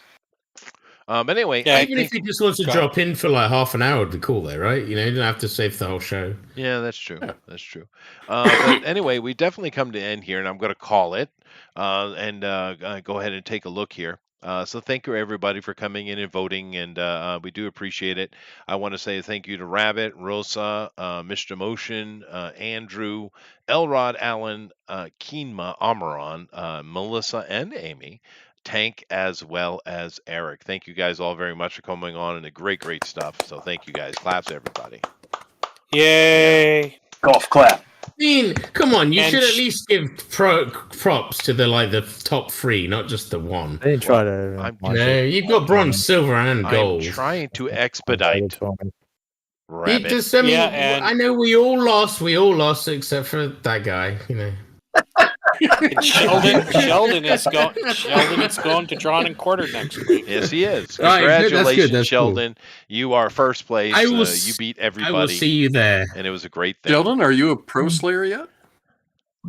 But anyway, Yeah, I even if think he just wants to drop in for like half an hour, would be cool, though, right? You don't have to save the whole show. yeah, that's true. That's true. But anyway, we definitely come to end here, and I'm going to call it and go ahead and take a look here. So thank you everybody for coming in and voting, and we do appreciate it. I want to say thank you to Rabbit, Rosa, Mr. Motion, Andrew, Elrod, Allen, Keenma, Amaron, Melissa, and Amy. Tank as well as Eric. Thank you guys all very much for coming on and the great stuff. So thank you guys. Claps everybody. Yay! Golf clap. Dean, come on! You And should at least give props to the top 3, not just the one. I didn't try to. No, you've got bronze, silver, and gold. I'm trying to expedite. You Rabbit. just, I mean, Yeah, and- I know we all lost except for that guy. You know. And Sheldon is going to Drawn and Quartered next week. Yes, he is. All right, good, that's good, Congratulations, that's cool. Sheldon. You are first place. You beat everybody. I will see you there. And it was a great thing. Sheldon, are you a pro slayer yet?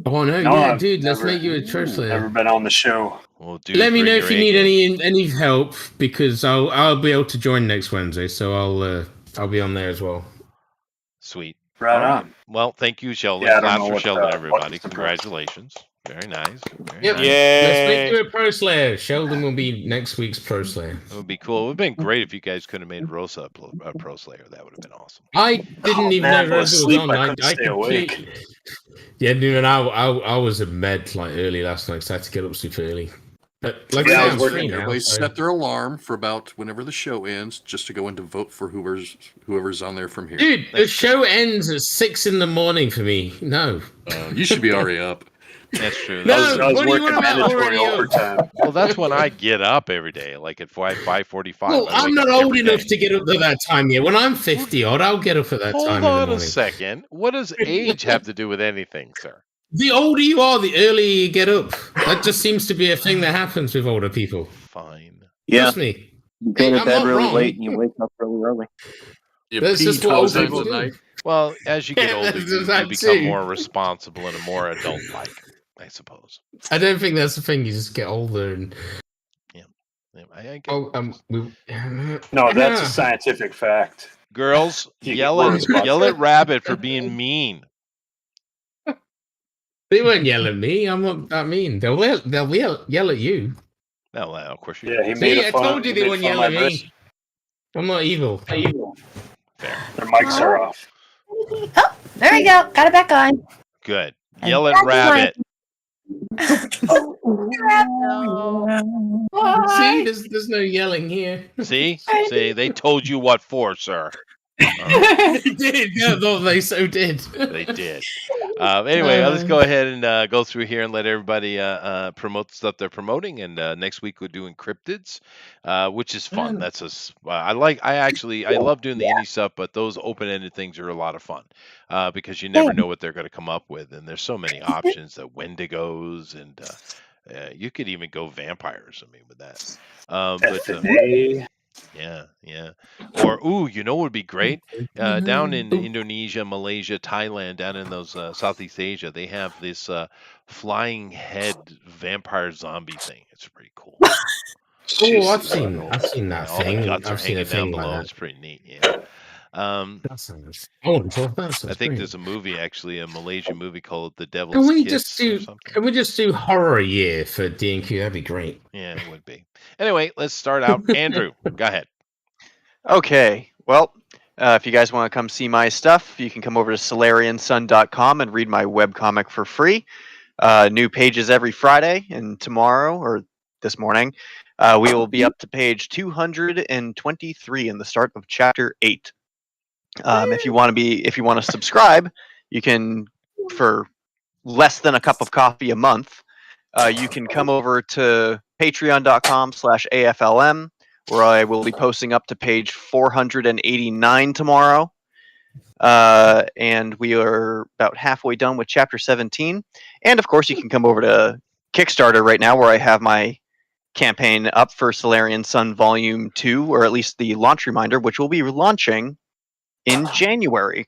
Oh no, No, yeah, I've dude, let's never- make you a church slayer. Never been on the show. Well, Let me know if you need any help, because I'll be able to join next Wednesday, so I'll be on there as well. Sweet. Right All on. Well, thank you, Sheldon. Yeah, I don't Claps know for what Sheldon, the- everybody. Congratulations. Very nice. Very Yep. nice. Let's make you a pro slayer. Sheldon will be next week's pro slayer. It would be cool. It would have been great if you guys could have made Rosa a pro slayer. That would have been awesome. I didn't even man, know I Rosa was was asleep. on. I couldn't stay awake. Yeah, dude, and I was in bed early last night, so I had to get up super early. But like Yeah, I I say, was I'm free working. now. Everybody so- set their alarm for about whenever the show ends, just to go in to vote for whoever's on there from here. Dude, the show ends at 6 in the morning for me. No. You should be already up. That's true. No, I was what do you working want about mandatory already up? overtime. Well, that's when I get up every day, like at 5:45. Well, I'm not old enough to get up at that time yet. When I'm 50 odd, I'll get up at that Hold time in the on a morning. second. What does age have to do with anything, sir? The older you are, the earlier you get up. That just seems to be a thing that happens with older people. Fine. Yeah. Trust me. You go Hey, to I'm bed not really wrong. late and you wake up really early. You That's pee just what old 12 people times a do. night. Well, as you get Yeah, older, that's you that become too. more responsible and more adult-like, I suppose. I don't think that's the thing. You just get older and. Yeah, I get Oh, No, that's a scientific fact. Girls, You get yell worse, but- at Rabbit for being mean. They won't yell at me. I'm not that mean. They'll yell at you. No, well, of course you. Yeah, he made See, I fun. told you he they made wouldn't fun of yell my at breast. me. I'm not evil. Fair. Their mics are off. Oh, there we go. Got it back on. Good. And Yell at that's Rabbit. See, there's no yelling here. See? See, they told you what for, sir. They did. Yeah, no, they so did. They did. Anyway, let's go ahead and go through here and let everybody promote the stuff they're promoting. And next week we're doing cryptids, which is fun. That's I love doing the indie stuff, but those open-ended things are a lot of fun because you never know what they're going to come up with, and there's so many options. The Wendigos, and you could even go vampires. I mean, with that. Yeah. Or you know what would be great? Down in Indonesia, Malaysia, Thailand, down in those Southeast Asia, they have this flying head vampire zombie thing. It's pretty cool. Oh, I've seen that All the thing. guts are I've seen a hanging down thing like below. that. It's pretty neat. Yeah. That sounds. Oh, that's I think there's a movie, actually, a Malaysian movie called The Devil's Can we Kiss just or do? something. Can we just do horror a year for D&Q? That'd be great. Yeah, it would be. Anyway, let's start out. Andrew, go ahead. Okay. Well, if you guys want to come see my stuff, you can come over to solariansun.com and read my webcomic for free. New pages every Friday, and tomorrow or this morning, we will be up to page 223 in the start of chapter 8. If you want to subscribe, you can, for less than a cup of coffee a month, you can come over to patreon.com/AFLM, where I will be posting up to page 489 tomorrow. And we are about halfway done with chapter 17. And of course, you can come over to Kickstarter right now, where I have my campaign up for Solarian Sun Volume 2, or at least the launch reminder, which will be launching in January,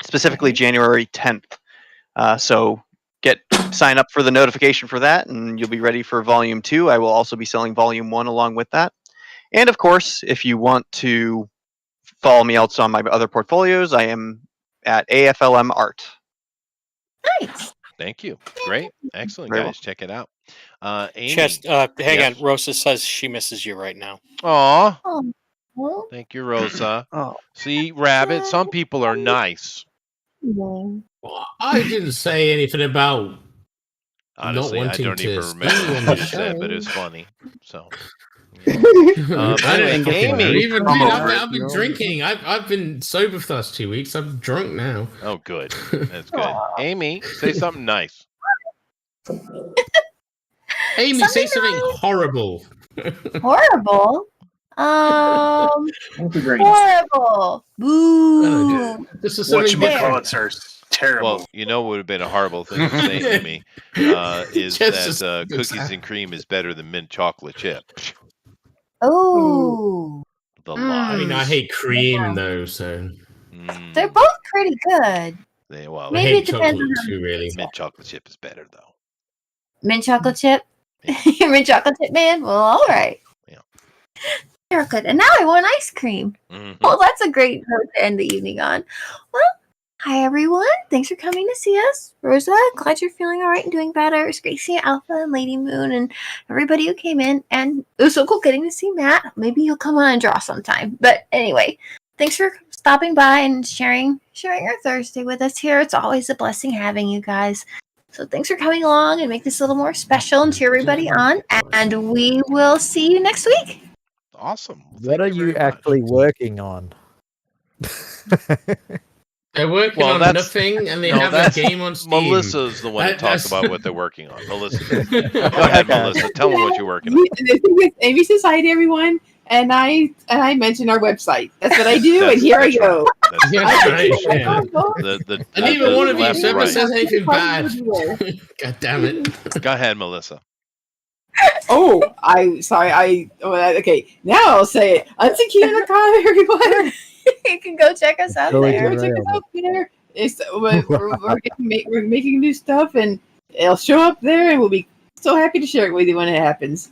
specifically January 10th. So sign up for the notification for that, and you'll be ready for Volume 2. I will also be selling Volume 1 along with that. And of course, if you want to follow me else on my other portfolios, I am at AFLM Art. Nice. Thank you. Great. Excellent, Very guys. Check it out. Amy. Hang Yes. on. Rosa says she misses you right now. Aw. Oh. Thank you, Rosa. Oh. See, Rabbit, some people are nice. Well, I didn't say anything about Honestly, not I wanting don't to even see remember you on what the you said, but it show. was funny. So, But anyway, Amy. I've been drinking. I've been sober for the last 2 weeks. I'm drunk now. Oh, good. That's good. Amy, say something nice. Amy, say something horrible. Horrible. Horrible. Boo. Whatchamacallits terrible. Well, you know what would have been a horrible thing to say, Amy, is that cookies and cream is better than mint chocolate chip. Oh. The lie. I mean, I hate cream though, so. They're both pretty good. Maybe it depends on too, really. Mint chocolate chip is better though. Mint chocolate chip. Mint chocolate chip, man. Well, all right. Yeah. They're good. And now I want ice cream. Well, that's a great note to end the evening on. Well, hi everyone. Thanks for coming to see us. Rosa, glad you're feeling all right and doing better. It's great seeing Alpha and Lady Moon and everybody who came in. And it was so cool getting to see Matt. Maybe he'll come on and draw sometime. But anyway, thanks for stopping by and sharing your Thursday with us here. It's always a blessing having you guys. So thanks for coming along and make this a little more special and cheer everybody on. And we will see you next week. Awesome. What are you actually working on? They're working on nothing, and they have a game on Steam. Melissa's the one to talk about what they're working on. Melissa, go ahead, Melissa. Tell them what you're working on. The thing is, Amy says hi to everyone, and I mention our website. That's what I do, and here I go. And even one of you ever says anything bad. God damn it. Go ahead, Melissa. Okay, now I'll say it. Unsecure.com, everyone. You can go check us out there. Check us out there. We're making new stuff, and it'll show up there, and we'll be so happy to share it with you when it happens.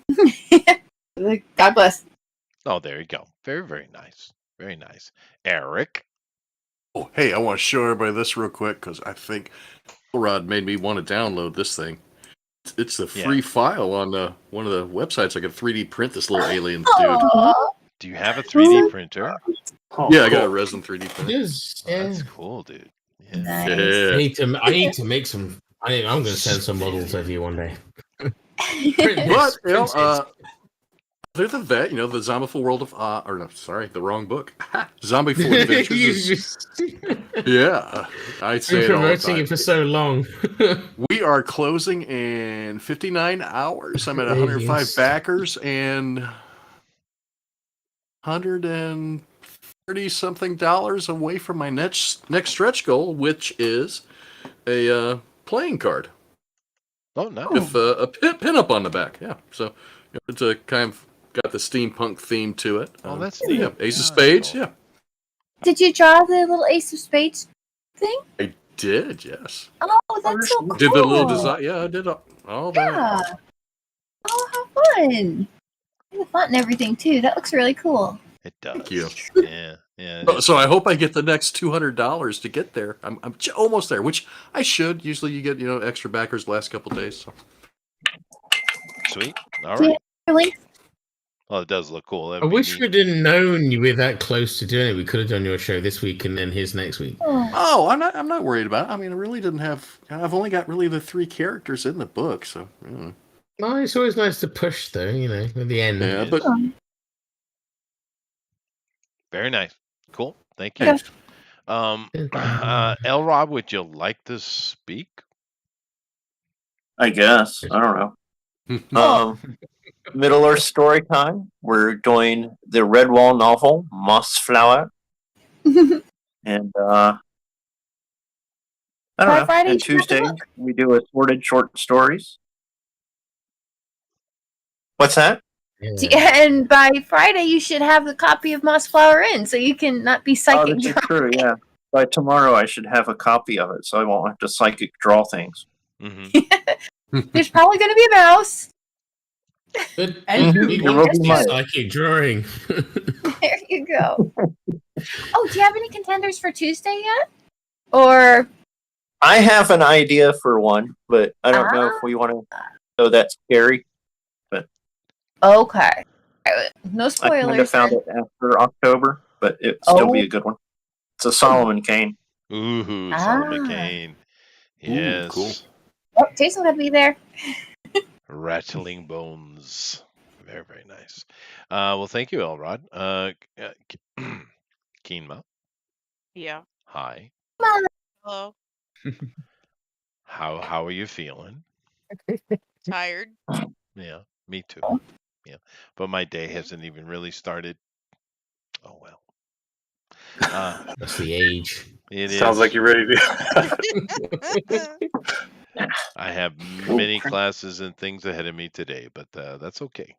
God bless. Oh, there you go. Very, very nice. Very nice. Eric. Oh, hey, I want to show everybody this real quick because I think Rod made me want to download this thing. It's a free file on one of the websites. I can 3D print this little alien dude. Do you have a 3D printer? Yeah, I got a resin 3D printer. That's cool, dude. Yeah. Nice. Yeah. I need to make some. I'm going to send some models over you one day. But other than that, the Zombieful World of the wrong book. Zombieful Adventures. Yeah, I say it all the promoting time. it for so long. We are closing in 59 hours. I'm at 105 backers and $130 something away from my next stretch goal, which is a playing card. Oh, no! With a pin-up on the back. Yeah, so it's a kind of got the steampunk theme to it. Oh, that's neat. Yeah, Ace of Spades. Cool. Yeah. Did you draw the little Ace of Spades thing? I did. Yes. Oh, that's so cool. Did the little design? Yeah, I did all that. Yeah. Oh, how fun! And the font and everything too. That looks really cool. It does. Thank you. Yeah. So I hope I get the next $200 to get there. I'm almost there, which I should. Usually you get extra backers the last couple days. So. Sweet. All right. Really? Well, it does look cool. I wish we'd have known you were that close to doing it. We could have done your show this week and then his next week. Oh, I'm not worried about it. I mean, I really didn't have. I've only got really the 3 characters in the book, so. No, it's always nice to push, though. At the end. Yeah, but. Very nice. Cool. Thank you. Elrod, would you like to speak? I guess. I don't know. Middle Earth story time. We're doing the Redwall novel, Mossflower. And I don't know. Friday, And Tuesday, we do assorted short stories. What's that? And by Friday, you should have the copy of Mossflower in, so you can not be psychic. Oh, that's true, yeah. By tomorrow, I should have a copy of it, so I won't have to psychic draw things. Mm-hmm. There's probably going to be a mouse. And psychic drawing. There you go. Oh, do you have any contenders for Tuesday yet? Or I have an idea for one, but I don't know if we want to go that scary. But okay, no I spoilers. kind of found it after October, but it'd still be a good one. It's a Solomon Kane. Ooh, Solomon Kane. Yes. Ooh, cool. Oh, Jason would be there. Rattling Bones. Very, very nice. Well, thank you, Elrod. Keenma, Yeah. hi. Hello. How are you feeling? Tired. Yeah, me too. Yeah, but my day hasn't even really started. Oh well. That's the age. It Sounds is. like you're ready to. I have many classes and things ahead of me today, but that's okay.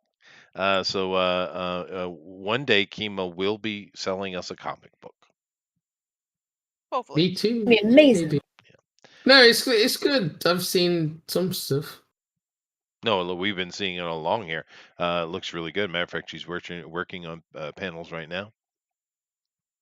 One day, Kima will be selling us a comic book. Hopefully. Me too. Be amazing. Maybe. No, it's good. I've seen some stuff. No, look, we've been seeing it all along here. It looks really good. Matter of fact, she's working on panels right now.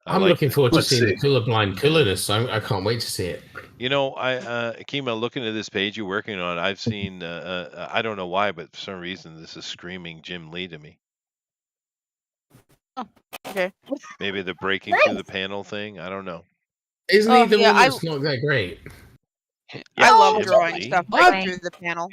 I'm looking forward to seeing the colorblind colorless. I can't wait to see it. You know, Kima, looking at this page you're working on, I've seen. I don't know why, but for some reason, this is screaming Jim Lee to me. Oh, okay. Maybe the breaking through the panel thing. I don't know. Isn't he the one that's not that great? I love Jim drawing Lee. stuff breaking through the panels.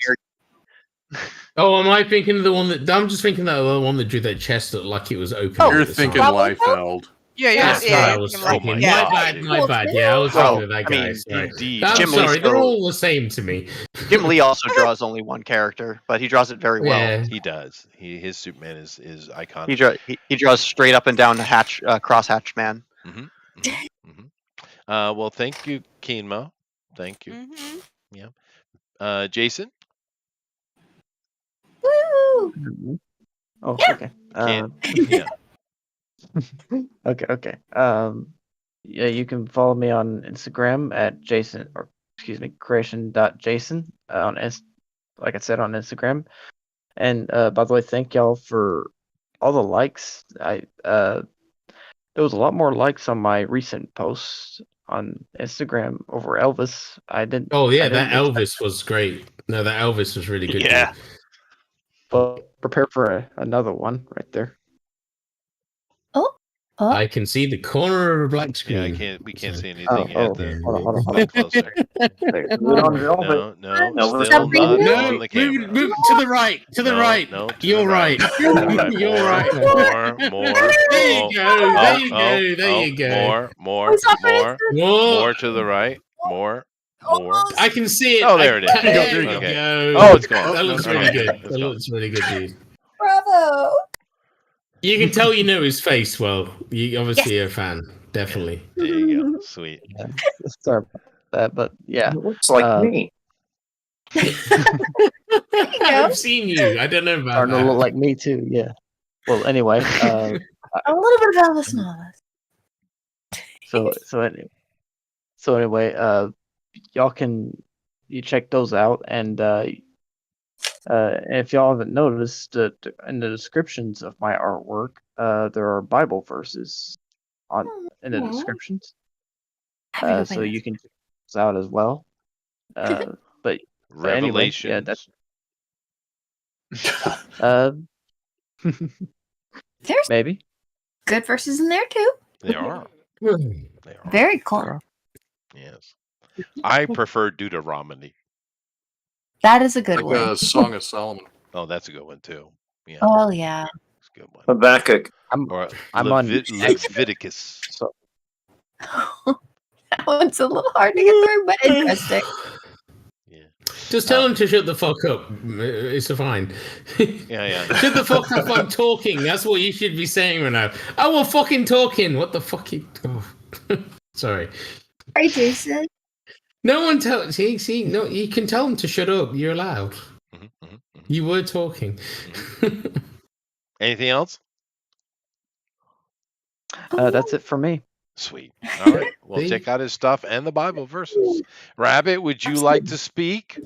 Oh, am I thinking of the one that? I'm just thinking that the one that drew that chest that like it was open. Oh, you're thinking Liefeld. Yeah, That's what I was like, thinking. yeah. My bad. Yeah, I was thinking of that guy. mean, Sorry. indeed. I'm Jim sorry. Lee's They're still- all the same to me. Jim Lee also draws only one character, but he draws it very well. Yeah. He does. His Superman is iconic. He draws straight up and down the cross-hatched man. Well, thank you, Keenma. Thank you. Yeah. Jason. Woo! Oh, Yeah. okay. Yeah. Okay. Yeah, you can follow me on Instagram at creation.jason like I said, on Instagram. And by the way, thank y'all for all the likes. There was a lot more likes on my recent posts on Instagram over Elvis. Oh yeah, that expect- Elvis was great. No, that Elvis was really good. Yeah. Too. But prepare for another one right there. I can see the corner of a black screen. Yeah, we can't see anything yet. There. Hold on. Get closer. No, No, still not on the camera. Move to the right. To the right. No, to You're the right. You're More, right. More. There you go. There you go. There you go. More to the right. More. I can see it. Oh, there it is. There you Okay. go. Oh, it's gone. That looks Okay. really good. It's That gone. looks really good, dude. Bravo! You can tell you know his face well. You obviously are a fan. Definitely. There you go. Sweet. Sorry about that, but yeah. It looks like me. I've seen you. I don't know about Starting to that. look like me too. Yeah. Well, anyway. A little bit of Elvis Novice. So anyway, y'all can check those out, and if y'all haven't noticed, in the descriptions of my artwork, there are Bible verses in the descriptions, so you can check those out as well. But anyway, yeah, that's There's maybe good verses in there too. They are. Very cool. Yes. I prefer Deuteronomy. That is a good Like one. a Song of Solomon. Oh, that's a good one too. Yeah. Oh yeah. It's a good one. Habakkuk. Or I'm on Leviticus. That one's a little hard to get through, but interesting. Just tell him to shut the fuck up. It's fine. Yeah. Shut the fuck up. I'm talking. That's what you should be saying right now. Oh, we're fucking talking. What the fuck? Sorry. Hey, Jason. No one tell. See. No, you can tell them to shut up. You're allowed. You were talking. Anything else? That's it for me. Sweet. All right. Well, check out his stuff and the Bible verses. Rabbit, would you like to speak?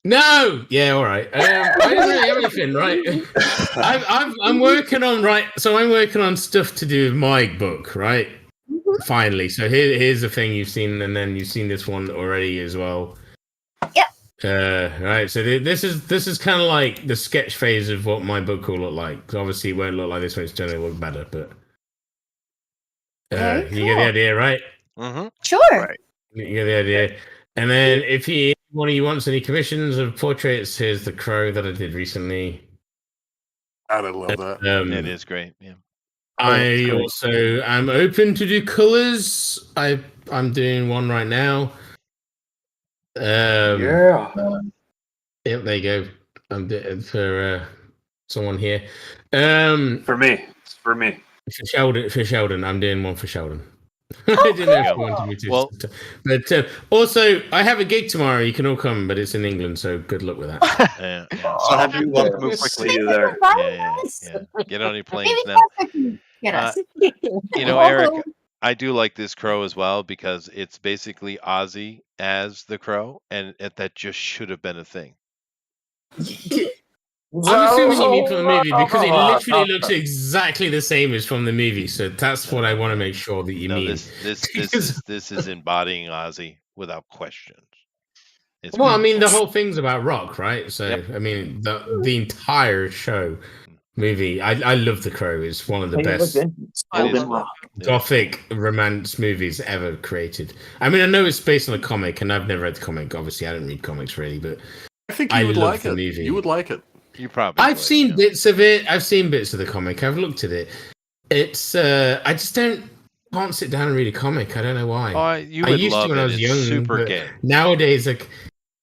No. Yeah. All right. I don't know everything. Right. I'm working on I'm working on stuff to do with my book. Right. Finally. So here's the thing you've seen, and then you've seen this one already as well. Yep. Right. So this is kind of like the sketch phase of what my book will look like. 'Cause obviously, it won't look like this when it's done. It will look better, but. Very You get the cool. idea, right? Sure. You get the idea. And then if one of you wants any commissions of portraits, here's the crow that I did recently. God, I love that. It is great. Yeah. I also am open to do colors. I'm doing one right now. Yeah. Yep, there you go. I'm doing for someone here. For me. It's for me. For Sheldon, I'm doing one for Sheldon. Oh, I didn't know if cool. you wanted me to. Well- but also, I have a gig tomorrow. You can all come, but it's in England, so good luck with that. Yeah. So have you want to move See quickly. you there. Yeah. Get on your planes Maybe now. Chester can get us. You know, Eric, I do like this crow as well because it's basically Ozzy as the crow, and that just should have been a thing. I'm assuming you mean from the movie because it literally looks exactly the same as from the movie. So that's what I want to make sure that you No, mean. this is embodying Ozzy without questions. It's Well, I mean, the beautiful. whole thing's about rock, right? So, Yep. I mean, the entire movie. I love The Crow. It's one of the best gothic romance movies ever created. I mean, I know it's based on a comic, and I've never read the comic. Obviously, I don't read comics really, but I think you would love like the it. movie. You would like it. You probably. I've seen bits of it. I've seen bits of the comic. I've looked at it. It's I just can't sit down and read a comic. I don't know why. Oh, you I would used love to when it. I was It's young. super but gay. Nowadays, like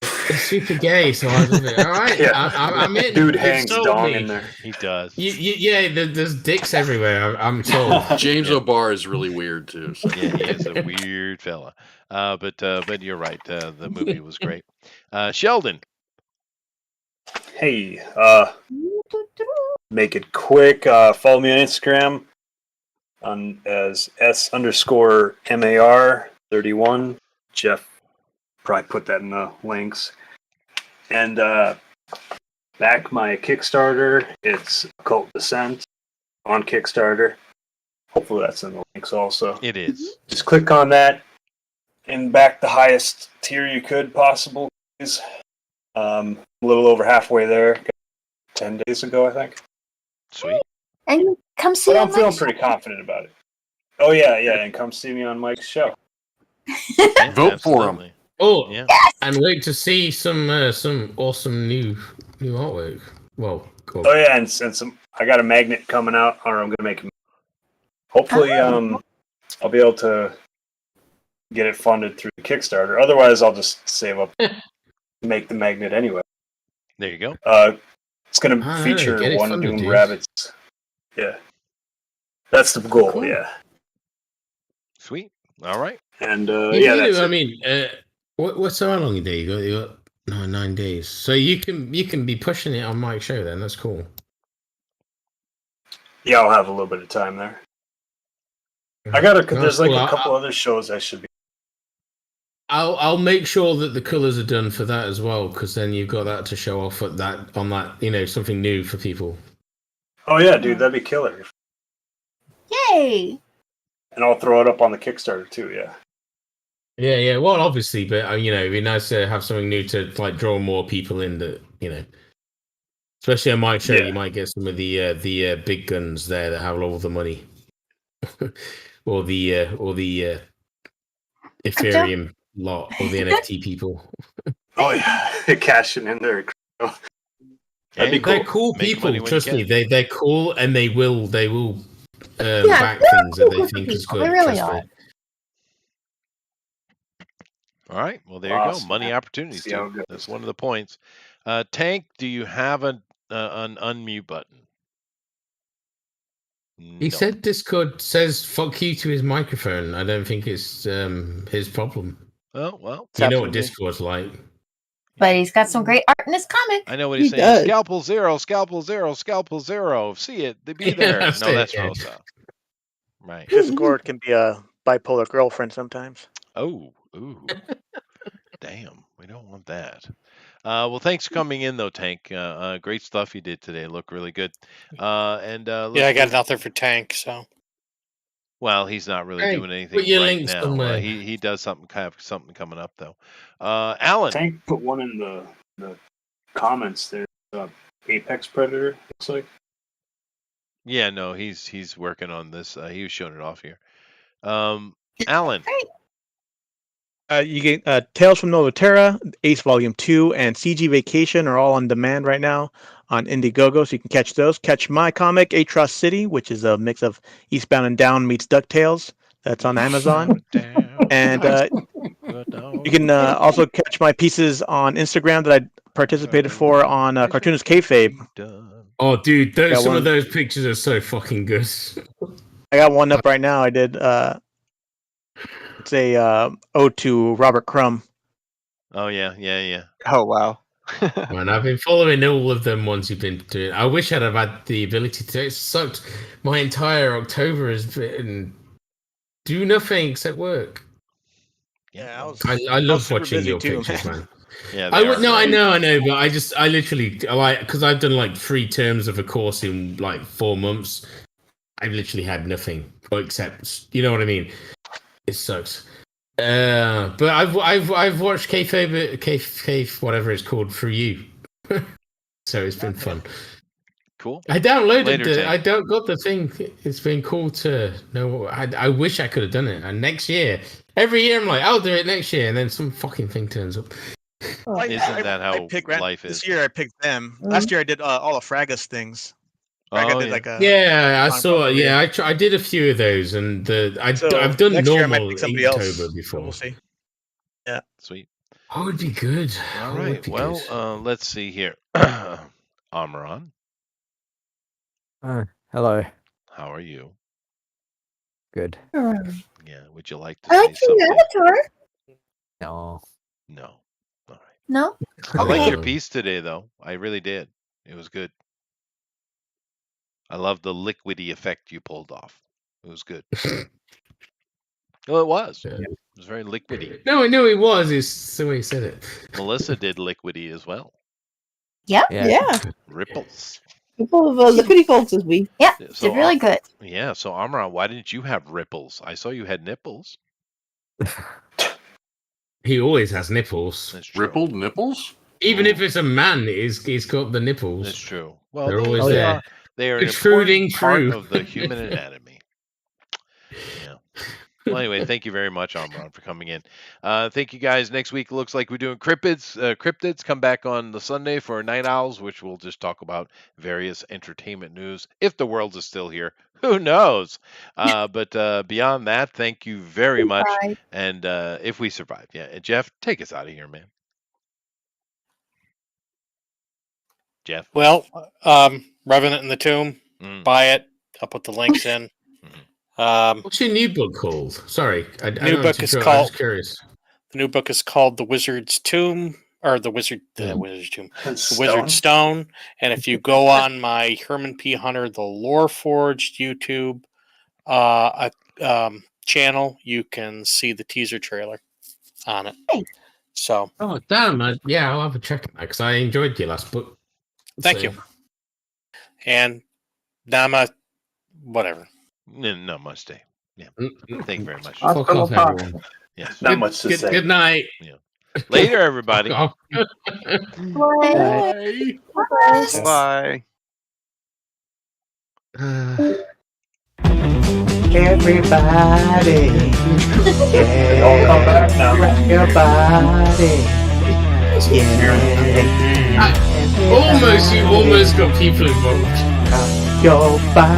it's super gay, so I love it. All right, Yeah. I'm in. Dude You've hangs sold dong me. in there. He does. Yeah, there's dicks everywhere. I'm told. James O'Barr is really weird too. So. Yeah, he is a weird fella. But you're right. The movie was great. Sheldon. Hey, make it quick. Follow me on Instagram on as S_MAR31. Jeff probably put that in the links. And back my Kickstarter. It's Occult Descent on Kickstarter. Hopefully that's in the links also. It is. Just click on that and back the highest tier you could possible, please. A little over halfway there. 10 days ago, I think. Sweet. And come see But me I'm on feeling my pretty confident about it. Oh yeah, and come see me on Mike's show. Yeah, Vote for him. absolutely. Oh, Yeah. and wait to see some awesome new artwork. Well, cool. Oh yeah, and some. I got a magnet coming out, or I'm gonna make. Hopefully, I'll be able to get it funded through the Kickstarter. Otherwise, I'll just save up, make the magnet anyway. There you go. It's gonna feature get it one funded, doomed dude. rabbits. Yeah, that's the goal. Cool. Yeah, Sweet. All right. and Yeah, that's I it. mean, what's how long a day you got? 9 days. So you can be pushing it on Mike's show then. That's cool. Yeah, I'll have a little bit of time there. I got No, there's like cool. a couple other shows I should be. I'll make sure that the colours are done for that as well, because then you've got that to show off on that something new for people. Oh yeah, dude, that'd be killer. Yay! And I'll throw it up on the Kickstarter too. Yeah. Yeah. Well, obviously, but it'd be nice to have something new to like draw more people in. That especially on my show, Yeah. you might get some of the big guns there that have all the money, or the Ethereum lot, or the NFT people. Oh yeah, cashing in there. That'd be cool. They're cool Make people. money when you Trust me, can. they're cool, and they will back they're things that cool they group think of is people. good. They really trust me. are. All right. Well, there you Awesome. go. Money opportunities. See how it Dude. goes. That's one of the points. Tank, do you have an unmute button? He No. said Discord says "fuck you" to his microphone. I don't think it's his problem. Oh well. You know what Discord's like. But he's got some great art in his comic. I know what he's He saying. does. Scalpel zero, scalpel zero, scalpel zero. See it. They be Yeah, there. that's No, it, that's yeah. Rosa. Right. Discord can be a bipolar girlfriend sometimes. Oh, ooh. Damn. We don't want that. Well, thanks for coming in, though, Tank. Great stuff you did today. Look really good. Let's Yeah, I got move- nothing for Tank, so. Well, he's not really Hey, doing anything put your right link now. somewhere. He does something coming up though. Alan. Tank put one in the comments there. Apex Predator looks like. Yeah, no, he's working on this. He was showing it off here. Alan. Great. You get Tales from Nova Terra, Ace Volume 2, and CG Vacation are all on demand right now on Indiegogo, so you can catch those. Catch my comic, Atros City, which is a mix of Eastbound and Down meets DuckTales. That's on Amazon. And you can also catch my pieces on Instagram that I participated for on Cartoonist Kayfabe. Oh, dude, some of those pictures are so fucking good. I got one up right now. I did. It's a ode to Robert Crumb. Oh yeah. Oh wow. Man, I've been following all of them ones you've been doing. I wish I'd have had the ability to. It sucked. My entire October has been do nothing except work. Yeah, I love watching your pictures, man. Yeah, I know, but I literally because I've done like 3 terms of a course in like 4 months. I've literally had nothing except, you know what I mean. It sucks. But I've watched Kayfabe, whatever it's called, through you. So it's been fun. Cool. I downloaded Later, I don't got the thing. It's been cool to know. I wish I could have done it. And next year, every year I'm like, I'll do it next year, and then some fucking thing turns up. Isn't that how life is? This year I picked them. Last year I did all of Fraga's things. Oh, did like a I saw. Yeah, I did a few of those, and I've done next year I might normal pick somebody Inktober else. So before. we'll see. Yeah. Sweet. Oh, it'd be good. All Oh, it'd right. be Well, good. let's see here. Amran, Hello. how are you? Good. Yeah. Would you like to I say like your something? avatar. No. No. No. I liked your Okay. piece today, though. I really did. It was good. I love the liquidy effect you pulled off. It was good. Well, it was. It was very liquidy. No, I knew it was. It's the way he said it. Melissa did liquidy as well. Yep. Yeah. Ripples. People of liquidy folks this week. Yeah. So, Did really good. Yeah. So, Amran, why didn't you have ripples? I saw you had nipples. He always has nipples. That's true. Rippled nipples? Even if it's a man, he's got the nipples. That's true. Well, they're always there. They are an Protruding important part through. of the human anatomy. Yeah. Well, anyway, thank you very much, Amran, for coming in. Thank you guys. Next week looks like we're doing cryptids. Cryptids come back on the Sunday for Night Owls, which we'll just talk about various entertainment news. If the world is still here, who knows? But beyond that, thank you very much. And if we survive, yeah. And Jeff, take us out of here, man. Jeff. Well, Revenant in the Tomb, buy it. I'll put the links in. What's your new book called? Sorry, I new book is I was called. curious. The new book is called The Wizard's Tomb, or the Wizard's Tomb, The Wizard's Stone. And if you go on my Herman P. Hunter, the Lore Forged YouTube channel, you can see the teaser trailer on it. So, oh damn, yeah, I'll have a check on that because I enjoyed your last book. Thank you. And Nama, whatever. Namaste. Yeah. Thank you very much. Fuck off, everyone. Yes. Not much to say. Good night. Yeah. Later, everybody. Bye. Everybody, They all come back now. rock your body. Yeah. You almost got people involved. Your body.